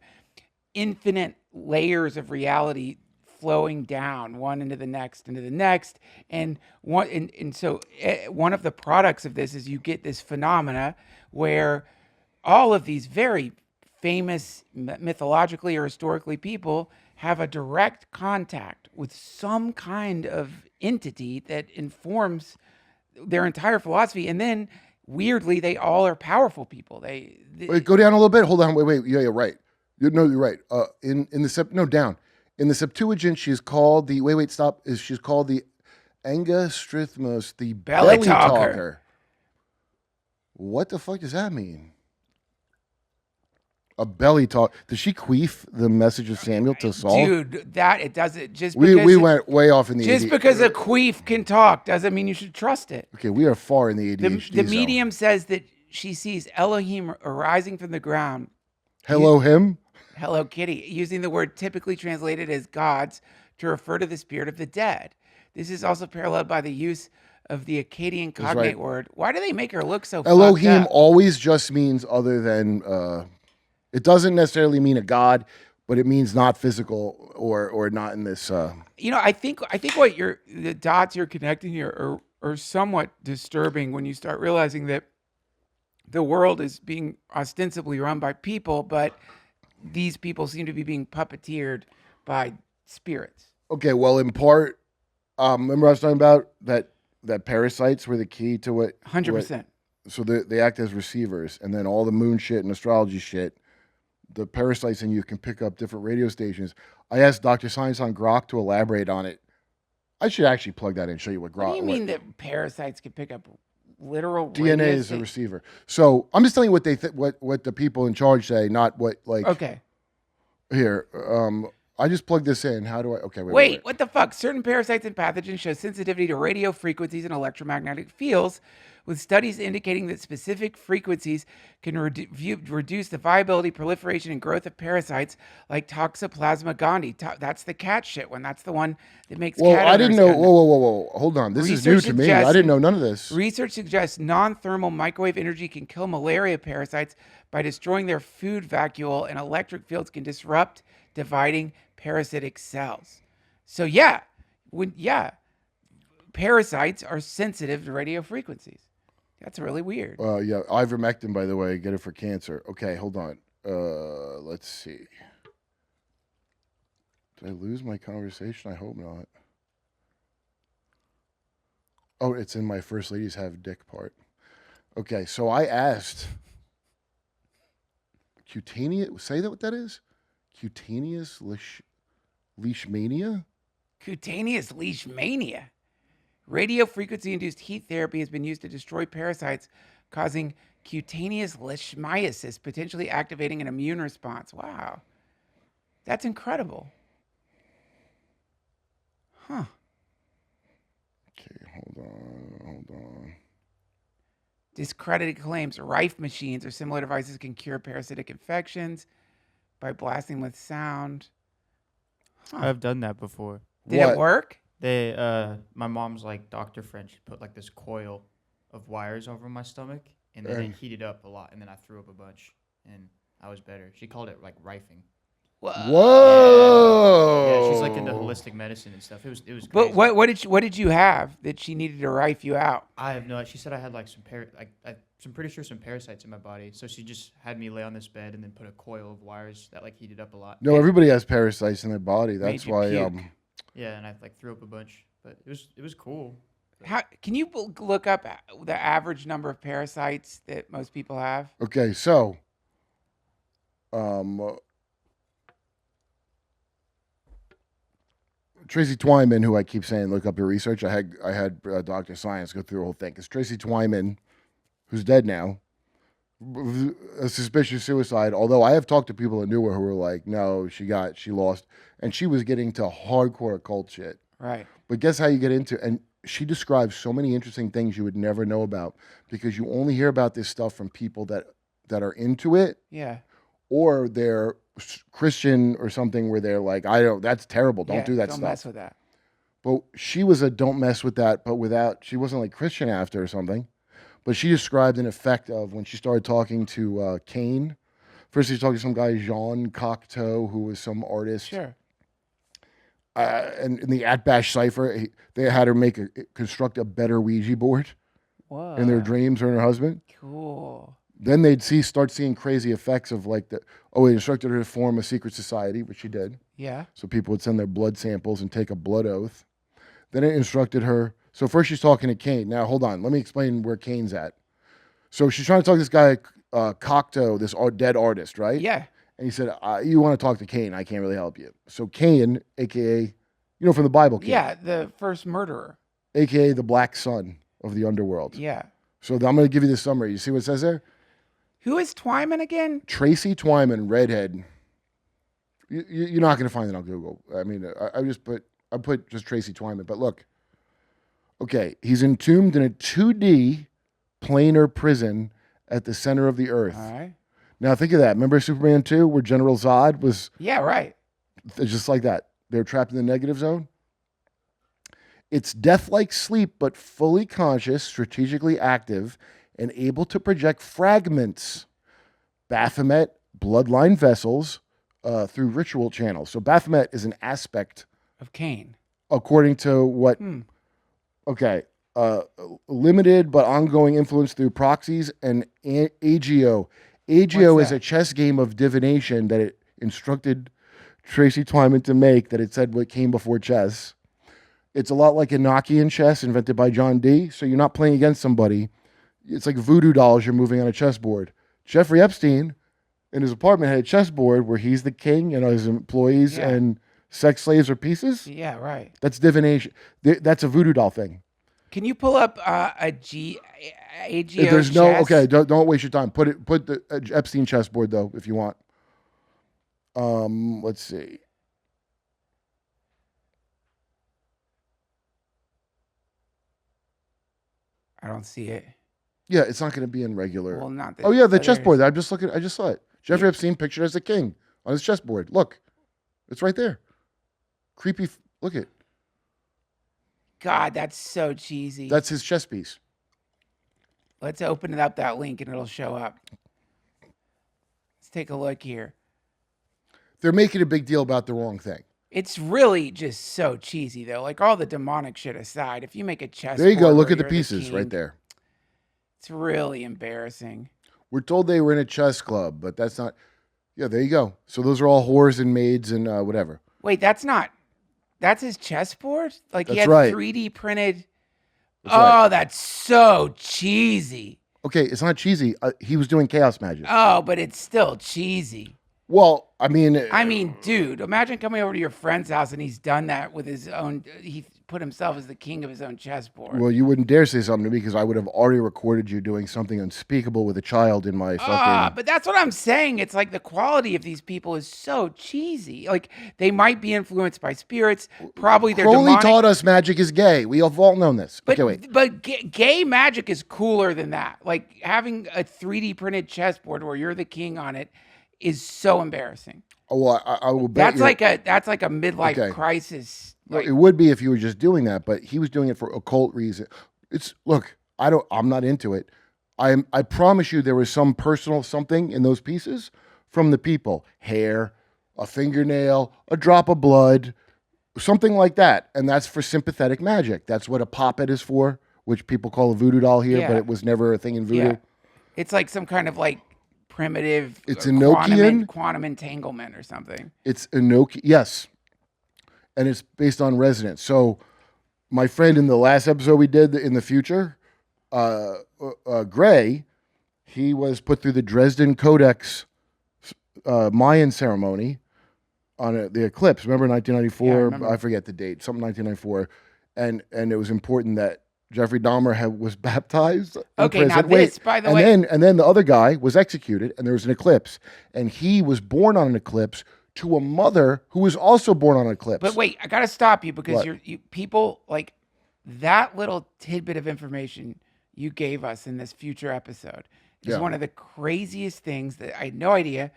infinite layers of reality flowing down one into the next, and so one of the products of this is you get this phenomena where all of these very famous mythologically or historically people have a direct contact with some kind of entity that informs their entire philosophy, and then weirdly they all are powerful people. Wait, go down a little bit. Hold on. Wait. Yeah, you're right. You're right. Down. In the Septuagint, she's called the she's called the Angastrithmos, the belly talker. What the fuck does that mean? A belly talk. Does she queef the message of Samuel to Saul? Dude, that it doesn't just We because went way off in the just because a queef can talk doesn't mean you should trust it. Okay, we are far in the ADHD The zone. medium says that she sees Elohim arising from the ground. Hello, him? Hello Kitty, using the word typically translated as gods to refer to the spirit of the dead. This is also paralleled by the use of the Akkadian cognate right. word. Why do they make her look so Elohim fucked up? always just means other than, it doesn't necessarily mean a god, but it means not physical or not in this. You know, I think what the dots you're connecting here are somewhat disturbing when you start realizing that the world is being ostensibly run by people, but these people seem to be being puppeteered by spirits. Okay, well, in part, remember I was talking about that parasites were the key to what? 100%. So they act as receivers, and then all the moon shit and astrology shit, the parasites in you can pick up different radio stations. I asked Dr. Science on Grok to elaborate on it. I should actually plug that in and show you what Grok. What do you mean that parasites can pick up literal DNA radio is a receiver. So I'm just telling you what they what the people in charge say, not what like. Okay. Here, I just plugged this in. How do I? Okay, Wait, what the fuck? Certain parasites and pathogens show sensitivity to radio frequencies and electromagnetic fields, with studies indicating that specific frequencies can reduce the viability, proliferation, and growth of parasites like Toxoplasma gondii. That's the cat shit one. That's the one that makes Well, cat I didn't owners know. go Whoa. Hold on. This is new to me. I didn't know none of this. Research suggests non-thermal microwave energy can kill malaria parasites by destroying their food vacuole, and electric fields can disrupt dividing parasitic cells. So parasites are sensitive to radio frequencies. That's really weird. Yeah, ivermectin, by the way, get it for cancer. Okay, hold on. Let's see. Did I lose my conversation? I hope not. Oh, it's in my first ladies have dick part. Okay, so I asked cutaneous, say that what that is? Cutaneous leishmania? Cutaneous leishmania. Radio frequency-induced heat therapy has been used to destroy parasites, causing cutaneous leishmaniasis, potentially activating an immune response. Wow. That's incredible. Huh. Okay, hold on. Discredited claims. Rife machines or similar devices can cure parasitic infections by blasting with sound. Huh. I've done that before. Did it work? My mom's like doctor friend. She put like this coil of wires over my stomach, and then it heated up a lot, and then I threw up a bunch, and I was better. She called it like rifing. Whoa! Yeah, she's like into holistic medicine and stuff. It was crazy. But what did you have that she needed to rife you out? I have no. She said I had like I'm pretty sure some parasites in my body. So she just had me lay on this bed and then put a coil of wires that like heated up a lot. No, everybody has parasites in their body. That's why. Yeah, and I like threw up a bunch, but it was cool. How can you look up the average number of parasites that most people have? Okay, so, Tracy Twyman, who I keep saying, look up your research. I had Dr. Science go through the whole thing because Tracy Twyman, who's dead now, a suspicious suicide. Although I have talked to people that knew her who were like, no, she lost, and she was getting to hardcore occult shit. Right. But guess how you get into, and she describes so many interesting things you would never know about because you only hear about this stuff from people that are into it. Yeah. Or they're Christian or something where they're like, that's terrible. Don't do that don't stuff. mess with that. But she was a don't mess with that, but she wasn't like Christian after or something. But she described an effect of when she started talking to Cain. First, she was talking to some guy, Jean Cocteau, who was some artist. Sure. And in the Atbash cipher, they had her construct a better Ouija board in their dreams, her and her husband. Cool. Then they'd start seeing crazy effects of it instructed her to form a secret society, which she did. Yeah. So people would send their blood samples and take a blood oath. Then it instructed her. So first she's talking to Cain. Now, hold on. Let me explain where Cain's at. So she's trying to talk to this guy, Cocteau, this dead artist, right? Yeah. And he said, you want to talk to Cain. I can't really help you. So Cain, a.k.a., from the Bible, Cain. Yeah, the first murderer. A.k.a. the black son of the underworld. Yeah. So I'm going to give you the summary. You see what it says there? Who is Twyman again? Tracy Twyman, redhead. You're not going to find it on Google. I mean, I put just Tracy Twyman. But look, okay, he's entombed in a 2D planar prison at the center of the earth. All right. Now think of that. Remember Superman 2 where General Zod was... Yeah, right. Just like that. They were trapped in the negative zone. It's death-like sleep, but fully conscious, strategically active, and able to project fragments, Baphomet, bloodline vessels, through ritual channels. So Baphomet is an aspect of Cain, according to what? Okay, limited but ongoing influence through proxies and agio. Agio is a chess game of divination that it instructed Tracy Twyman to make. That it said what came before chess. It's a lot like Enochian chess invented by John Dee. So you're not playing against somebody. It's like voodoo dolls you're moving on a chessboard. Jeffrey Epstein, in his apartment, had a chessboard where he's the king and his employees and sex slaves are pieces. Yeah, right. That's divination. That's a voodoo doll thing. Can you pull up AGO There's no chess? okay. Don't waste your time. Put the Epstein chessboard though if you want. Let's see. I don't see it. Yeah, it's not going to be in regular. Well, not the, oh yeah, the there's- chessboard. I just saw it. Jeffrey Epstein pictured as the king on his chessboard. Look, it's right there. Creepy. Look at. God, that's so cheesy. That's his chess piece. Let's open it up, that link, and it'll show up. Let's take a look here. They're making a big deal about the wrong thing. It's really just so cheesy, though. Like, all the demonic shit aside, if you make a chess There you go. board Look where at the you're pieces king, right there. It's really embarrassing. We're told they were in a chess club, but that's not. Yeah, there you go. So those are all whores and maids and whatever. Wait, that's his chessboard? Like, he That's had right. 3D printed. That's right. That's so cheesy. Okay, it's not cheesy. He was doing chaos magic. Oh, but it's still cheesy. Well, I mean, Dude, imagine coming over to your friend's house and he's done that with his own. He put himself as the king of his own chessboard. well, you wouldn't dare say something to me because I would have already recorded you doing something unspeakable with a child in my fucking. But that's what I'm saying. It's like the quality of these people is so cheesy. Like, they might be influenced by spirits. Probably they're Crowley demonic. taught us magic is gay. We have all known this. But, okay, wait. but gay magic is cooler than that. Like, having a 3D printed chessboard where you're the king on it is so embarrassing. Oh, well, I will bet That's like a midlife crisis. No, it would be if you were just doing that, but he was doing it for occult reason. I'm not into it. I promise you there was some personal something in those pieces from the people. Hair, a fingernail, a drop of blood, something like that. And that's for sympathetic magic. That's what a poppet is for, which people call a voodoo doll here, but it was never a thing in voodoo. Yeah. It's like some kind of like primitive It's Enochian. quantum entanglement or something. It's Enochian, yes. And it's based on resonance. So my friend in the last episode we did in the future, Gray, he was put through the Dresden Codex Mayan ceremony on the eclipse. Remember 1994? Yeah, I remember. I forget the date, something 1994. And it was important that Jeffrey Dahmer was baptized. in Okay, now prison. this, by the way- And then the other guy was executed, and there was an eclipse. And he was born on an eclipse to a mother who was also born on an eclipse. But wait, I gotta stop you because What? you people like that little tidbit of information you gave us in this future episode is Yeah. one of the craziest things that I had no idea.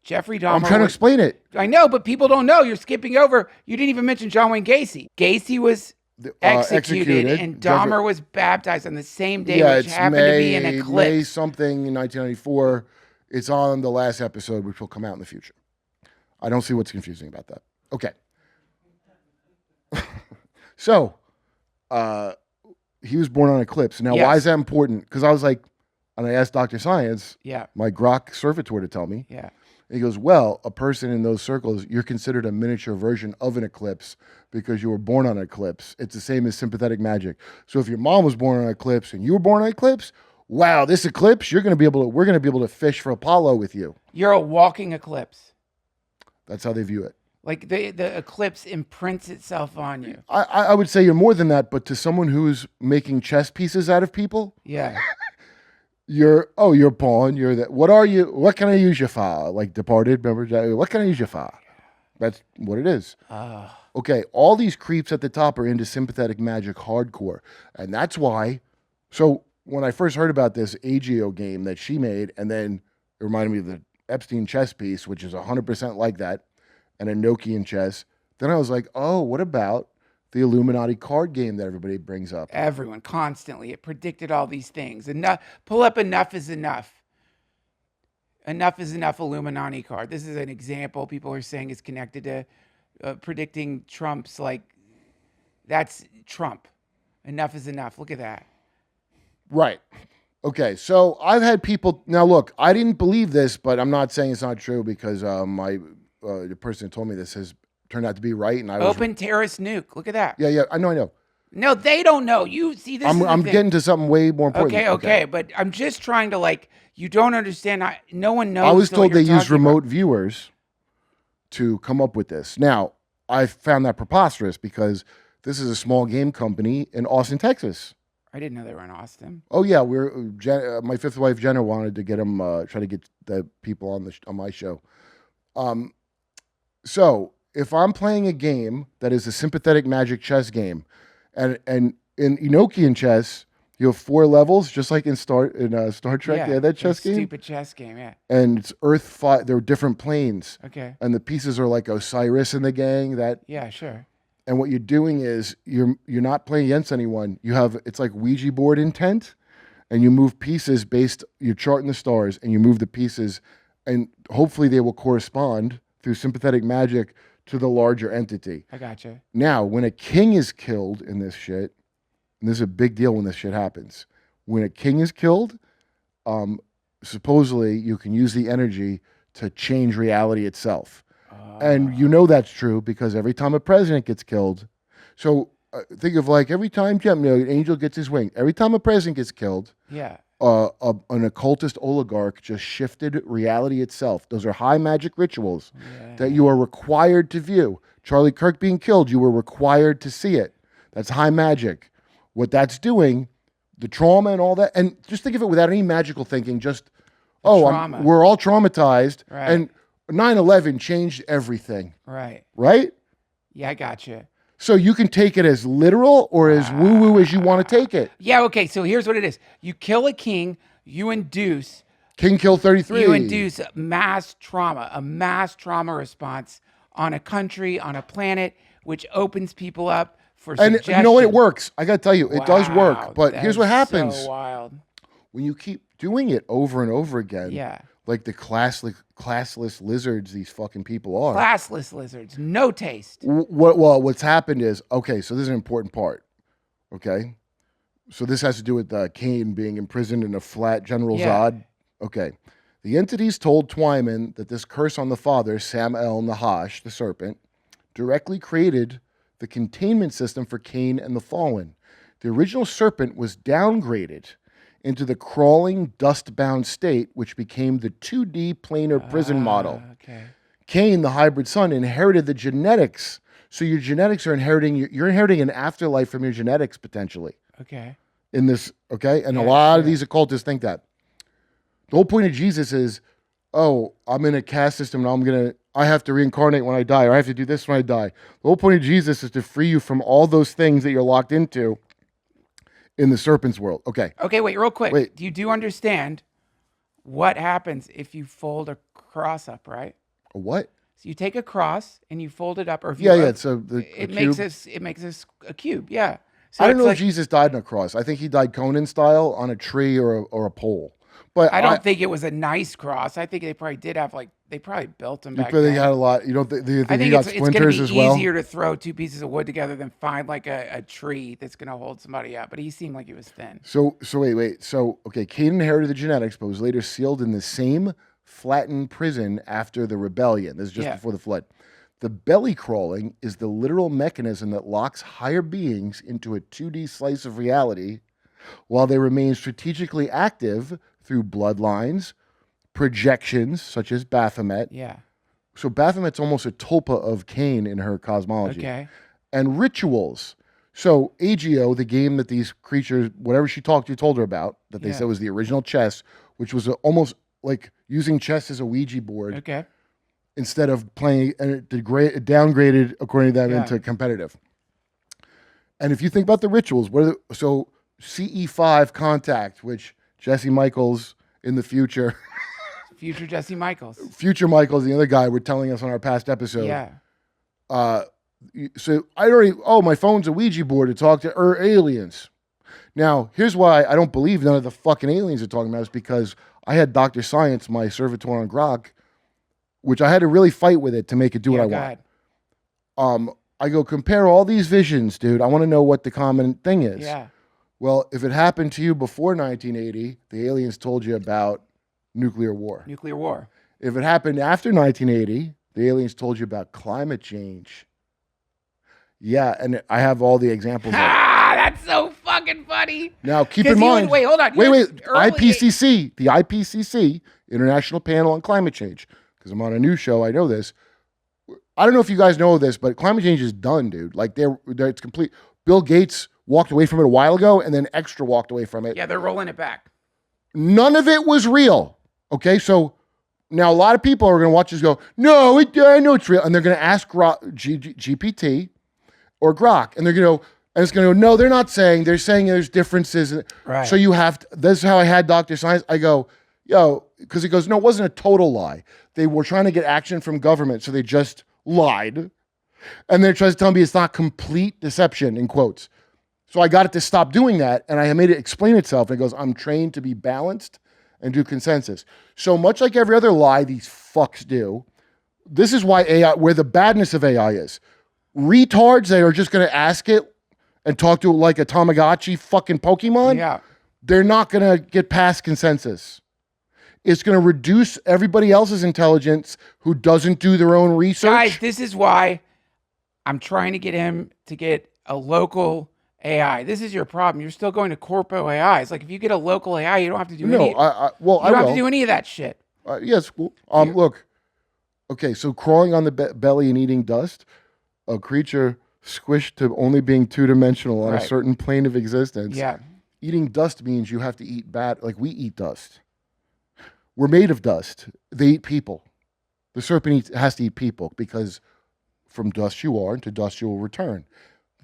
Jeffrey Dahmer. I'm trying to explain it. I know, but people don't know. You're skipping over. You didn't even mention John Wayne Gacy. Gacy was executed, and Dahmer was baptized on the same day, which it's happened to be an eclipse. May something in 1994. It's on the last episode, which will come out in the future. I don't see what's confusing about that. Okay. So, he was born on an eclipse. Now, why Yes. is that important? Because I was like, and I asked Dr. Science, Yeah. my Grok servitor, to tell me. Yeah. And he goes, well, a person in those circles, you're considered a miniature version of an eclipse because you were born on an eclipse. It's the same as sympathetic magic. So if your mom was born on an eclipse and you were born on an eclipse, wow, this eclipse, we're going to be able to fish for Apollo with you. You're a walking eclipse. That's how they view it. Like the eclipse imprints itself on you. I would say you're more than that, but to someone who's making chess pieces out of people, Yeah. You're pawn. You're that. What are you? What can I use you for? Like Departed, remember? What can I use you for? That's what it is. Okay, all these creeps at the top are into sympathetic magic hardcore, and that's why. So when I first heard about this AGO game that she made, and then it reminded me of the Epstein chess piece, which is 100% like that, and a Nokian chess. Then I was like, oh, what about the Illuminati card game that everybody brings up? Everyone constantly. It predicted all these things. Enough. Pull up Enough is Enough. Enough is Enough Illuminati card. This is an example. People are saying it's connected to predicting Trump's, like, that's Trump. Enough is Enough. Look at that. Right. Okay, so I've had people. Now, look, I didn't believe this, but I'm not saying it's not true because the person who told me this has turned out to be right, and I was Open terrorist nuke. Look at that. Yeah, I know. No, they don't know. You see this. I'm getting to something way more important. Okay, but I'm just trying to, like, you don't understand. No one knows. I was told they use use remote viewers to come up with this. Now, I found that preposterous because this is a small game company in Austin, Texas. I didn't know they were in Austin. Oh yeah, my fifth wife Jenna wanted to get them, try to get the people on my show. So if I'm playing a game that is a sympathetic magic chess game, and in Enochian chess, you have 4 levels, just like in Star Trek. Yeah, that chess game. Stupid chess game. Yeah. And it's Earth. There are different planes. Okay. And the pieces are like Osiris and the gang. Yeah, sure. And what you're doing is you're not playing against anyone. It's like Ouija board intent, and you move pieces you're charting the stars, and you move the pieces, and hopefully they will correspond through sympathetic magic to the larger entity. I gotcha. Now, when a king is killed in this shit, and this is a big deal when this shit happens, when a king is killed, supposedly you can use the energy to change reality itself. And you know that's true because every time a president gets killed, so think of like every time an angel gets his wing, every time a president gets killed, yeah, an occultist oligarch just shifted reality itself. Those are high magic rituals that you are required to view. Charlie Kirk being killed, you were required to see it. That's high magic. What that's doing, the trauma and all that, and just think of it without any magical thinking, just, we're all traumatized, right. And 9/11 changed everything. Right. Right? Yeah, I gotcha. So you can take it as literal or as woo-woo as you want to take it. Yeah, okay, so here's what it is. You kill a king, you induce... King kill 33. You induce a mass trauma response on a country, on a planet, which opens people up for suggestion. And you know what? It works. I got to tell you, it does work. But here's what happens. So wild. When you keep doing it over and over again, yeah, like the classless lizards these fucking people are. Classless lizards, no taste. What's happened is, okay, so this is an important part, okay? So this has to do with Cain being imprisoned in a flat General Zod. Okay. The entities told Twyman that this curse on the father, Sam-El Nahash, the serpent, directly created the containment system for Cain and the fallen. The original serpent was downgraded into the crawling, dust-bound state, which became the 2D planar prison model. Okay. Cain, the hybrid son, inherited the genetics. So your genetics are you're inheriting an afterlife from your genetics, potentially. Okay. In this, okay? And a lot of these occultists think that. The whole point of Jesus is, I'm in a caste system and I have to reincarnate when I die, or I have to do this when I die. The whole point of Jesus is to free you from all those things that you're locked into in the serpent's world. Okay. Okay, wait, real quick. Wait. You do understand what happens if you fold a cross up, right? A what? So you take a cross and you fold it up, or if it makes us a cube. Yeah. So I don't know if Jesus died in a cross. I think he died Conan style on a tree or a pole. But I don't think it was a nice cross. I think they probably did have they probably built them back then. They had a lot. You don't think I think he got splinters as well? It's going to be easier to throw 2 pieces of wood together than find like a tree that's going to hold somebody up. But he seemed like he was thin. So wait. So, okay, Cain inherited the genetics, but was later sealed in the same flattened prison after the rebellion. This is just before the flood. The belly crawling is the literal mechanism that locks higher beings into a 2D slice of reality while they remain strategically active through bloodlines, projections, such as Baphomet. Yeah. So Baphomet's almost a tulpa of Cain in her cosmology. Okay. And rituals. So AGO, the game that these creatures, whatever she told her about, that they Yeah. said was the original chess, which was almost like using chess as a Ouija board. Okay. Instead of playing, and it downgraded according to them Yeah. into competitive. And if you think about the rituals, so CE5 contact, which Jesse Michaels in the future, Future Jesse Michaels. future Michaels, the other guy, were telling us on our past episode. Yeah. So my phone's a Ouija board to talk to aliens. Now, here's why I don't believe none of the fucking aliens are talking about is because I had Dr. Science, my servitor on Grok, which I had to really fight with it to make it do what I want. I go, compare all these visions, dude. I want to know what the common thing is. Yeah. Well, if it happened to you before 1980, the aliens told you about nuclear war. Nuclear war. If it happened after 1980, the aliens told you about climate change. Yeah, and I have all the examples. Of it. Ah, that's so fucking funny. Now, keep 'Cause in mind. wait, hold on. Wait. Early- IPCC, the IPCC, International Panel on Climate Change, because I'm on a new show. I know this. I don't know if you guys know this, but climate change is done, dude. Like it's complete. Bill Gates walked away from it a while ago, and then Extra walked away from it. Yeah, they're rolling it back. None of it was real. Okay, so now a lot of people are going to watch this. And go, no, I know it's real, and they're going to ask GPT or Grok, and they're going to go, and it's going to go, no, they're not saying. They're saying there's differences. Right. So you have to. This is how I had Dr. Science. I go, yo, because he goes, no, it wasn't a total lie. They were trying to get action from government, so they just lied. And they're trying to tell me it's not complete deception, in quotes. So I got it to stop doing that, and I made it explain itself. And it goes, I'm trained to be balanced and do consensus. So much like every other lie these fucks do, this is why AI, where the badness of AI is. Retards that are just going to ask it and talk to it like a Tamagotchi fucking Pokemon, they're not going to get past consensus. It's going to reduce everybody else's intelligence who doesn't do their own research. Guys, this is why I'm trying to get him to get a local AI. This is your problem. You're still going to corpo AI. It's like if you get a local AI, you don't have to do any. You don't have to do any of that shit. Yes. Well, look. Okay, so crawling on the belly and eating dust, a creature squished to only being two-dimensional on a Right. certain plane of existence. Yeah. Eating dust means you have to eat bad. Like we eat dust. We're made of dust. They eat people. The serpent has to eat people because from dust you are, and to dust you will return.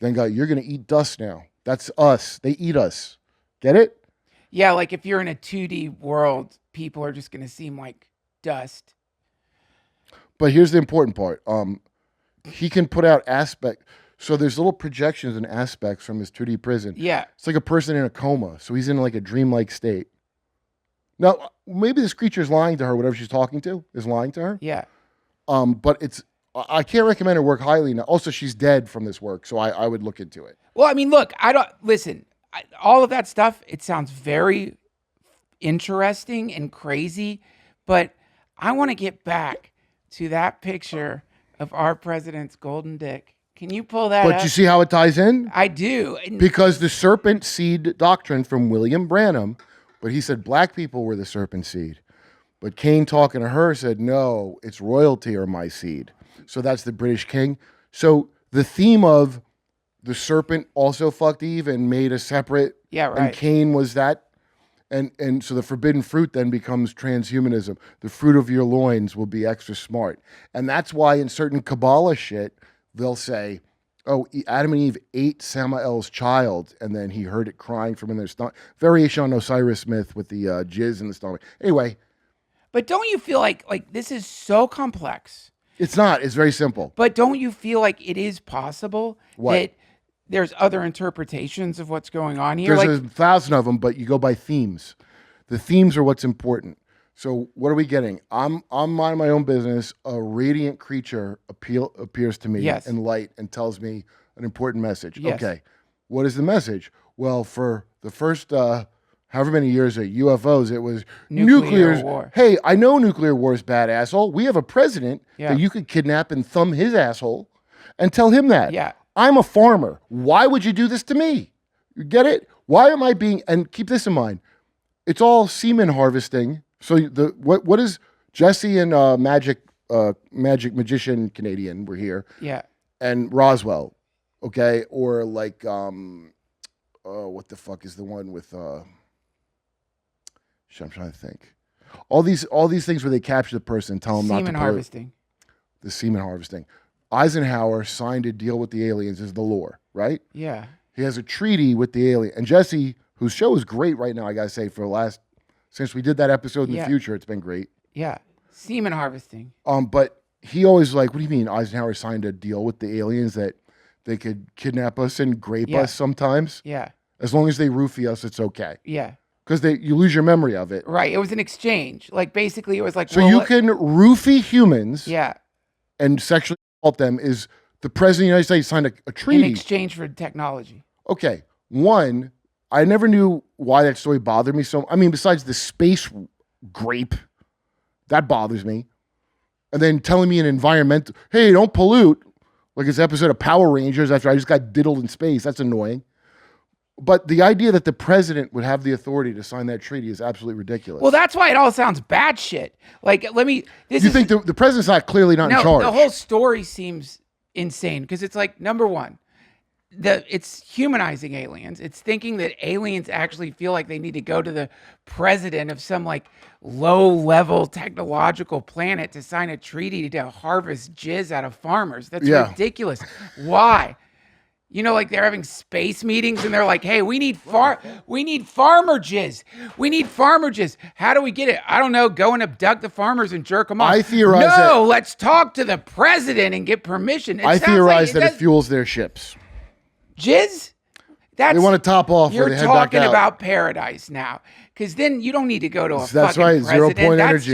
Then God, you're going to eat dust now. That's us. They eat us. Get it? Yeah, like if you're in a 2D world, people are just going to seem like dust. But here's the important part. He can put out aspect. So there's little projections and aspects from his 2D prison. Yeah. It's like a person in a coma. So he's in like a dreamlike state. Now, maybe this creature is lying to her, whatever she's talking to is lying to her. Yeah. But I can't recommend her work highly now. Also, she's dead from this work, so I would look into it. Well, I mean, look, all of that stuff, it sounds very interesting and crazy, but I want to get back to that picture of our president's golden dick. Can you pull that up? But you see how it ties in? I do. Because the serpent seed doctrine from William Branham, but he said black people were the serpent seed. But Cain talking to her said, no, it's royalty or my seed. So that's the British king. So the theme of the serpent also fucked Eve and made a separate. Yeah, right. And Cain was that. And so the forbidden fruit then becomes transhumanism. The fruit of your loins will be extra smart. And that's why in certain Kabbalah shit, they'll say, oh, Adam and Eve ate Samael's child, and then he heard it crying from in their stomach. Variation on Osiris myth with the jizz in the stomach. Anyway. But don't you feel like this is so complex? It's not. It's very simple. But don't you feel like it is possible that there's other interpretations of what's going on here? There's 1,000 of them, but you go by themes. The themes are what's important. So what are we getting? I'm minding my own business. A radiant creature appears to me Yes. in light and tells me an important message. Yes. Okay. What is the message? Well, for the first however many years at UFOs, it was Nuclear war. Hey, I know nuclear war is bad, asshole. We have a president Yeah. that you could kidnap and thumb his asshole and tell him that. Yeah. I'm a farmer. Why would you do this to me? You get it? Why am I being, and keep this in mind, it's all semen harvesting. So what is Jesse and magic magician Canadian were here. Yeah. And Roswell. Okay, or like what the fuck is the one with shit, I'm trying to think. All these things where they capture the person and tell them not to Semen pollute. harvesting. The semen harvesting. Eisenhower signed a deal with the aliens as the lore, right? Yeah. He has a treaty with the alien. And Jesse, whose show is great right now, I gotta say, since we did that episode in the future, it's been great. Yeah. Semen harvesting. But he always like, what do you mean Eisenhower signed a deal with the aliens that they could kidnap us and grape us sometimes? Yeah. As long as they roofie us, it's okay. Yeah. Because you lose your memory of it. Right. It was an exchange. Like basically it was like So you can roofie humans and sexually assault them. Is the president of the United States signed a treaty in exchange for technology. Okay. One, I never knew why that story bothered me so. I mean, besides the space grape, that bothers me. And then telling me an environmental, hey, don't pollute, like this episode of Power Rangers after I just got diddled in space. That's annoying. But the idea that the president would have the authority to sign that treaty is absolutely ridiculous. Well, that's why it all sounds bad shit. Like, You think the president's clearly not in charge? The whole story seems insane because it's like, number one, it's humanizing aliens. It's thinking that aliens actually feel like they need to go to the president of some like low-level technological planet to sign a treaty to harvest jizz out of farmers. That's ridiculous. Why? You know, like they're having space meetings and they're like, hey, we need farmer jizz. We need farmer jizz. How do we get it? I don't know. Go and abduct the farmers and jerk them off. I theorize let's talk to the president and get permission. I theorize that it fuels their ships. Jizz? They want to top off. You're or they head back talking out. about paradise now, because then you don't need to go to a That's fucking right, president. 0 point That's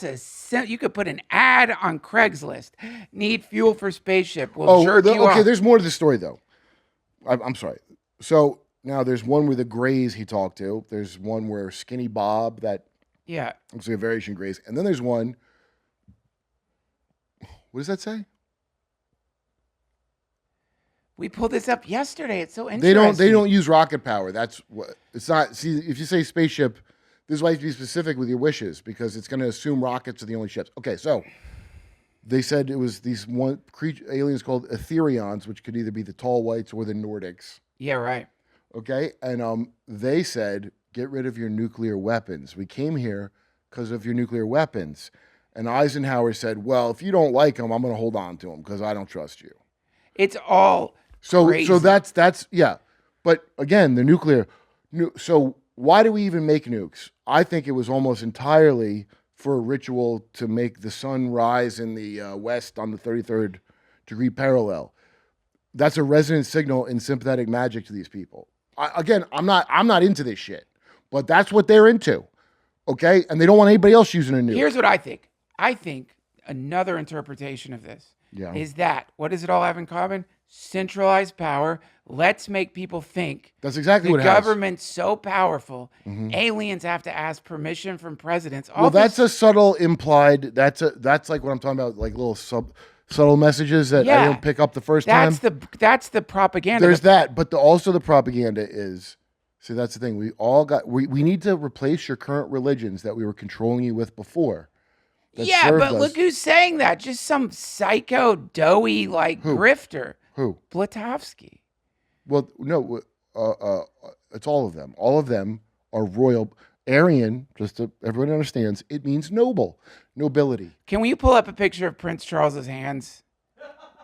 energy. you could put an ad on Craigslist. Need fuel for spaceship. We'll jerk you off. There's more to the story though. I'm sorry. So now there's one where the Grays he talked to. There's one where Skinny Bob that looks like a variation of Grays, and then there's one. What does that say? We pulled this up yesterday. It's so interesting. They don't use rocket power. That's what it's not. See, if you say spaceship, this is why you have to be specific with your wishes because it's going to assume rockets are the only ships. Okay, so they said it was these aliens called Etherions, which could either be the tall whites or the Nordics. Yeah, right. Okay, and they said get rid of your nuclear weapons. We came here because of your nuclear weapons. And Eisenhower said, well, if you don't like them, I'm going to hold on to them because I don't trust you. It's all crazy. So that's yeah. But again, the nuclear. So why do we even make nukes? I think it was almost entirely for a ritual to make the sun rise in the west on the 33rd degree parallel. That's a resonant signal in sympathetic magic to these people. I'm not into this shit, but that's what they're into. Okay, and they don't want anybody else using a nuke. Here's what I think. I think another interpretation of this is that what does it all have in common? Centralized power. Let's make people think that's exactly what the government's so powerful. Aliens have to ask permission from presidents. That's a subtle implied. That's like what I'm talking about, like little subtle messages that I didn't pick up the first time. That's the propaganda. There's that, but also the propaganda is. See, that's the thing. We need to replace your current religions that we were controlling you with before. But look who's saying that. Just some psycho, doughy, grifter. Who? Blavatsky. Well, no, it's all of them. All of them are royal. Aryan, just so everyone understands, it means nobility. Can we pull up a picture of Prince Charles's hands?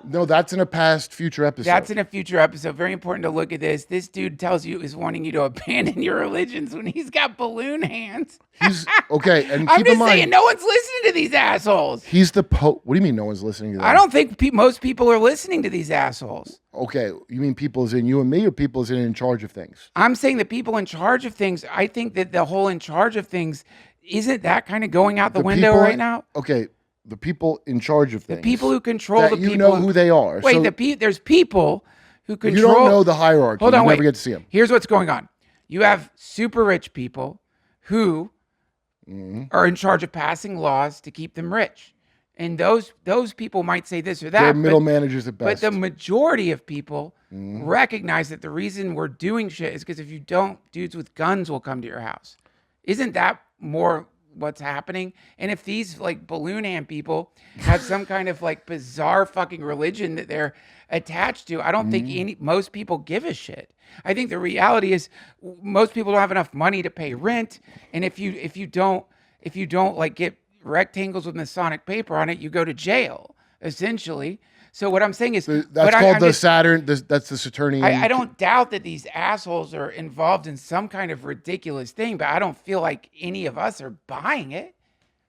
No, that's in a past future episode. That's in a future episode. Very important to look at this. This dude tells you is wanting you to abandon your religions when he's got balloon hands. He's okay, and I'm keep just in mind, saying, no one's listening to these assholes. He's the Pope. What do you mean no one's listening to that? I don't think most people are listening to these assholes. Okay, you mean people as in you and me, or people as in charge of things? I'm saying the people in charge of things. I think that the whole in charge of things isn't that kind of going out the window right now. Okay. The people in charge of things. The people who control the people. You know who they are. Wait, there's people who control. You don't know the hierarchy. Hold on, you wait. never get to see them. Here's what's going on. You have super rich people who are in charge of passing laws to keep them rich. And those people might say this or that. They're middle managers at best. But the majority of people recognize that the reason we're doing shit is because if you don't, dudes with guns will come to your house. Isn't that more what's happening. And if these like balloon ant people have some kind of like bizarre fucking religion that they're attached to, I don't think most people give a shit. I think the reality is most people don't have enough money to pay rent, and if you don't like get rectangles with Masonic paper on it, you go to jail essentially. So what I'm saying is that's called the Saturn. That's the Saturnian. I don't doubt that these assholes are involved in some kind of ridiculous thing, but I don't feel like any of us are buying it.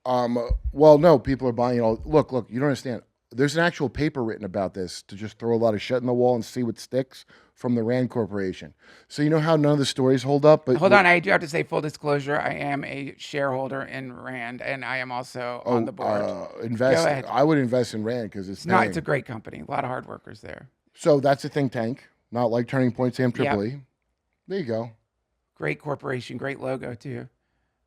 Well, no, people are buying it all. Look, you don't understand. There's an actual paper written about this to just throw a lot of shit in the wall and see what sticks from the Rand Corporation. So you know how none of the stories hold up? But hold on, I do have to say full disclosure. I am a shareholder in Rand, and I am also on the board. Invest. Go ahead. I would invest in Rand because it's no, it's a great company. A lot of hard workers there. So that's a think tank, not like Turning Point Sam Tripoli. Yep. There you go. Great corporation, great logo too.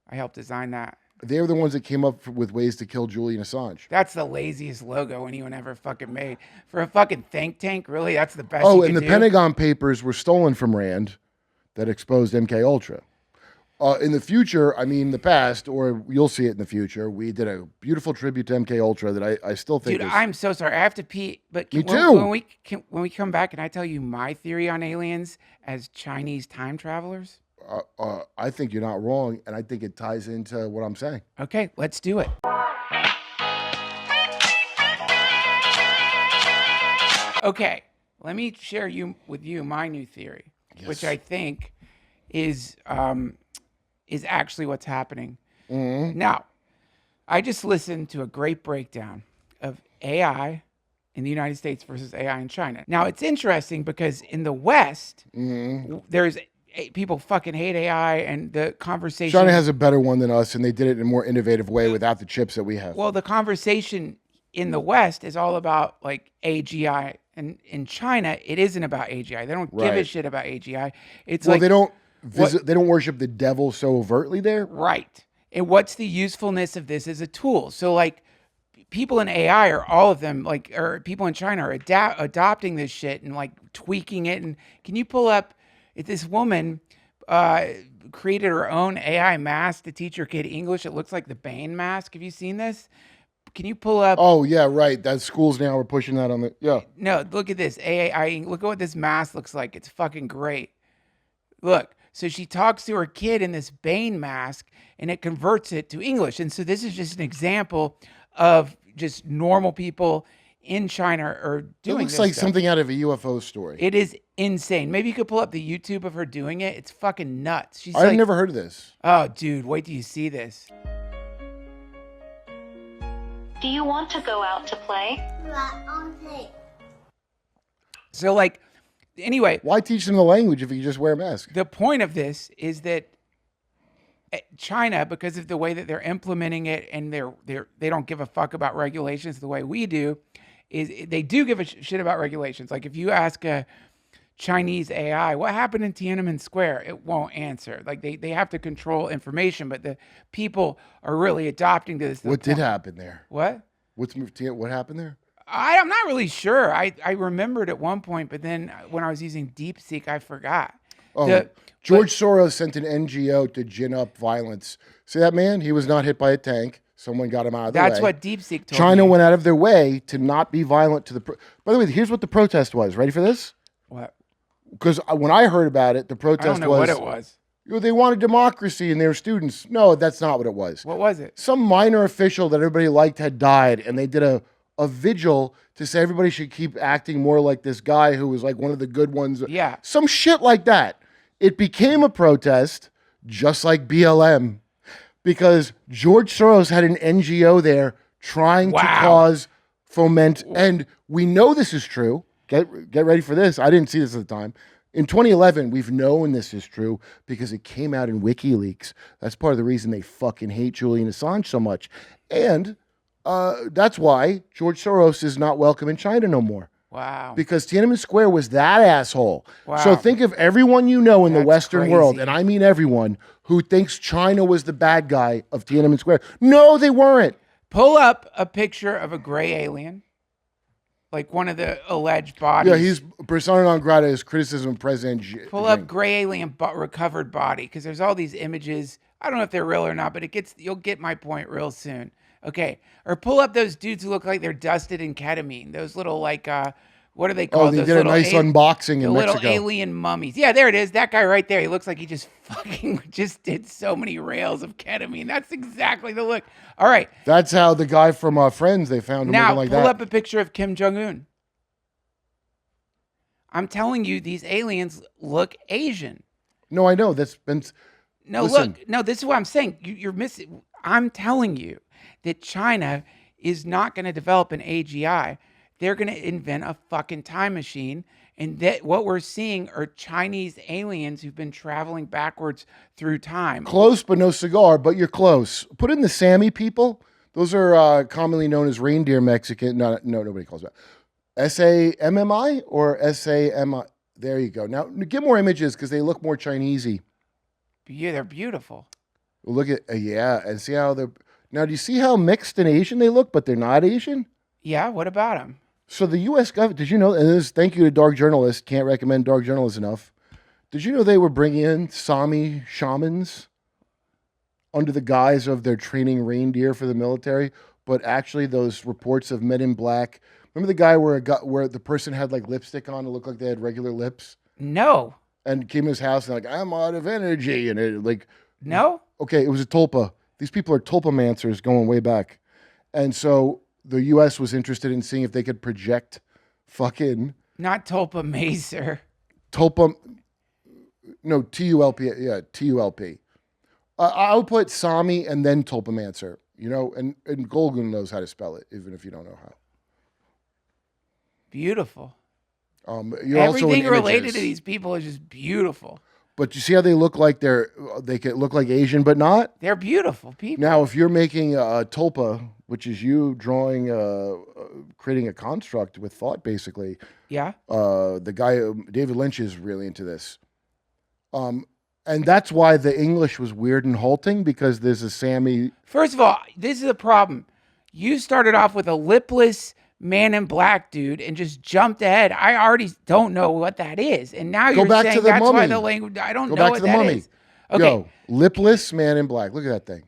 I helped design that. They're the ones that came up with ways to kill Julian Assange. That's the laziest logo anyone ever fucking made. For a fucking think tank, really? That's the best Oh, and the Pentagon Papers were stolen from Rand that exposed MKUltra. In the future, I mean the past, or you'll see it in the future, we did a beautiful tribute to MKUltra that I still think Dude, is... I'm so sorry. I have to pee. But Me too. When we come back, can I tell you my theory on aliens as Chinese time travelers? I think you're not wrong, and I think it ties into what I'm saying. Okay, let's do it. Okay, let me share with you my new theory, which I think is actually what's happening. Now, I just listened to a great breakdown of AI in the United States versus AI in China. Now, it's interesting because in the West, there's people fucking hate AI, and the conversation... China has a better one than us, and they did it in a more innovative way without the chips that we have. Well, the conversation in the West is all about like AGI, and in China, it isn't about AGI. They don't give a shit about AGI. It's well, like they don't worship the devil so overtly there. Right. And what's the usefulness of this as a tool? So like people in AI are all of them like, or people in China are adopting this shit and like tweaking it. And can you pull up this woman created her own AI mask to teach her kid English. It looks like the Bane mask. Have you seen this? Can you pull up? Oh yeah, right. That schools now are pushing that on the No, look at this AI. Look at what this mask looks like. It's fucking great. Look. So she talks to her kid in this Bane mask, and it converts it to English. And so this is just an example of just normal people in China are doing. It looks this like stuff. something out of a UFO story. It is insane. Maybe you could pull up the YouTube of her doing it. It's fucking nuts. I've never heard of this. Oh, dude, wait till you see this. Do you want to go out to play? So like, anyway. Why teach them the language if you just wear a mask? The point of this is that China, because of the way that they're implementing it, and they don't give a fuck about regulations the way we do, is they do give a shit about regulations. Like if you ask a Chinese AI, what happened in Tiananmen Square? It won't answer. Like they have to control information, but the people are really adopting to this. What did happen there? What? What happened there? I'm not really sure. I remembered at one point, but then when I was using DeepSeek, I forgot. Oh, George Soros sent an NGO to gin up violence. See that man? He was not hit by a tank. Someone got him out of the way. That's what DeepSeek told China me. went out of their way to not be violent to the... By the way, here's what the protest was. Ready for this? What? Because when I heard about it, the protest was... I don't know what it was. They wanted democracy in their students. No, that's not what it was. What was it? Some minor official that everybody liked had died, and they did a vigil to say everybody should keep acting more like this guy who was like one of the good ones. Yeah. Some shit like that. It became a protest, just like BLM, because George Soros had an NGO there trying to foment, and we know this is true. Get ready for this. I didn't see this at the time. In 2011, we've known this is true because it came out in WikiLeaks. That's part of the reason they fucking hate Julian Assange so much. And that's why George Soros is not welcome in China no more. Wow. Because Tiananmen Square was that asshole. Wow. So think of everyone you know in the Western world, and I mean everyone, who thinks China was the bad guy of Tiananmen Square. No, they weren't. Pull up a picture of a gray alien, like one of the alleged bodies. Yeah, he's persona non grata is criticism of President Pull up gray alien recovered body, because there's all these images. I don't know if they're real or not, but you'll get my point real soon. Okay. Or pull up those dudes who look like they're dusted in ketamine. Those little like what are they called? Oh, they Those did a little nice unboxing the in little Mexico. alien mummies. Yeah, there it is. That guy right there. He looks like he just fucking just did so many rails of ketamine. That's exactly the look. All right. That's how the guy from Friends, they found him Now looking like pull that. up a picture of Kim Jong-un. I'm telling you, these aliens look Asian. No, I know. That's been. No, Listen. look. No, this is what I'm saying. You're missing. I'm telling you that China is not going to develop an AGI. They're going to invent a fucking time machine. And that what we're seeing are Chinese aliens who've been traveling backwards through time. Close, but no cigar, but you're close. Put in the Sami people. Those are commonly known as reindeer Mexican. No, nobody calls that. SAMMI or SAMI. There you go. Now, get more images because they look more Chinesey. Yeah, they're beautiful. Look at, yeah, and see how they're. Now, do you see how mixed and Asian they look, but they're not Asian? Yeah, what about them? So the U.S. government, did you know, and this, thank you to Dark Journalist, can't recommend Dark Journalist enough. Did you know they were bringing in Sami shamans under the guise of their training reindeer for the military? But actually those reports of Men in Black, remember the guy where the person had like lipstick on, it looked like they had regular lips? No. And came to his house and like, I'm out of energy. And it like... No? Okay, it was a tulpa. These people are tulpamancers going way back. And so the U.S. was interested in seeing if they could project fucking... Not Tulpa Macer. Tulpa... No, T-U-L-P. Yeah, T-U-L-P. I would put Sami and then tulpamancer, you know, and Golgun knows how to spell it, even if you don't know how. Beautiful. You're also in Everything related images. to these people is just beautiful. But you see how they look like they can look like Asian, but not? They're beautiful people. Now, if you're making a tulpa, which is you drawing, creating a construct with thought, basically. Yeah. The guy, David Lynch, is really into this. And that's why the English was weird and halting, because there's a Sami. First of all, this is a problem. You started off with a lipless Man in Black dude and just jumped ahead. I already don't know what that is. And now you're back saying to the that's why mummy. the language, I don't Go know back what to the that mummy. is. Okay. Yo, lipless Man in Black. Look at that thing.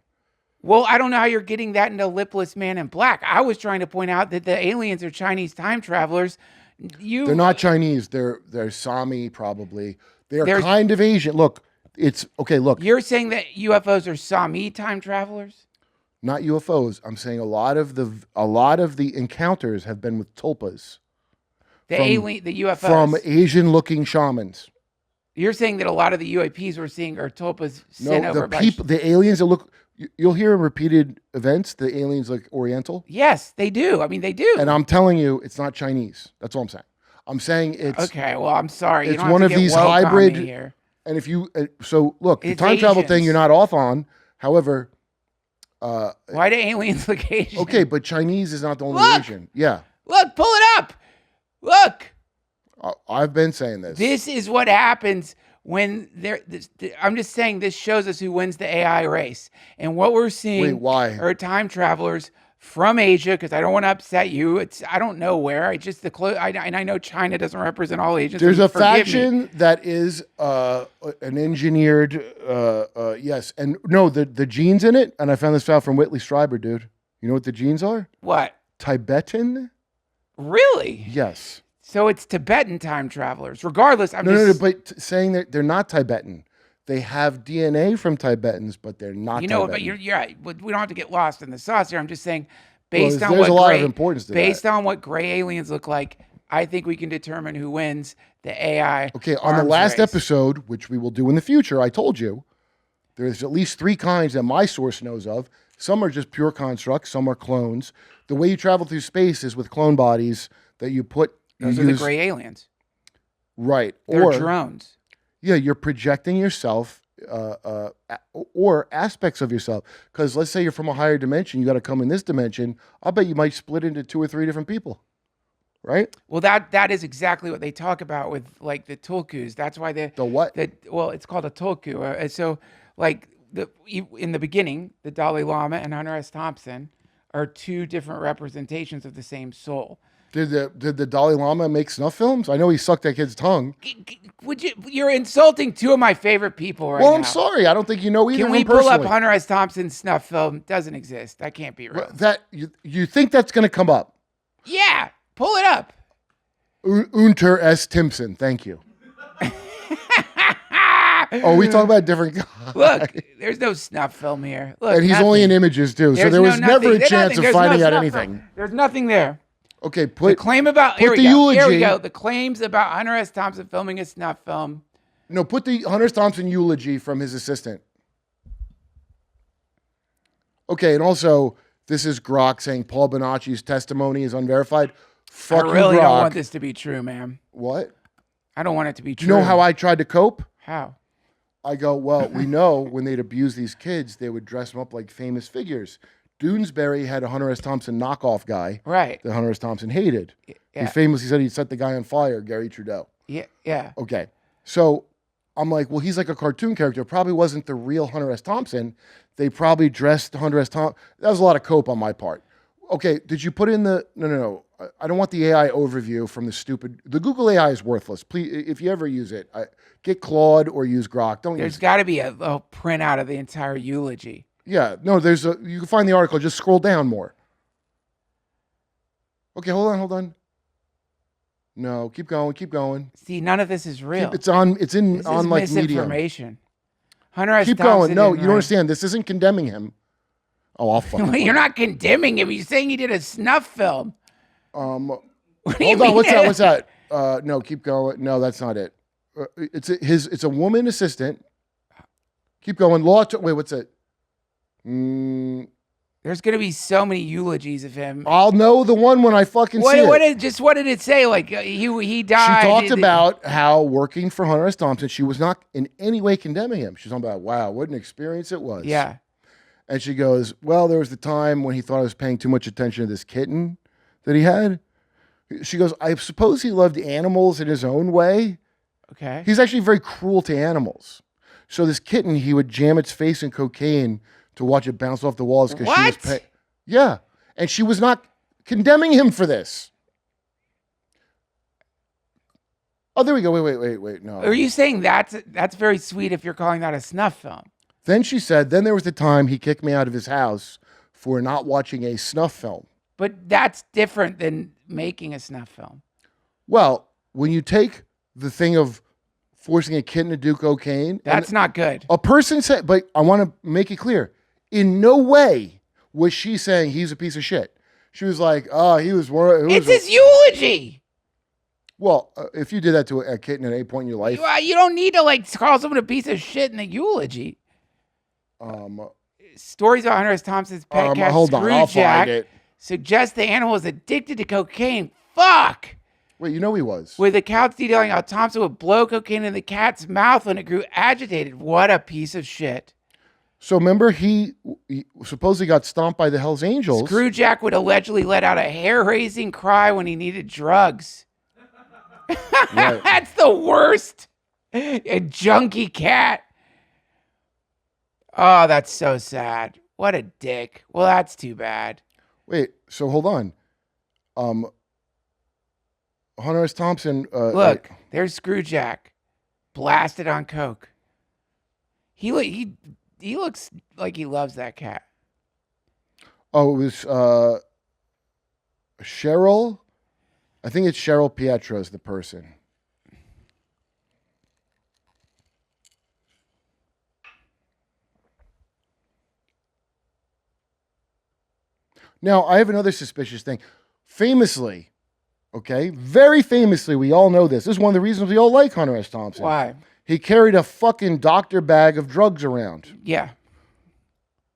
Well, I don't know how you're getting that into lipless Man in Black. I was trying to point out that the aliens are Chinese time travelers. They're not Chinese. They're Sami, probably. They're There's- kind of Asian. Look, it's okay. Look, You're saying that UFOs are Sami time travelers? not UFOs. I'm saying a lot of the encounters have been with tulpas. The UFOs. From Asian-looking shamans. You're saying that a lot of the UAPs we're seeing are tulpas sent No, over the by... people, the aliens that look. You'll hear in repeated events the aliens look Oriental. Yes, they do. I mean, they do. And I'm telling you, it's not Chinese. That's all I'm saying. I'm saying it's Okay, well, I'm sorry. You It's don't have one to of get these woke on me hybrid. here. And if you so look, the It's time travel thing Asians. you're not off on. However, Why do aliens look Asian? okay, but Chinese is not the only Look! Asian. Yeah, Look, pull it up. Look. I've been saying this. This is what happens when I'm just saying this shows us who wins the AI race. And what we're seeing Wait, why? are time travelers from Asia, because I don't want to upset you. I don't know where. And I know China doesn't represent all Asians. There's so a forgive me. faction that is an engineered, yes, and no, the genes in it. And I found this out from Whitley Strieber, dude. You know what the genes are? What? Tibetan. Really? Yes. So it's Tibetan time travelers. Regardless, I'm No, just but saying that they're not Tibetan. They have DNA from Tibetans, but they're not. You know, Tibetan. but you're right. We don't have to get lost in the sauce here. I'm just saying, based on there's what a lot gray, of importance to based on what gray aliens look like, I think we can determine who wins the AI. Okay, on the arms last race. episode, which we will do in the future, I told you there's at least 3 kinds that my source knows of. Some are just pure constructs, some are clones. The way you travel through space is with clone bodies that you put. Those are the gray aliens. Right. They're or drones. Yeah, you're projecting yourself or aspects of yourself. Because let's say you're from a higher dimension, you got to come in this dimension. I'll bet you might split into 2 or 3 different people. Right? Well, that is exactly what they talk about with like the tulkus. That's why the what? Well, it's called a tulku. So like in the beginning, the Dalai Lama and Hunter S. Thompson are 2 different representations of the same soul. Did the Dalai Lama make snuff films? I know he sucked that kid's tongue. You're insulting two of my favorite people right now. Well, I'm sorry. I don't think you know either Can of we them pull up personally. Hunter S. Thompson's snuff film? Doesn't exist. That can't be real. That you think that's going to come up? Yeah, pull it up. Unter S. Timpson. Thank you. Oh, we talk about a different guy. Look, there's no snuff film here. Look, and he's only in images too, so there was never a chance of finding out anything. There's nothing there. Okay, The claim about put the eulogy. Here we go. The claims about Hunter S. Thompson filming a snuff film. No, put the Hunter S. Thompson eulogy from his assistant. Okay, and also this is Grok saying Paul Bonacci's testimony is unverified. Fuck I really you, don't Grok. want this to be true, man. What? I don't want it to be Do true. you know how I tried to cope? How? I go, well, we know when they'd abuse these kids, they would dress them up like famous figures. Doonesbury had a Hunter S. Thompson knockoff guy. Right. That Hunter S. Thompson hated. Yeah. He famously said he'd set the guy on fire, Gary Trudeau. Yeah. Okay. So I'm like, well, he's like a cartoon character. Probably wasn't the real Hunter S. Thompson. They probably dressed Hunter S. Thompson. That was a lot of cope on my part. Okay, did you put in the... No. I don't want the AI overview from the stupid... The Google AI is worthless. Please, if you ever use it, get Claude or use Grok. Don't There's use... got to be a printout of the entire eulogy. Yeah, no, you can find the article. Just scroll down more. Okay, hold on. No, keep going. See, none of this is real. It's on This like is Medium. misinformation. Hunter S. Keep Thompson going. No, didn't you don't write- understand. This isn't condemning him. Oh, I'll fucking... You're not condemning him. You're saying he did a snuff film. Hold do you on. mean? What's that? No, keep going. No, that's not it. It's a woman assistant. Keep going. Wait, what's it? There's gonna be so many eulogies of him. I'll know the one when I fucking see it. What did it say? Like he died. She talked about how working for Hunter S. Thompson, she was not in any way condemning him. She's talking about, wow, what an experience it was. Yeah. And she goes, well, there was the time when he thought I was paying too much attention to this kitten that he had. She goes, I suppose he loved animals in his own way. Okay. He's actually very cruel to animals. So this kitten, he would jam its face in cocaine to watch it bounce off the walls because she was yeah. And she was not condemning him for this. Oh, there we go. Wait. No. Are you saying that's very sweet if you're calling that a snuff film? Then she said, then there was the time he kicked me out of his house for not watching a snuff film. But that's different than making a snuff film. Well, when you take the thing of forcing a kitten to do cocaine. That's not good. A person said, but I want to make it clear. In no way was she saying he's a piece of shit. She was like, oh, he was one. It's his eulogy. Well, if you did that to a kitten at any point in your life. You don't need to call someone a piece of shit in the eulogy. Stories about Hunter S. Thompson's pet cat, hold on, I'll find it. Suggest the animal was addicted to cocaine. Fuck. Wait, you know he was. With accounts detailing how Thompson would blow cocaine in the cat's mouth when it grew agitated. What a piece of shit. So remember, he supposedly got stomped by the Hells Angels. Screwjack would allegedly let out a hair-raising cry when he needed drugs. Right. That's the worst. A junkie cat. Oh, that's so sad. What a dick. Well, that's too bad. Wait, so hold on. Hunter S. Thompson. Look, there's Screwjack, blasted on coke. He looks like he loves that cat. Oh, it was Cheryl. I think it's Cheryl Pietro is the person. Now, I have another suspicious thing. Famously, okay, very famously, we all know this. This is one of the reasons we all like Hunter S. Thompson. Why? He carried a fucking doctor bag of drugs around. Yeah.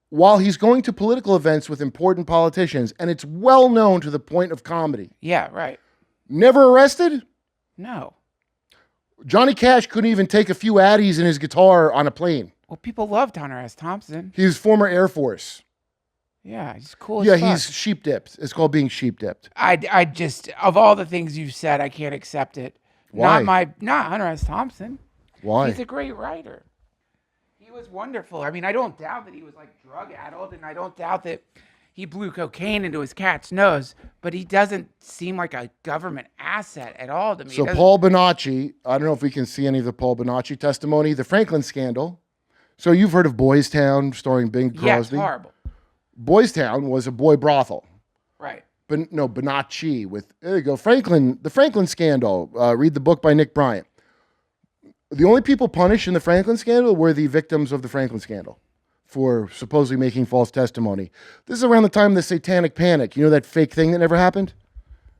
While he's going to political events with important politicians, and it's well known to the point of comedy. Yeah, right. Never arrested? No. Johnny Cash couldn't even take a few Addies in his guitar on a plane. Well, people loved Hunter S. Thompson. He's former Air Force. Yeah, he's cool Yeah, as fuck. he's sheep dipped. It's called being sheep dipped. I just, of all the things you've said, I can't accept it. Why? Not Hunter S. Thompson. Why? He's a great writer. He was wonderful. I mean, I don't doubt that he was drug addled, and I don't doubt that he blew cocaine into his cat's nose, but he doesn't seem like a government asset at all to me. So Paul Bonacci, I don't know if we can see any of the Paul Bonacci testimony, the Franklin scandal. So you've heard of Boys Town starring Bing Crosby? Yeah, it's horrible. Boys Town was a boy brothel. Right. But no, Bonacci with, there you go, Franklin, the Franklin scandal. Read the book by Nick Bryant. The only people punished in the Franklin scandal were the victims of the Franklin scandal for supposedly making false testimony. This is around the time of the Satanic Panic. You know that fake thing that never happened?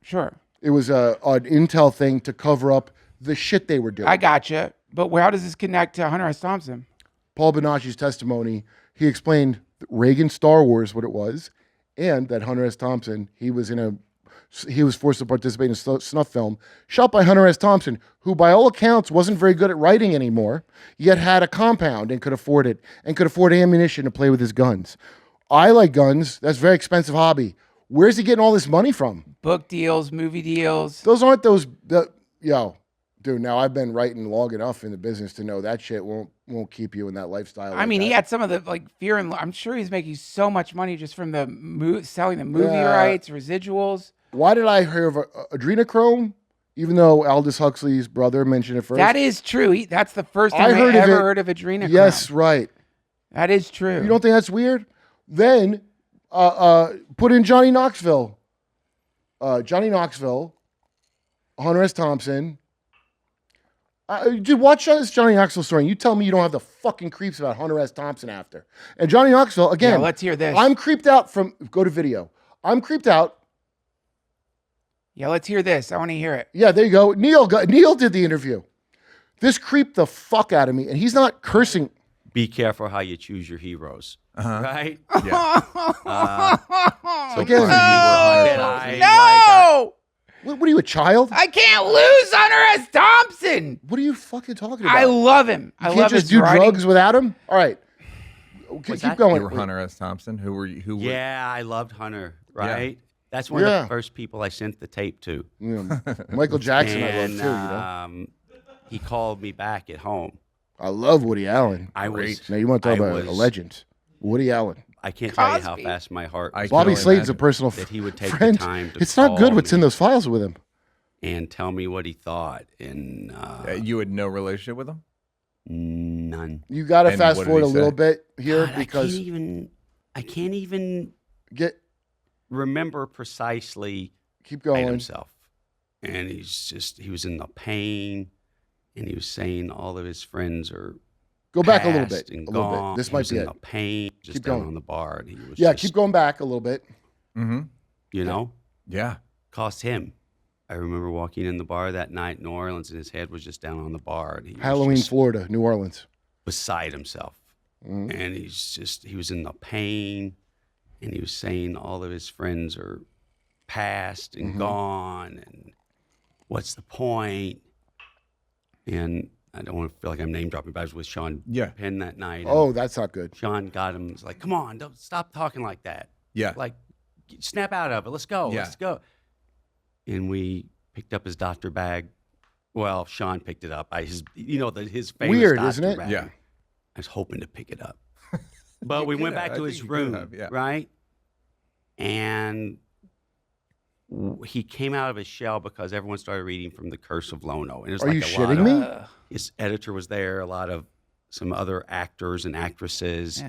Sure. It was an intel thing to cover up the shit they were doing. I gotcha. But how does this connect to Hunter S. Thompson? Paul Bonacci's testimony, he explained Reagan Star Wars, what it was, and that Hunter S. Thompson, he was forced to participate in a snuff film shot by Hunter S. Thompson, who by all accounts wasn't very good at writing anymore, yet had a compound and could afford it, and could afford ammunition to play with his guns. I like guns. That's a very expensive hobby. Where's he getting all this money from? Book deals, movie deals. Those aren't those, dude, now I've been writing long enough in the business to know that shit won't keep you in that lifestyle. I mean, he had some of the fear and I'm sure he's making so much money just from the selling the movie rights, residuals. Why did I hear of adrenochrome? Even though Aldous Huxley's brother mentioned it first. That is true. That's the first time I ever heard of adrenochrome. Yes, right. That is true. You don't think that's weird? Then put in Johnny Knoxville. Johnny Knoxville, Hunter S. Thompson. Dude, watch this Johnny Knoxville story. And you tell me you don't have the fucking creeps about Hunter S. Thompson after. And Johnny Knoxville, again. Yeah, let's hear this. I'm creeped out from, go to video. I'm creeped out. Yeah, let's hear this. I want to hear it. Yeah, there you go. Neil did the interview. This creeped the fuck out of me. And he's not cursing. Be careful how you choose your heroes. Right? Yeah. So again, no! What are you, a child? I can't lose Hunter S. Thompson. What are you fucking talking about? I love him. You I can't love just his do writing. drugs without him? All right. Keep going. You were Hunter S. Thompson. Who were you? Yeah, I loved Hunter, right? That's one of the first people I sent the tape to. Yeah. Michael Jackson I love too, you know? He called me back at home. I love Woody Allen. Now you want to talk about a legend. Woody Allen. I can't tell you how fast my heart was. Bobby Slade's a personal that he would take friend. the time to It's not good call what's me in those files with him. and tell me what he thought. And you had no relationship with him? None. You got to fast forward a little bit here God, because I can't even remember precisely. Keep going. Himself, and he was in the pain, and he was saying all of his friends are. Go back a little bit. And A little gone. bit. This He might was be in it. the pain, just Keep down going. on the bar, and he was. Yeah, just, keep going back a little bit. Mm-hmm. You know. Yeah. Cost him. I remember walking in the bar that night in New Orleans, and his head was just down on the bar. And he was Halloween, just Florida, New Orleans. beside himself. Mhm. And he was in the pain, and he was saying all of his friends are past and Mhm. gone, and what's the point? And I don't want to feel like I'm name dropping, but I was with Sean Penn that night. and Oh, that's not good. Sean got him. He's like, "Come on, don't stop talking like that. Yeah. Like, snap out of it. Let's go. Yeah. Let's go." And we picked up his doctor bag. Well, Sean picked it up. His famous Weird, doctor isn't it? bag. Yeah. I was hoping to pick it up, but we went back to his room, right? And he came out of his shell because everyone started reading from The Curse of Lono. And it was Are like you a lot shitting of, me? His editor was there, some other actors and actresses.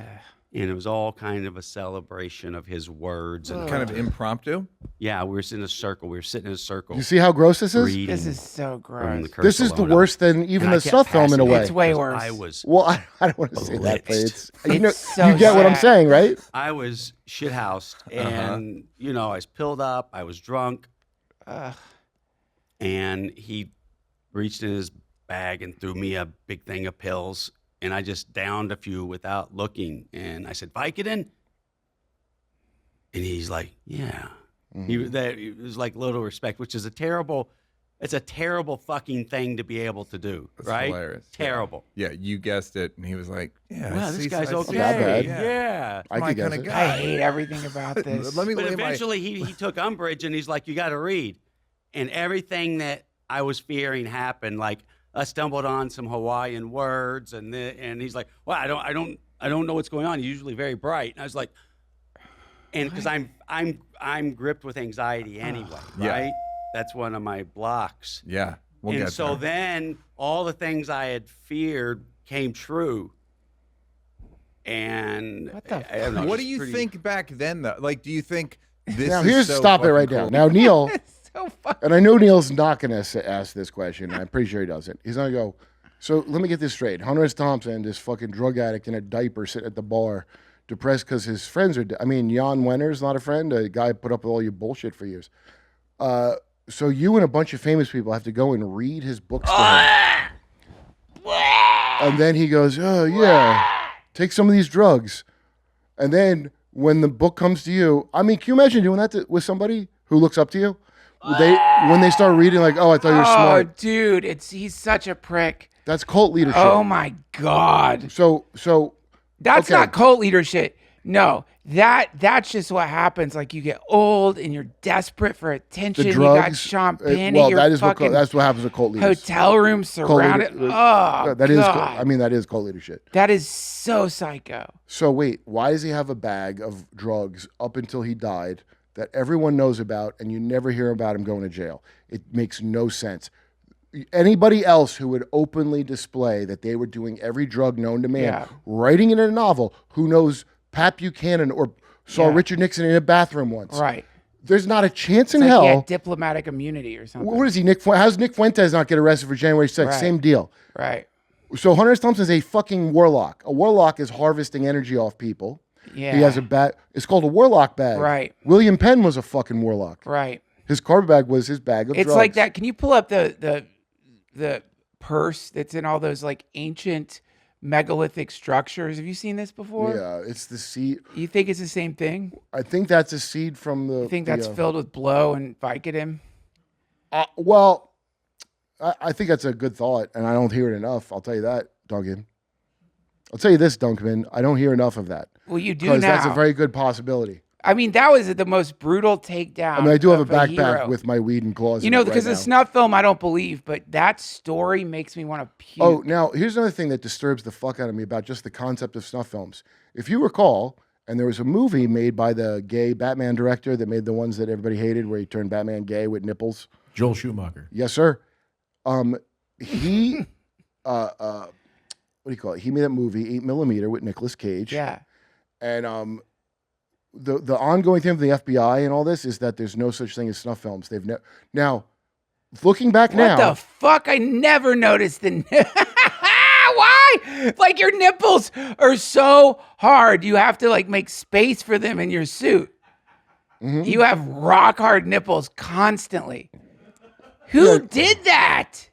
And it was all kind of a celebration of his words. And Kind of impromptu? Yeah, we were sitting in a circle. We were sitting in a circle. You see how gross this is? reading This is so from gross. The Curse This of is the Lono. worse than even And I the kept snuff film in a passing way. it It's way because worse. I was Well, I don't want to say that, but blitzed. it's so you get what I'm sad. saying, right? I was shithoused, and I was pilled up. I was drunk, and he reached in his bag and threw me a big thing of pills, and I just downed a few without looking. And I said, "Vicodin," and he's like, "Yeah." It was like little respect, which is a terrible fucking thing to be able to do, That's right? hilarious. Terrible. Yeah, you guessed it, and he was like, "Yeah, Wow, I this see- guy's I see okay. that. Yeah. I my could guess kind of it. guy." I hate everything about this. Let me But lay my- eventually he took umbrage, and he's like, "You got to read." And everything that I was fearing happened. Like, I stumbled on some Hawaiian words, and he's like, "Well, I don't know what's going on. He's usually very bright." And I was like, And because I'm gripped with anxiety anyway, Yeah. right? That's one of my blocks. Yeah. We'll And get so there. then all the things I had feared came true. And What the I don't know, What it's do you pretty- think back then, though? Like, do you think this Now is here's so stop it fucking right cool? now. Now Neil, so fucking and I know Neil's not going to ask this question. I'm pretty sure he doesn't. He's going to go. So let me get this straight. Hunter S. Thompson, this fucking drug addict in a diaper, sitting at the bar, depressed because his friends are. I mean, Jan Wenner's not a friend. A guy put up with all your bullshit for years. So you and a bunch of famous people have to go and read his books to him. And then he goes, "Oh yeah, take some of these drugs." And then when the book comes to you, I mean, can you imagine doing that with somebody who looks up to you? When they start reading, like, "Oh, I thought you were smart." Dude, he's such a prick. That's cult leadership. Oh my God. So That's okay. not cult leadership. No, that's just what happens. Like you get old and you're desperate for attention. The You got drugs. Sean Penn Well, in your that is fucking that's what happens with cult leaders. hotel room surrounded. Oh, that is. God. I mean, that is cult leadership. That is so psycho. So wait, why does he have a bag of drugs up until he died that everyone knows about, and you never hear about him going to jail? It makes no sense. Anybody else who would openly display that they were doing every drug known to man, Yeah. writing it in a novel, who knows Pat Buchanan or saw Yeah. Richard Nixon in a bathroom once? Right. There's not a chance in It's like hell. he had diplomatic immunity or something. What is he, Nick? How's Nick Fuentes not get arrested for January 6th? Right. Same deal. Right. So Hunter S. Thompson is a fucking warlock. A warlock is harvesting energy off people. Yeah. He has a bag. It's called a warlock bag. Right. William Penn was a fucking warlock. Right. His carpet bag was his bag of It's drugs. like that. Can you pull up the purse that's in all those like ancient megalithic structures? Have you seen this before? Yeah, it's the seed. You think it's the same thing? I think that's a seed from the. You think that's filled with blow and Vicodin? Well, I think that's a good thought, and I don't hear it enough. I'll tell you that, Duncan. I'll tell you this, Duncan. I don't hear enough of that. Well, you do because that's a now. very good possibility. I mean, that was the most brutal takedown. I mean, I do have a of backpack hero. with my weed and claws. You in know, it because right the now. snuff film, I don't believe, but that story makes me want to puke. Oh, now here's another thing that disturbs the fuck out of me about just the concept of snuff films. If you recall, and there was a movie made by the gay Batman director that made the ones that everybody hated, where he turned Batman gay with nipples. Joel Schumacher. Yes, sir. He, what do you call it? He made that movie 8mm with Nicolas Cage. Yeah. And the ongoing thing of the FBI and all this is that there's no such thing as snuff films. They've now looking back What now. the fuck? I never noticed the. Why? Like your nipples are so hard. You have to like make space for them in your suit. Mm-hmm. You have rock hard nipples constantly. Who did that?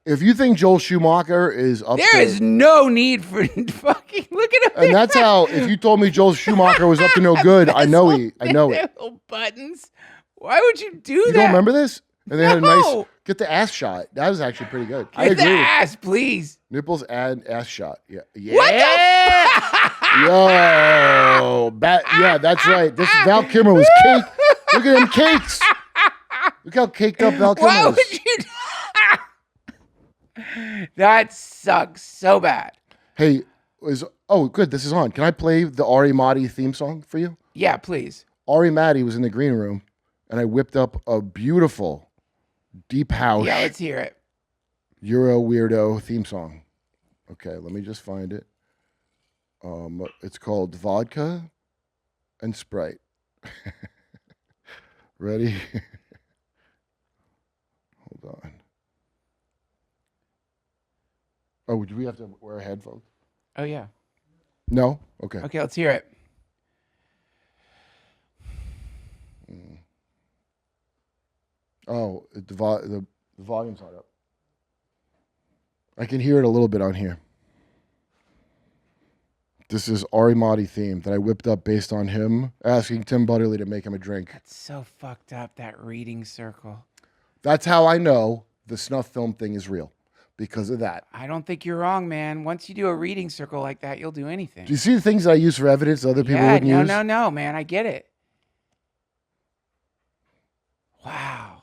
If you think Joel Schumacher is up There to, is no need for fucking look at him. and that's how. If you told me Joel Schumacher was up to no good, I know it. Little buttons. Why would you do You that? don't remember this? And they had a nice No. get the ass shot. That was actually pretty good. I Get the agree. ass, please. Nipples and ass shot. Yeah. Yeah. What the Yo, yeah, that's right. This Val Kilmer was cake. Look at them cakes. Look how caked up Val Why Kilmer would is. you? That sucks so bad. Hey, good. This is on. Can I play the Ari Mahdi theme song for you? Yeah, please. Ari Mahdi was in the green room, and I whipped up a beautiful deep house. Yeah, let's hear it. You're a weirdo theme song. Okay, let me just find it. It's called Vodka and Sprite. Ready? Hold on. Oh, do we have to wear headphones? Oh yeah. No? Okay. Okay, let's hear it. Oh, the volume's not up. I can hear it a little bit on here. This is Ari Mahdi theme that I whipped up based on him asking Tim Butterly to make him a drink. That's so fucked up, that reading circle. That's how I know the snuff film thing is real, because of that. I don't think you're wrong, man. Once you do a reading circle like that, you'll do anything. Do you see the things that I use for evidence that other people Yeah, wouldn't use? no, man. I get it. Wow.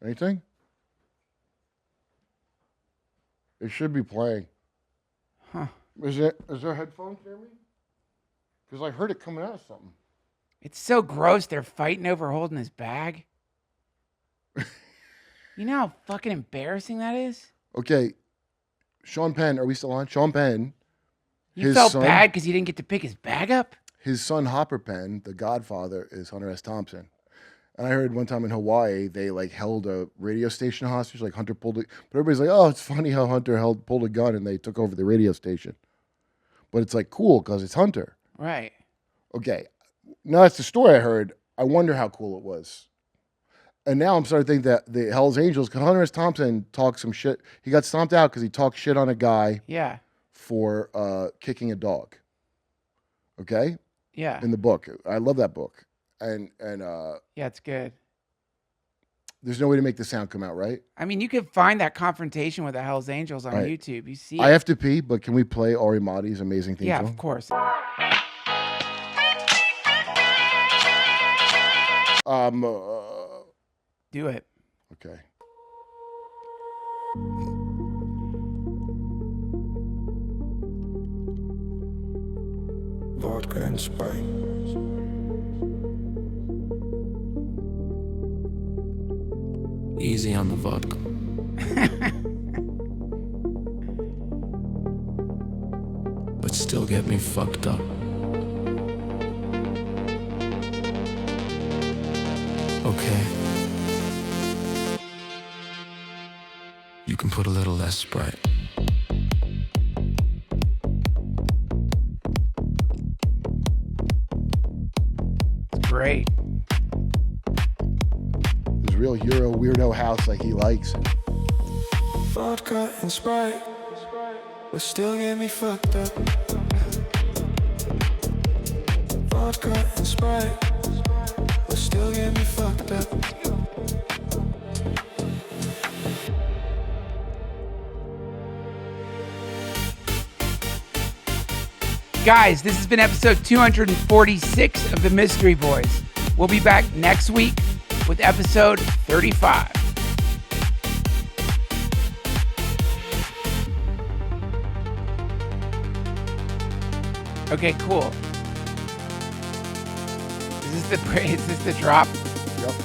Anything? It should be playing. Huh. Is there headphones near me? Because I heard it coming out of something. It's so gross. They're fighting over holding his bag. You know how fucking embarrassing that is? Okay. Sean Penn, are we still on? Sean Penn. You felt bad because he didn't get to pick his bag up? His son, Hopper Penn, the godfather, is Hunter S. Thompson. And I heard one time in Hawaii, they like held a radio station hostage. Like Hunter pulled it. But everybody's like, oh, it's funny how Hunter pulled a gun and they took over the radio station. But it's like cool because it's Hunter. Right. Okay. Now that's the story I heard. I wonder how cool it was. And now I'm starting to think that the Hell's Angels, because Hunter S. Thompson talked some shit. He got stomped out because he talked shit on a guy. Yeah. For kicking a dog. Okay? Yeah. In the book. I love that book. And yeah, it's good. There's no way to make the sound come out, right? I mean, you could find that confrontation with the Hell's Angels on Right. YouTube. You see it. I have to pee, but can we play Ari Mahdi's amazing theme Yeah, song? of course. Do it. Okay. Vodka and Sprite. Easy on the vodka. But still get me fucked up. Okay. You can put a little less Sprite. It's great. His real Euro weirdo house like he likes. Vodka and Sprite, but still get me fucked up. Vodka and Sprite, but still get me fucked up. Guys, this has been episode 246 of The Mystery Boys. We'll be back next week with episode 35. Okay, cool. Is this the drop? Yep.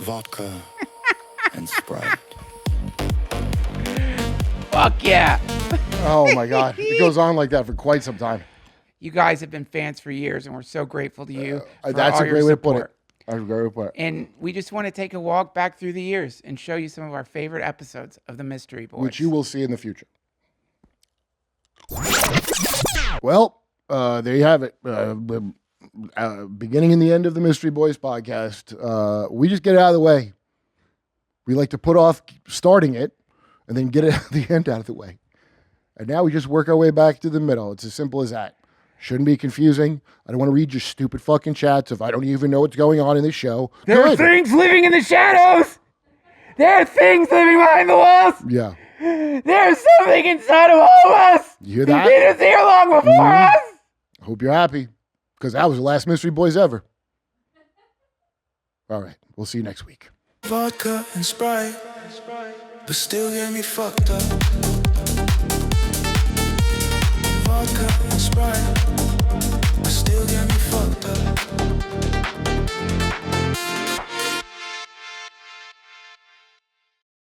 Vodka and Sprite. Fuck yeah. Oh my God. It goes on like that for quite some time. You guys have been fans for years, and we're so grateful to you. For That's all a your great way to put it. support. That's a great way to put it. And we just want to take a walk back through the years and show you some of our favorite episodes of The Mystery Boys. Which you will see in the future. Well, there you have it. Beginning and the end of the Mystery Boys podcast. We just get it out of the way. We like to put off starting it and then get it at the end out of the way. And now we just work our way back to the middle. It's as simple as that. Shouldn't be confusing. I don't want to read your stupid fucking chats if I don't even know what's going on in this show. There are things living in the shadows. There are things living behind the walls. Yeah. There's something inside of all of us. You hear that? It was here long before us. I hope you're happy because that was the last Mystery Boys ever. All right. We'll see you next week. Vodka and Sprite, but still get me fucked up.